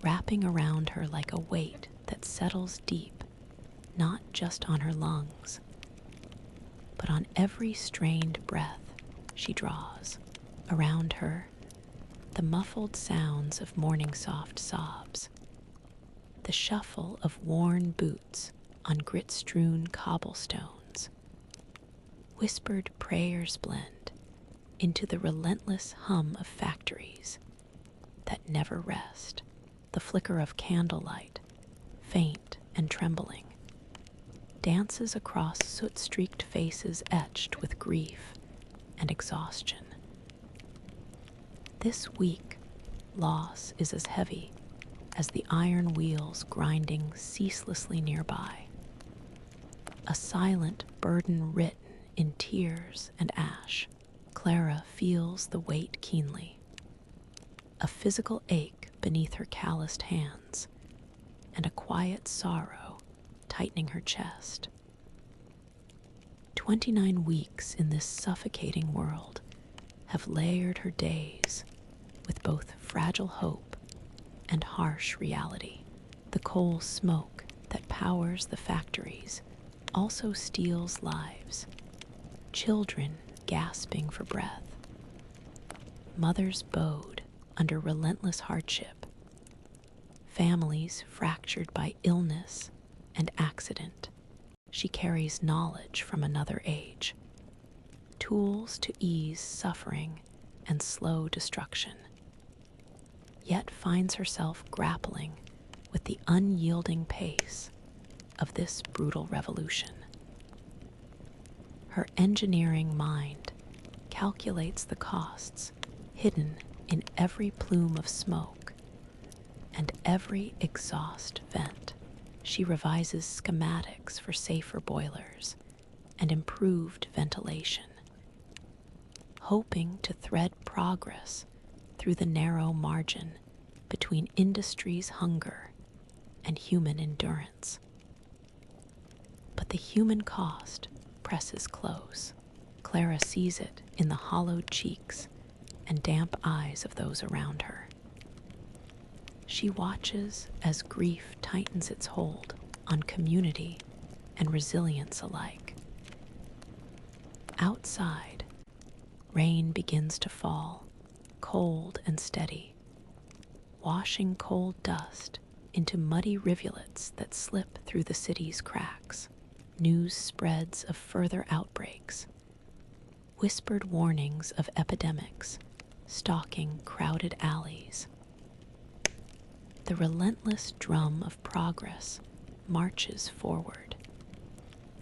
wrapping around her like a weight that settles deep, not just on her lungs, but on every strained breath she draws. Around her, the muffled sounds of morning soft sobs, the shuffle of worn boots on grit-strewn cobblestones, whispered prayers blend into the relentless hum of factories that never rest. The flicker of candlelight, faint and trembling, dances across soot-streaked faces etched with grief and exhaustion. This week, loss is as heavy as the iron wheels grinding ceaselessly nearby, a silent burden written in tears and ash. Clara feels the weight keenly, a physical ache beneath her calloused hands, and a quiet sorrow tightening her chest. 29 weeks in this suffocating world have layered her days with both fragile hope and harsh reality. The coal smoke that powers the factories also steals lives. Children gasping for breath. Mothers bowed under relentless hardship. Families fractured by illness and accident. She carries knowledge from another age. Tools to ease suffering and slow destruction. Yet finds herself grappling with the unyielding pace of this brutal revolution. Her engineering mind calculates the costs hidden in every plume of smoke and every exhaust vent. She revises schematics for safer boilers and improved ventilation, hoping to thread progress through the narrow margin between industry's hunger and human endurance. But the human cost presses close. Clara sees it in the hollowed cheeks and damp eyes of those around her. She watches as grief tightens its hold on community and resilience alike. Outside, rain begins to fall, cold and steady, washing cold dust into muddy rivulets that slip through the city's cracks. News spreads of further outbreaks, whispered warnings of epidemics stalking crowded alleys. The relentless drum of progress marches forward,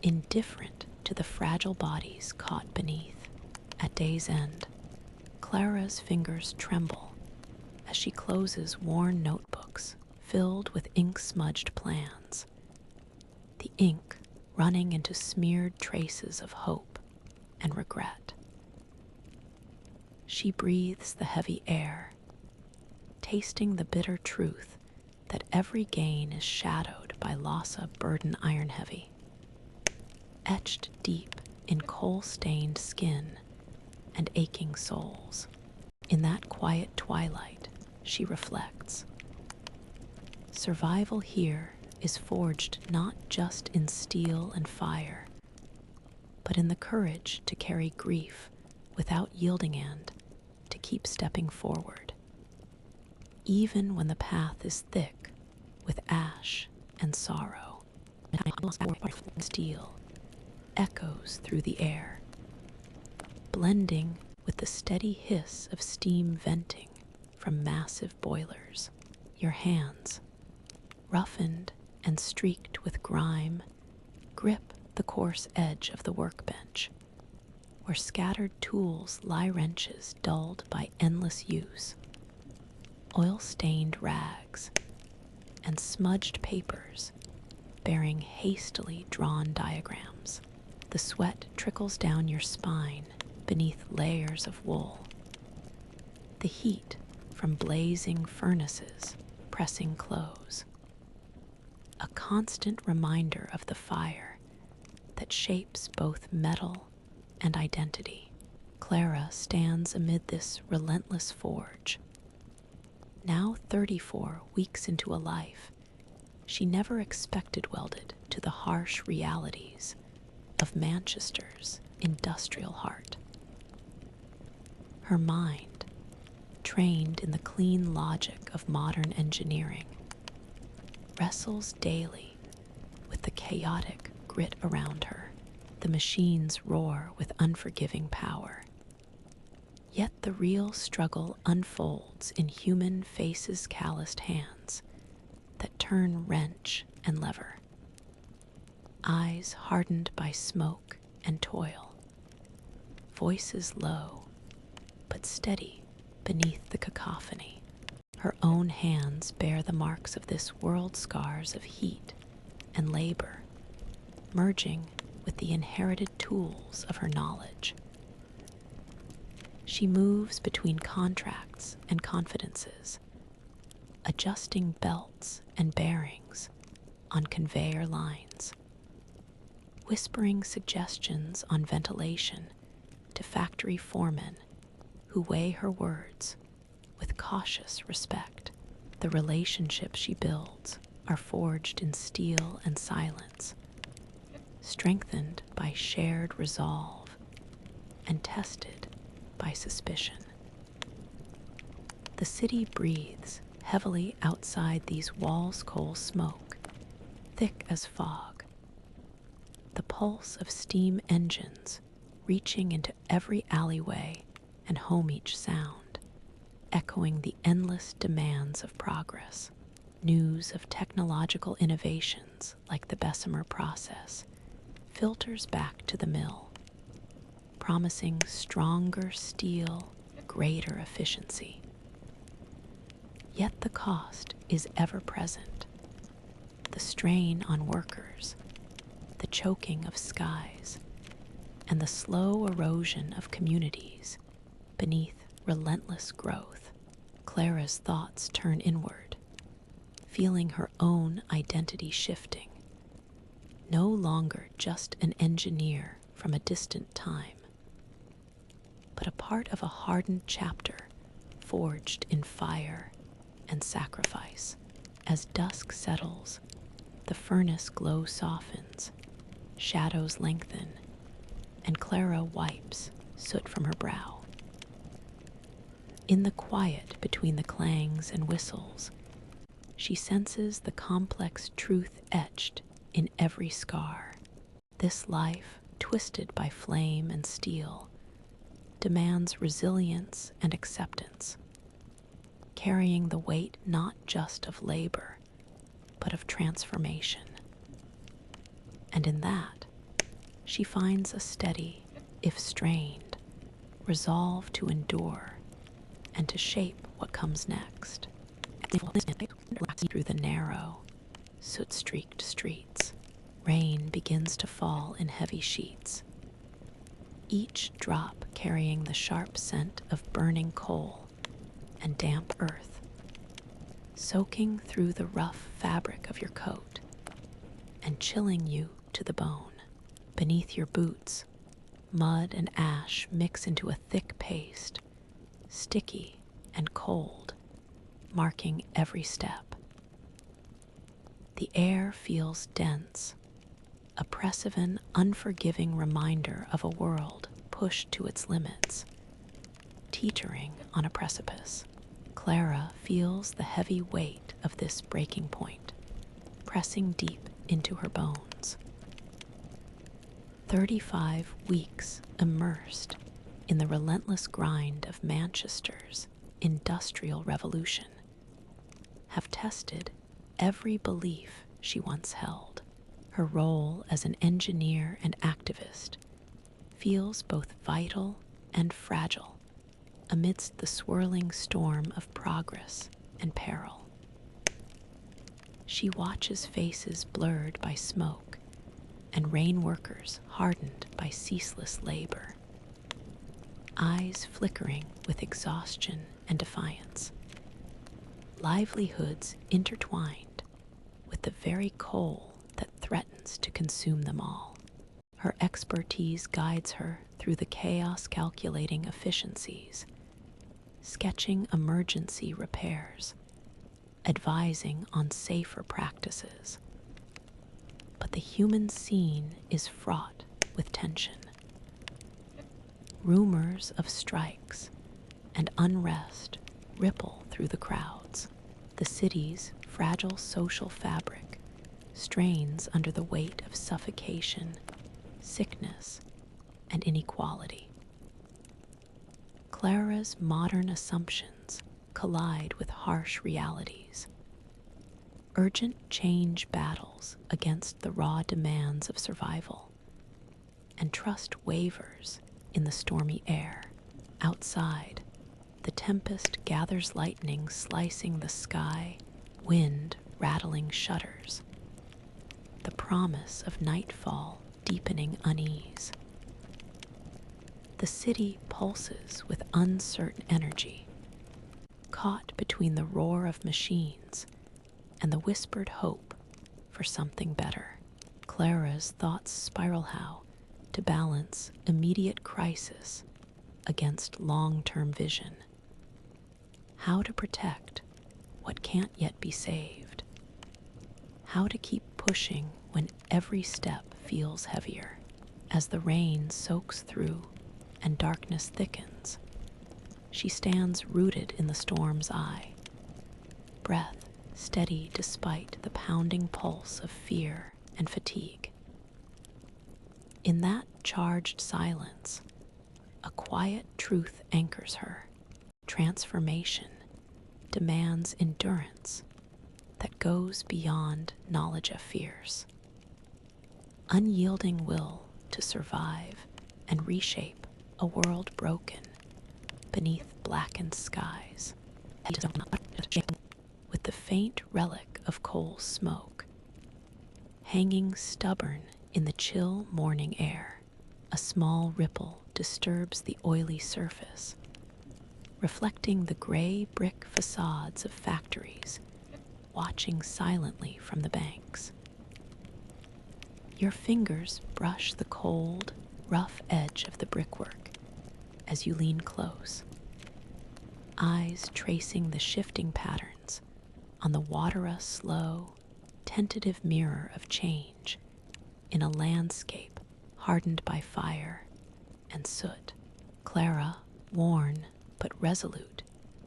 indifferent to the fragile bodies caught beneath. At day's end, Clara's fingers tremble as she closes worn notebooks filled with ink-smudged plans, the ink running into smeared traces of hope and regret. She breathes the heavy air, tasting the bitter truth that every gain is shadowed by Lhasa burden iron heavy. Etched deep in coal-stained skin and aching souls. In that quiet twilight, she reflects. Survival here is forged not just in steel and fire, but in the courage to carry grief without yielding and to keep stepping forward. Even when the path is thick with ash and sorrow, steel echoes through the air, blending with the steady hiss of steam venting from massive boilers. Your hands, roughened and streaked with grime, grip the coarse edge of the workbench, where scattered tools lie wrenches dulled by endless use, oil-stained rags, and smudged papers bearing hastily drawn diagrams. The sweat trickles down your spine beneath layers of wool. The heat from blazing furnaces pressing close. A constant reminder of the fire that shapes both metal and identity. Clara stands amid this relentless forge. Now 34 weeks into a life she never expected welded to the harsh realities of Manchester's industrial heart. Her mind, trained in the clean logic of modern engineering, wrestles daily with the chaotic grit around her. The machines roar with unforgiving power. Yet the real struggle unfolds in human faces, calloused hands that turn wrench and lever. Eyes hardened by smoke and toil. Voices low, but steady beneath the cacophony. Her own hands bear the marks of this world's scars of heat and labor, merging with the inherited tools of her knowledge. She moves between contracts and confidences, adjusting belts and bearings on conveyor lines, whispering suggestions on ventilation to factory foremen who weigh her words with cautious respect. The relationships she builds are forged in steel and silence, strengthened by shared resolve and tested by suspicion. The city breathes heavily outside these walls coal smoke, thick as fog. The pulse of steam engines reaching into every alleyway and home each sound, echoing the endless demands of progress. News of technological innovations like the Bessemer process filters back to the mill, promising stronger steel, greater efficiency. Yet the cost is ever present. The strain on workers, the choking of skies, and the slow erosion of communities beneath relentless growth. Clara's thoughts turn inward, feeling her own identity shifting, no longer just an engineer from a distant time, but a part of a hardened chapter forged in fire and sacrifice. As dusk settles, the furnace glow softens, shadows lengthen, and Clara wipes soot from her brow. In the quiet between the clangs and whistles, she senses the complex truth etched in every scar. This life, twisted by flame and steel, demands resilience and acceptance, carrying the weight not just of labor, but of transformation. And in that, she finds a steady, if strained, resolve to endure and to shape what comes next. Through the narrow, soot-streaked streets, rain begins to fall in heavy sheets, each drop carrying the sharp scent of burning coal and damp earth, soaking through the rough fabric of your coat and chilling you to the bone. Beneath your boots, mud and ash mix into a thick paste, sticky and cold, marking every step. The air feels dense, oppressive and unforgiving reminder of a world pushed to its limits, teetering on a precipice. Clara feels the heavy weight of this breaking point, pressing deep into her bones. 35 weeks immersed in the relentless grind of Manchester's industrial revolution have tested every belief she once held. Her role as an engineer and activist feels both vital and fragile amidst the swirling storm of progress and peril. She watches faces blurred by smoke and rain workers hardened by ceaseless labor, eyes flickering with exhaustion and defiance, livelihoods intertwined with the very coal that threatens to consume them all. Her expertise guides her through the chaos, calculating efficiencies, sketching emergency repairs, advising on safer practices. But the human scene is fraught with tension. Rumors of strikes and unrest ripple through the crowds. The city's fragile social fabric strains under the weight of suffocation, sickness, and inequality. Clara's modern assumptions collide with harsh realities. Urgent change battles against the raw demands of survival, and trust wavers in the stormy air. Outside, the tempest gathers, lightning slicing the sky, wind rattling shutters. The promise of nightfall deepening unease. The city pulses with uncertain energy, caught between the roar of machines and the whispered hope for something better. Clara's thoughts spiral how to balance immediate crisis against long-term vision, how to protect what can't yet be saved, how to keep pushing when every step feels heavier. As the rain soaks through and darkness thickens, she stands rooted in the storm's eye, breath steady despite the pounding pulse of fear and fatigue. In that charged silence, a quiet truth anchors her. Transformation demands endurance that goes beyond knowledge of fears. Unyielding will to survive and reshape a world broken beneath blackened skies, with the faint relic of coal smoke hanging stubborn in the chill morning air. A small ripple disturbs the oily surface, reflecting the gray brick facades of factories watching silently from the banks. Your fingers brush the cold, rough edge of the brickwork as you lean close, eyes tracing the shifting patterns on the slow, tentative mirror of change in a landscape hardened by fire and soot. Clara, worn but resolute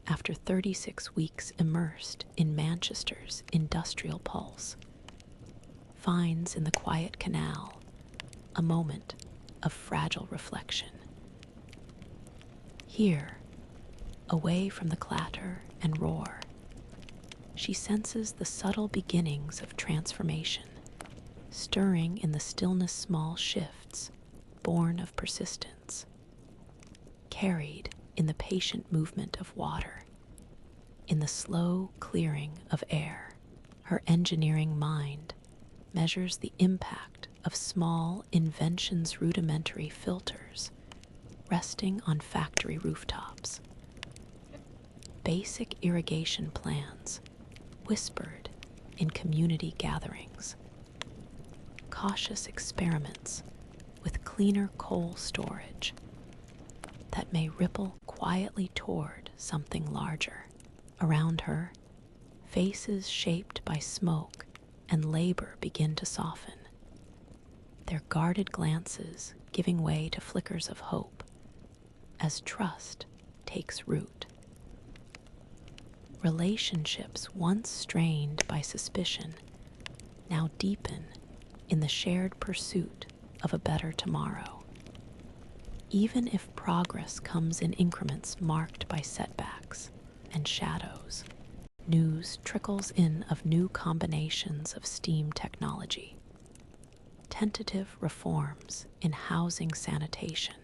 after 36 weeks immersed in Manchester's industrial pulse, finds in the quiet canal a moment of fragile reflection. Here, away from the clatter and roar, she senses the subtle beginnings of transformation, stirring in the stillness small shifts born of persistence, carried in the patient movement of water, in the slow clearing of air. Her engineering mind measures the impact of small inventions, rudimentary filters resting on factory rooftops, basic irrigation plans whispered in community gatherings, cautious experiments with cleaner coal storage that may ripple quietly toward something larger. Around her, faces shaped by smoke and labor begin to soften, their guarded glances giving way to flickers of hope as trust takes root. Relationships once strained by suspicion now deepen in the shared pursuit of a better tomorrow. Even if progress comes in increments marked by setbacks and shadows, news trickles in of new combinations of steam technology, tentative reforms in housing sanitation,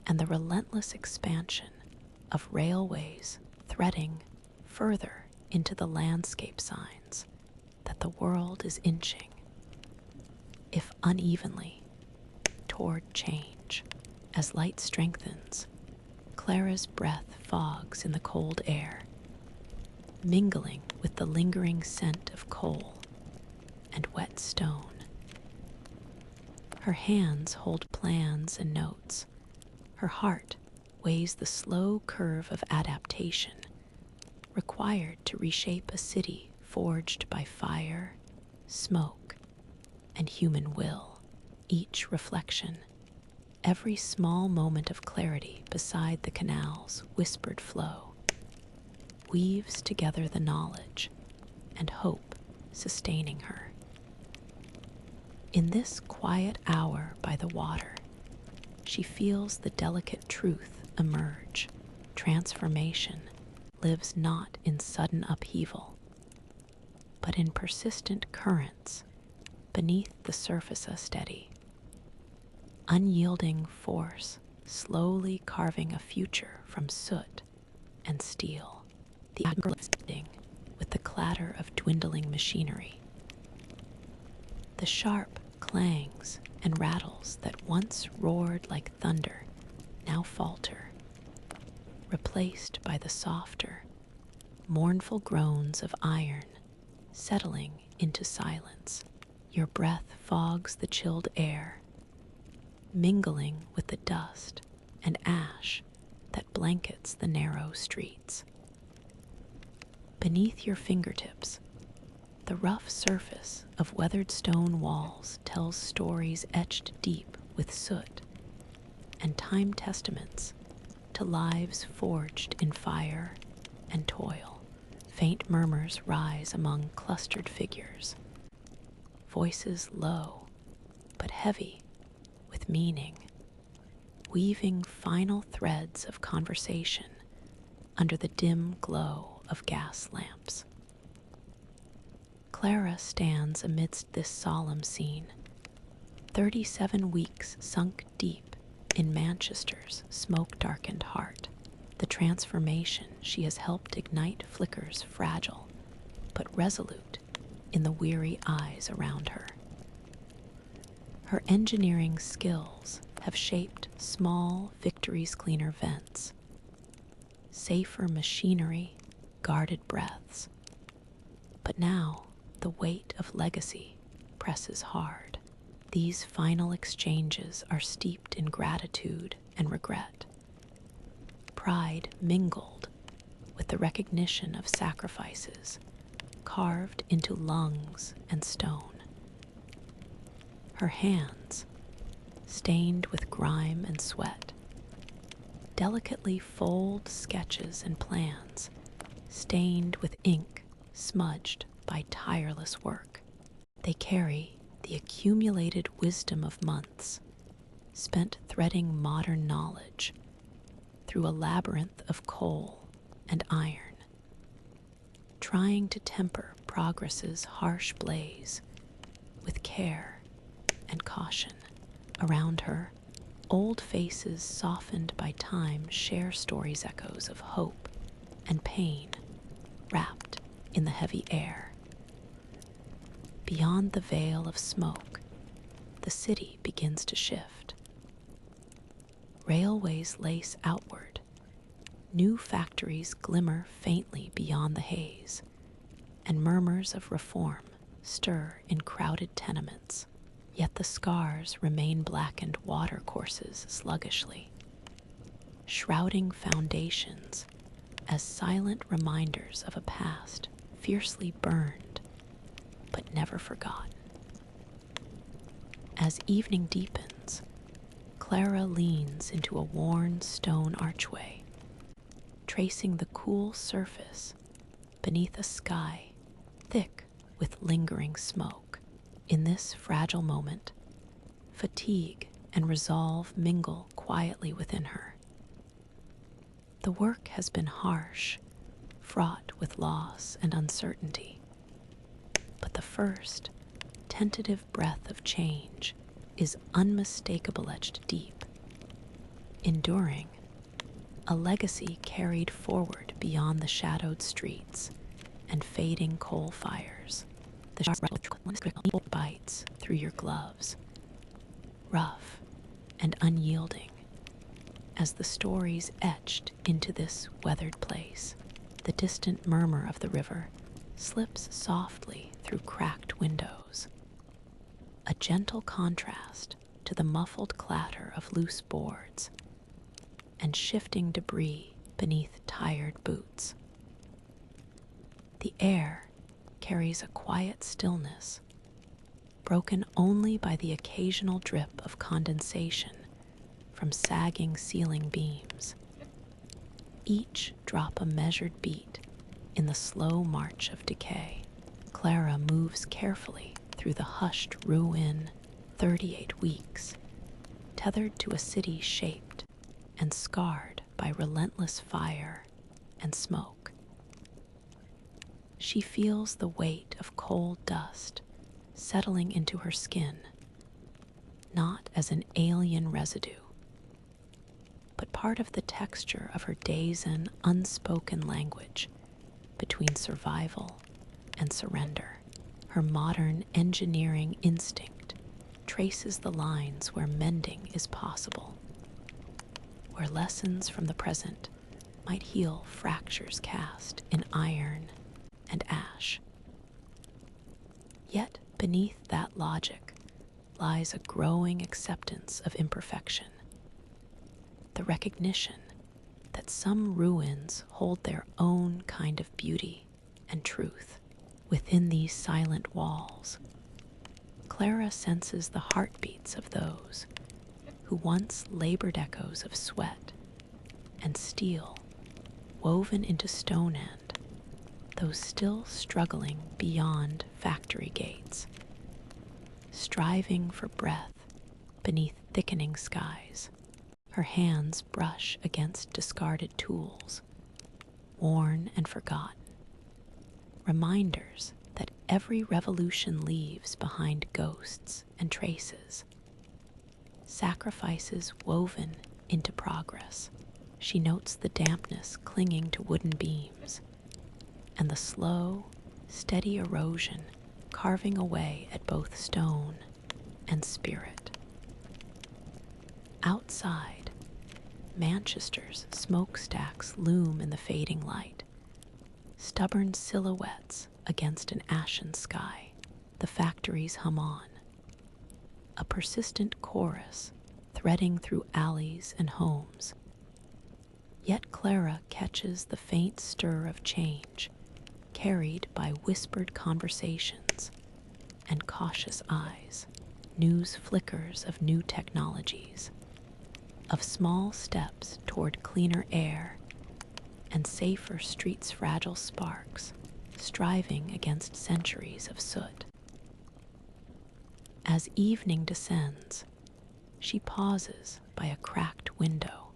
and the relentless expansion of railways threading further into the landscape signs that the world is inching, if unevenly, toward change. As light strengthens, Clara's breath fogs in the cold air, mingling with the lingering scent of coal and wet stone. Her hands hold plans and notes. Her heart weighs the slow curve of adaptation required to reshape a city forged by fire, smoke, and human will. Each reflection, every small moment of clarity beside the canal's whispered flow, weaves together the knowledge and hope sustaining her. In this quiet hour by the water, she feels the delicate truth emerge. Transformation lives not in sudden upheaval, but in persistent currents beneath the surface, a steady, unyielding force slowly carving a future from soot and steel. The listening with the clatter of dwindling machinery, the sharp clangs and rattles that once roared like thunder now falter, replaced by the softer, mournful groans of iron settling into silence. Your breath fogs the chilled air, mingling with the dust and ash that blankets the narrow streets. Beneath your fingertips, the rough surface of weathered stone walls tells stories etched deep with soot and time testaments to lives forged in fire and toil. Faint murmurs rise among clustered figures, voices low but heavy with meaning, weaving final threads of conversation under the dim glow of gas lamps. Clara stands amidst this solemn scene, 37 weeks sunk deep in Manchester's smoke-darkened heart. The transformation she has helped ignite flickers fragile but resolute in the weary eyes around her. Her engineering skills have shaped small victories cleaner vents, safer machinery, guarded breaths. But now the weight of legacy presses hard. These final exchanges are steeped in gratitude and regret, pride mingled with the recognition of sacrifices carved into lungs and stone. Her hands, stained with grime and sweat, delicately fold sketches and plans, stained with ink smudged by tireless work. They carry the accumulated wisdom of months spent threading modern knowledge through a labyrinth of coal and iron, trying to temper progress's harsh blaze with care and caution. Around her, old faces softened by time share stories, echoes of hope and pain wrapped in the heavy air. Beyond the veil of smoke, the city begins to shift. Railways lace outward, new factories glimmer faintly beyond the haze, and murmurs of reform stir in crowded tenements. Yet the scars remain blackened watercourses sluggishly, shrouding foundations as silent reminders of a past fiercely burned but never forgotten. As evening deepens, Clara leans into a worn stone archway, tracing the cool surface beneath a sky thick with lingering smoke. In this fragile moment, fatigue and resolve mingle quietly within her. The work has been harsh, fraught with loss and uncertainty, but the first tentative breath of change is unmistakable, etched deep, enduring, a legacy carried forward beyond the shadowed streets and fading coal fires. The sharp bites through your gloves, rough and unyielding, as the stories etched into this weathered place. The distant murmur of the river slips softly through cracked windows, a gentle contrast to the muffled clatter of loose boards and shifting debris beneath tired boots. The air carries a quiet stillness, broken only by the occasional drip of condensation from sagging ceiling beams, each drop a measured beat in the slow march of decay. Clara moves carefully through the hushed ruin, 38 weeks, tethered to a city shaped and scarred by relentless fire and smoke. She feels the weight of cold dust settling into her skin, not as an alien residue, but part of the texture of her days in unspoken language between survival and surrender. Her modern engineering instinct traces the lines where mending is possible, where lessons from the present might heal fractures cast in iron and ash. Yet beneath that logic lies a growing acceptance of imperfection, the recognition that some ruins hold their own kind of beauty and truth within these silent walls. Clara senses the heartbeats of those who once labored echoes of sweat and steel woven into stone end, those still struggling beyond factory gates, striving for breath beneath thickening skies. Her hands brush against discarded tools, worn and forgotten, reminders that every revolution leaves behind ghosts and traces, sacrifices woven into progress. She notes the dampness clinging to wooden beams and the slow, steady erosion carving away at both stone and spirit. Outside, Manchester's smokestacks loom in the fading light, stubborn silhouettes against an ashen sky. The factories hum on, a persistent chorus threading through alleys and homes. Yet Clara catches the faint stir of change, carried by whispered conversations and cautious eyes. News flickers of new technologies, of small steps toward cleaner air and safer streets' fragile sparks, striving against centuries of soot. As evening descends, she pauses by a cracked window,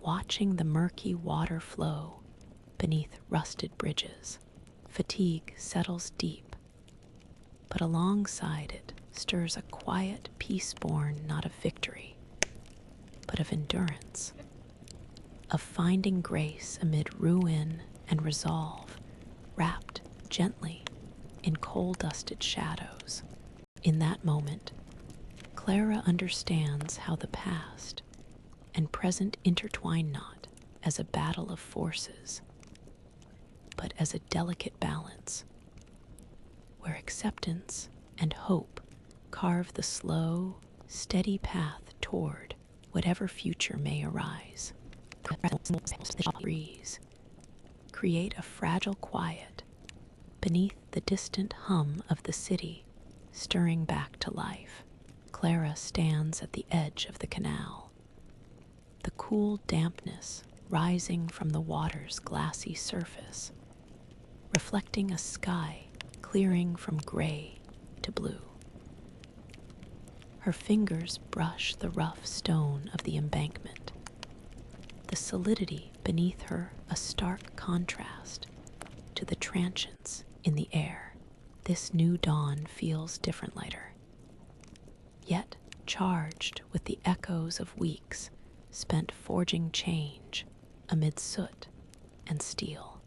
watching the murky water flow beneath rusted bridges. Fatigue settles deep, but alongside it stirs a quiet peace born not of victory, but of endurance, of finding grace amid ruin and resolve wrapped gently in coal-dusted shadows. In that moment, Clara understands how the past and present intertwine not as a battle of forces, but as a delicate balance, where acceptance and hope carve the slow, steady path toward whatever future may arise. The breeze create a fragile quiet beneath the distant hum of the city stirring back to life. Clara stands at the edge of the canal, the cool dampness rising from the water's glassy surface, reflecting a sky clearing from gray to blue. Her fingers brush the rough stone of the embankment, the solidity beneath her a stark contrast to the transients in the air. This new dawn feels different lighter, yet charged with the echoes of weeks spent forging change amid soot and steel.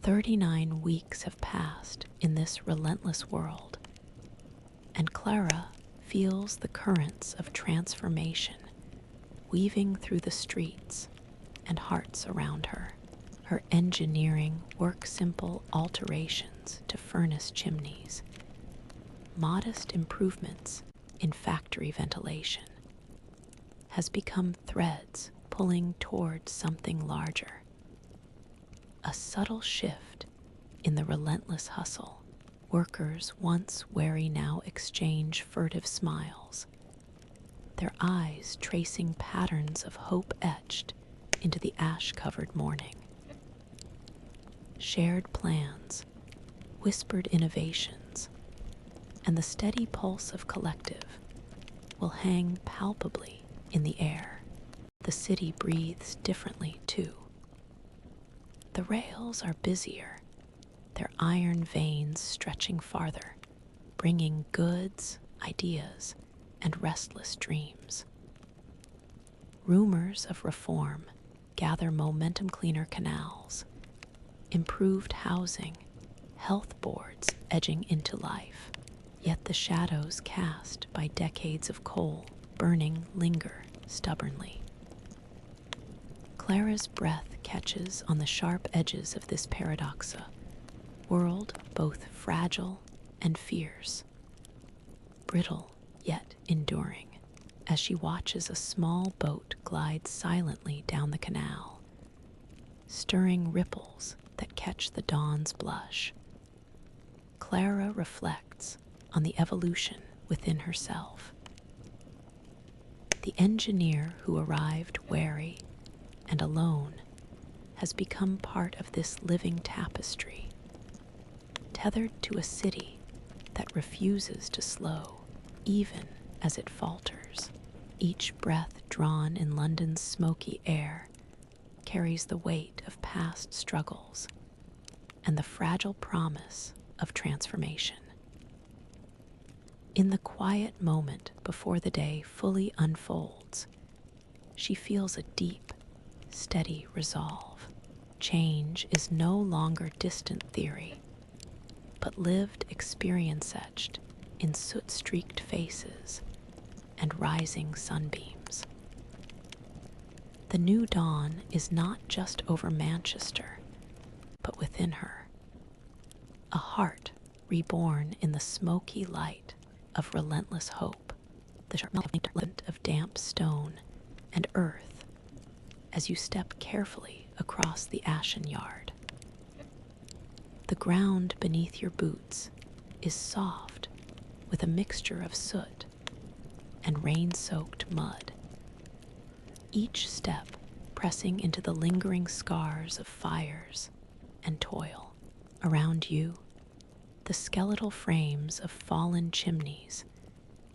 39 weeks have passed in this relentless world, and Clara feels the currents of transformation weaving through the streets and hearts around her. Her engineering work simple alterations to furnace chimneys, modest improvements in factory ventilation, has become threads pulling towards something larger. A subtle shift in the relentless hustle. Workers once wary now exchange furtive smiles, their eyes tracing patterns of hope etched into the ash-covered morning. Shared plans, whispered innovations, and the steady pulse of collective will hang palpably in the air. The city breathes differently, too. The rails are busier, their iron veins stretching farther, bringing goods, ideas, and restless dreams. Rumors of reform gather momentum. Cleaner canals, improved housing, health boards edging into life. Yet the shadows cast by decades of coal burning linger stubbornly. Clara's breath catches on the sharp edges of this paradoxa, world both fragile and fierce, brittle yet enduring, as she watches a small boat glide silently down the canal, stirring ripples that catch the dawn's blush. Clara reflects on the evolution within herself. The engineer who arrived wary and alone has become part of this living tapestry, tethered to a city that refuses to slow, even as it falters. Each breath drawn in London's smoky air carries the weight of past struggles and the fragile promise of transformation. In the quiet moment before the day fully unfolds, she feels a deep, steady resolve. Change is no longer distant theory, but lived experience etched in soot-streaked faces and rising sunbeams. The new dawn is not just over Manchester, but within her. A heart reborn in the smoky light of relentless hope, the sharp glint of damp stone and earth as you step carefully across the ashen yard. The ground beneath your boots is soft with a mixture of soot and rain-soaked mud, each step pressing into the lingering scars of fires and toil. Around you, the skeletal frames of fallen chimneys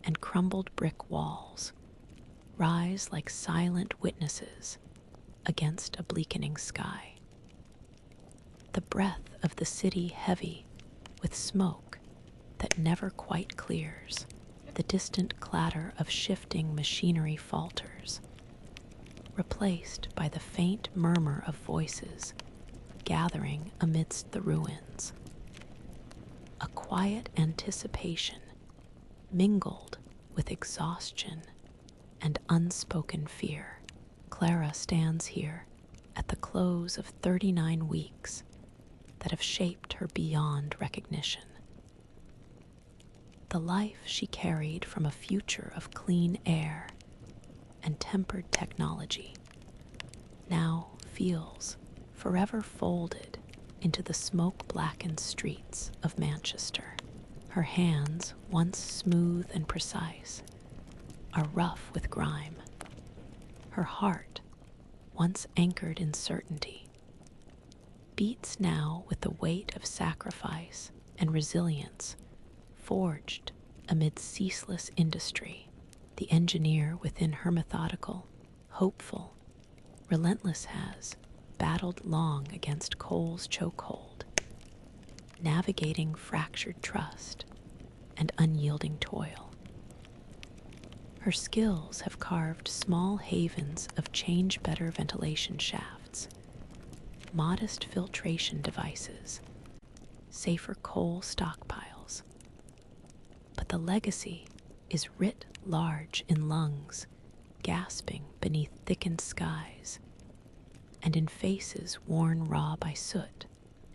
and crumbled brick walls rise like silent witnesses against a bleakening sky. The breath of the city heavy with smoke that never quite clears, the distant clatter of shifting machinery falters, replaced by the faint murmur of voices gathering amidst the ruins. A quiet anticipation mingled with exhaustion and unspoken fear. Clara stands here at the close of 39 weeks that have shaped her beyond recognition. The life she carried from a future of clean air and tempered technology now feels forever folded into the smoke-blackened streets of Manchester. Her hands, once smooth and precise, are rough with grime. Her heart, once anchored in certainty, beats now with the weight of sacrifice and resilience forged amid ceaseless industry. The engineer within her methodical, hopeful, relentless has battled long against coal's chokehold, navigating fractured trust and unyielding toil. Her skills have carved small havens of change-better ventilation shafts, modest filtration devices, safer coal stockpiles. But the legacy is writ large in lungs, gasping beneath thickened skies, and in faces worn raw by soot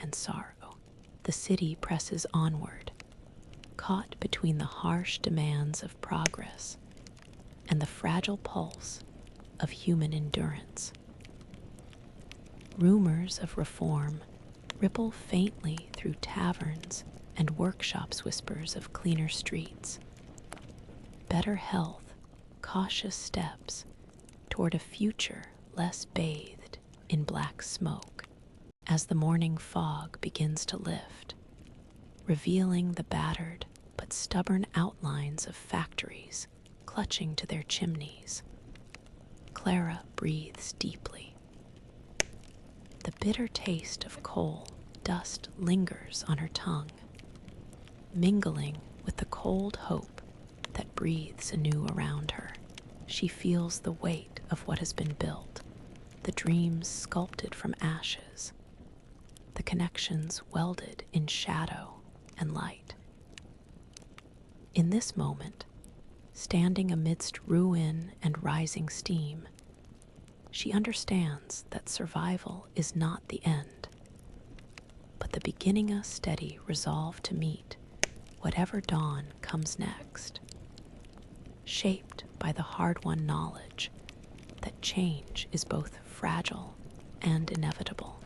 and sorrow. The city presses onward, caught between the harsh demands of progress and the fragile pulse of human endurance. Rumors of reform ripple faintly through taverns and workshops, whispers of cleaner streets, better health, cautious steps toward a future less bathed in black smoke. As the morning fog begins to lift, revealing the battered but stubborn outlines of factories clutching to their chimneys, Clara breathes deeply. The bitter taste of coal dust lingers on her tongue, mingling with the cold hope that breathes anew around her. She feels the weight of what has been built, the dreams sculpted from ashes, the connections welded in shadow and light. In this moment, standing amidst ruin and rising steam, she understands that survival is not the end, but the beginning a steady resolve to meet whatever dawn comes next, shaped by the hard-won knowledge that change is both fragile and inevitable.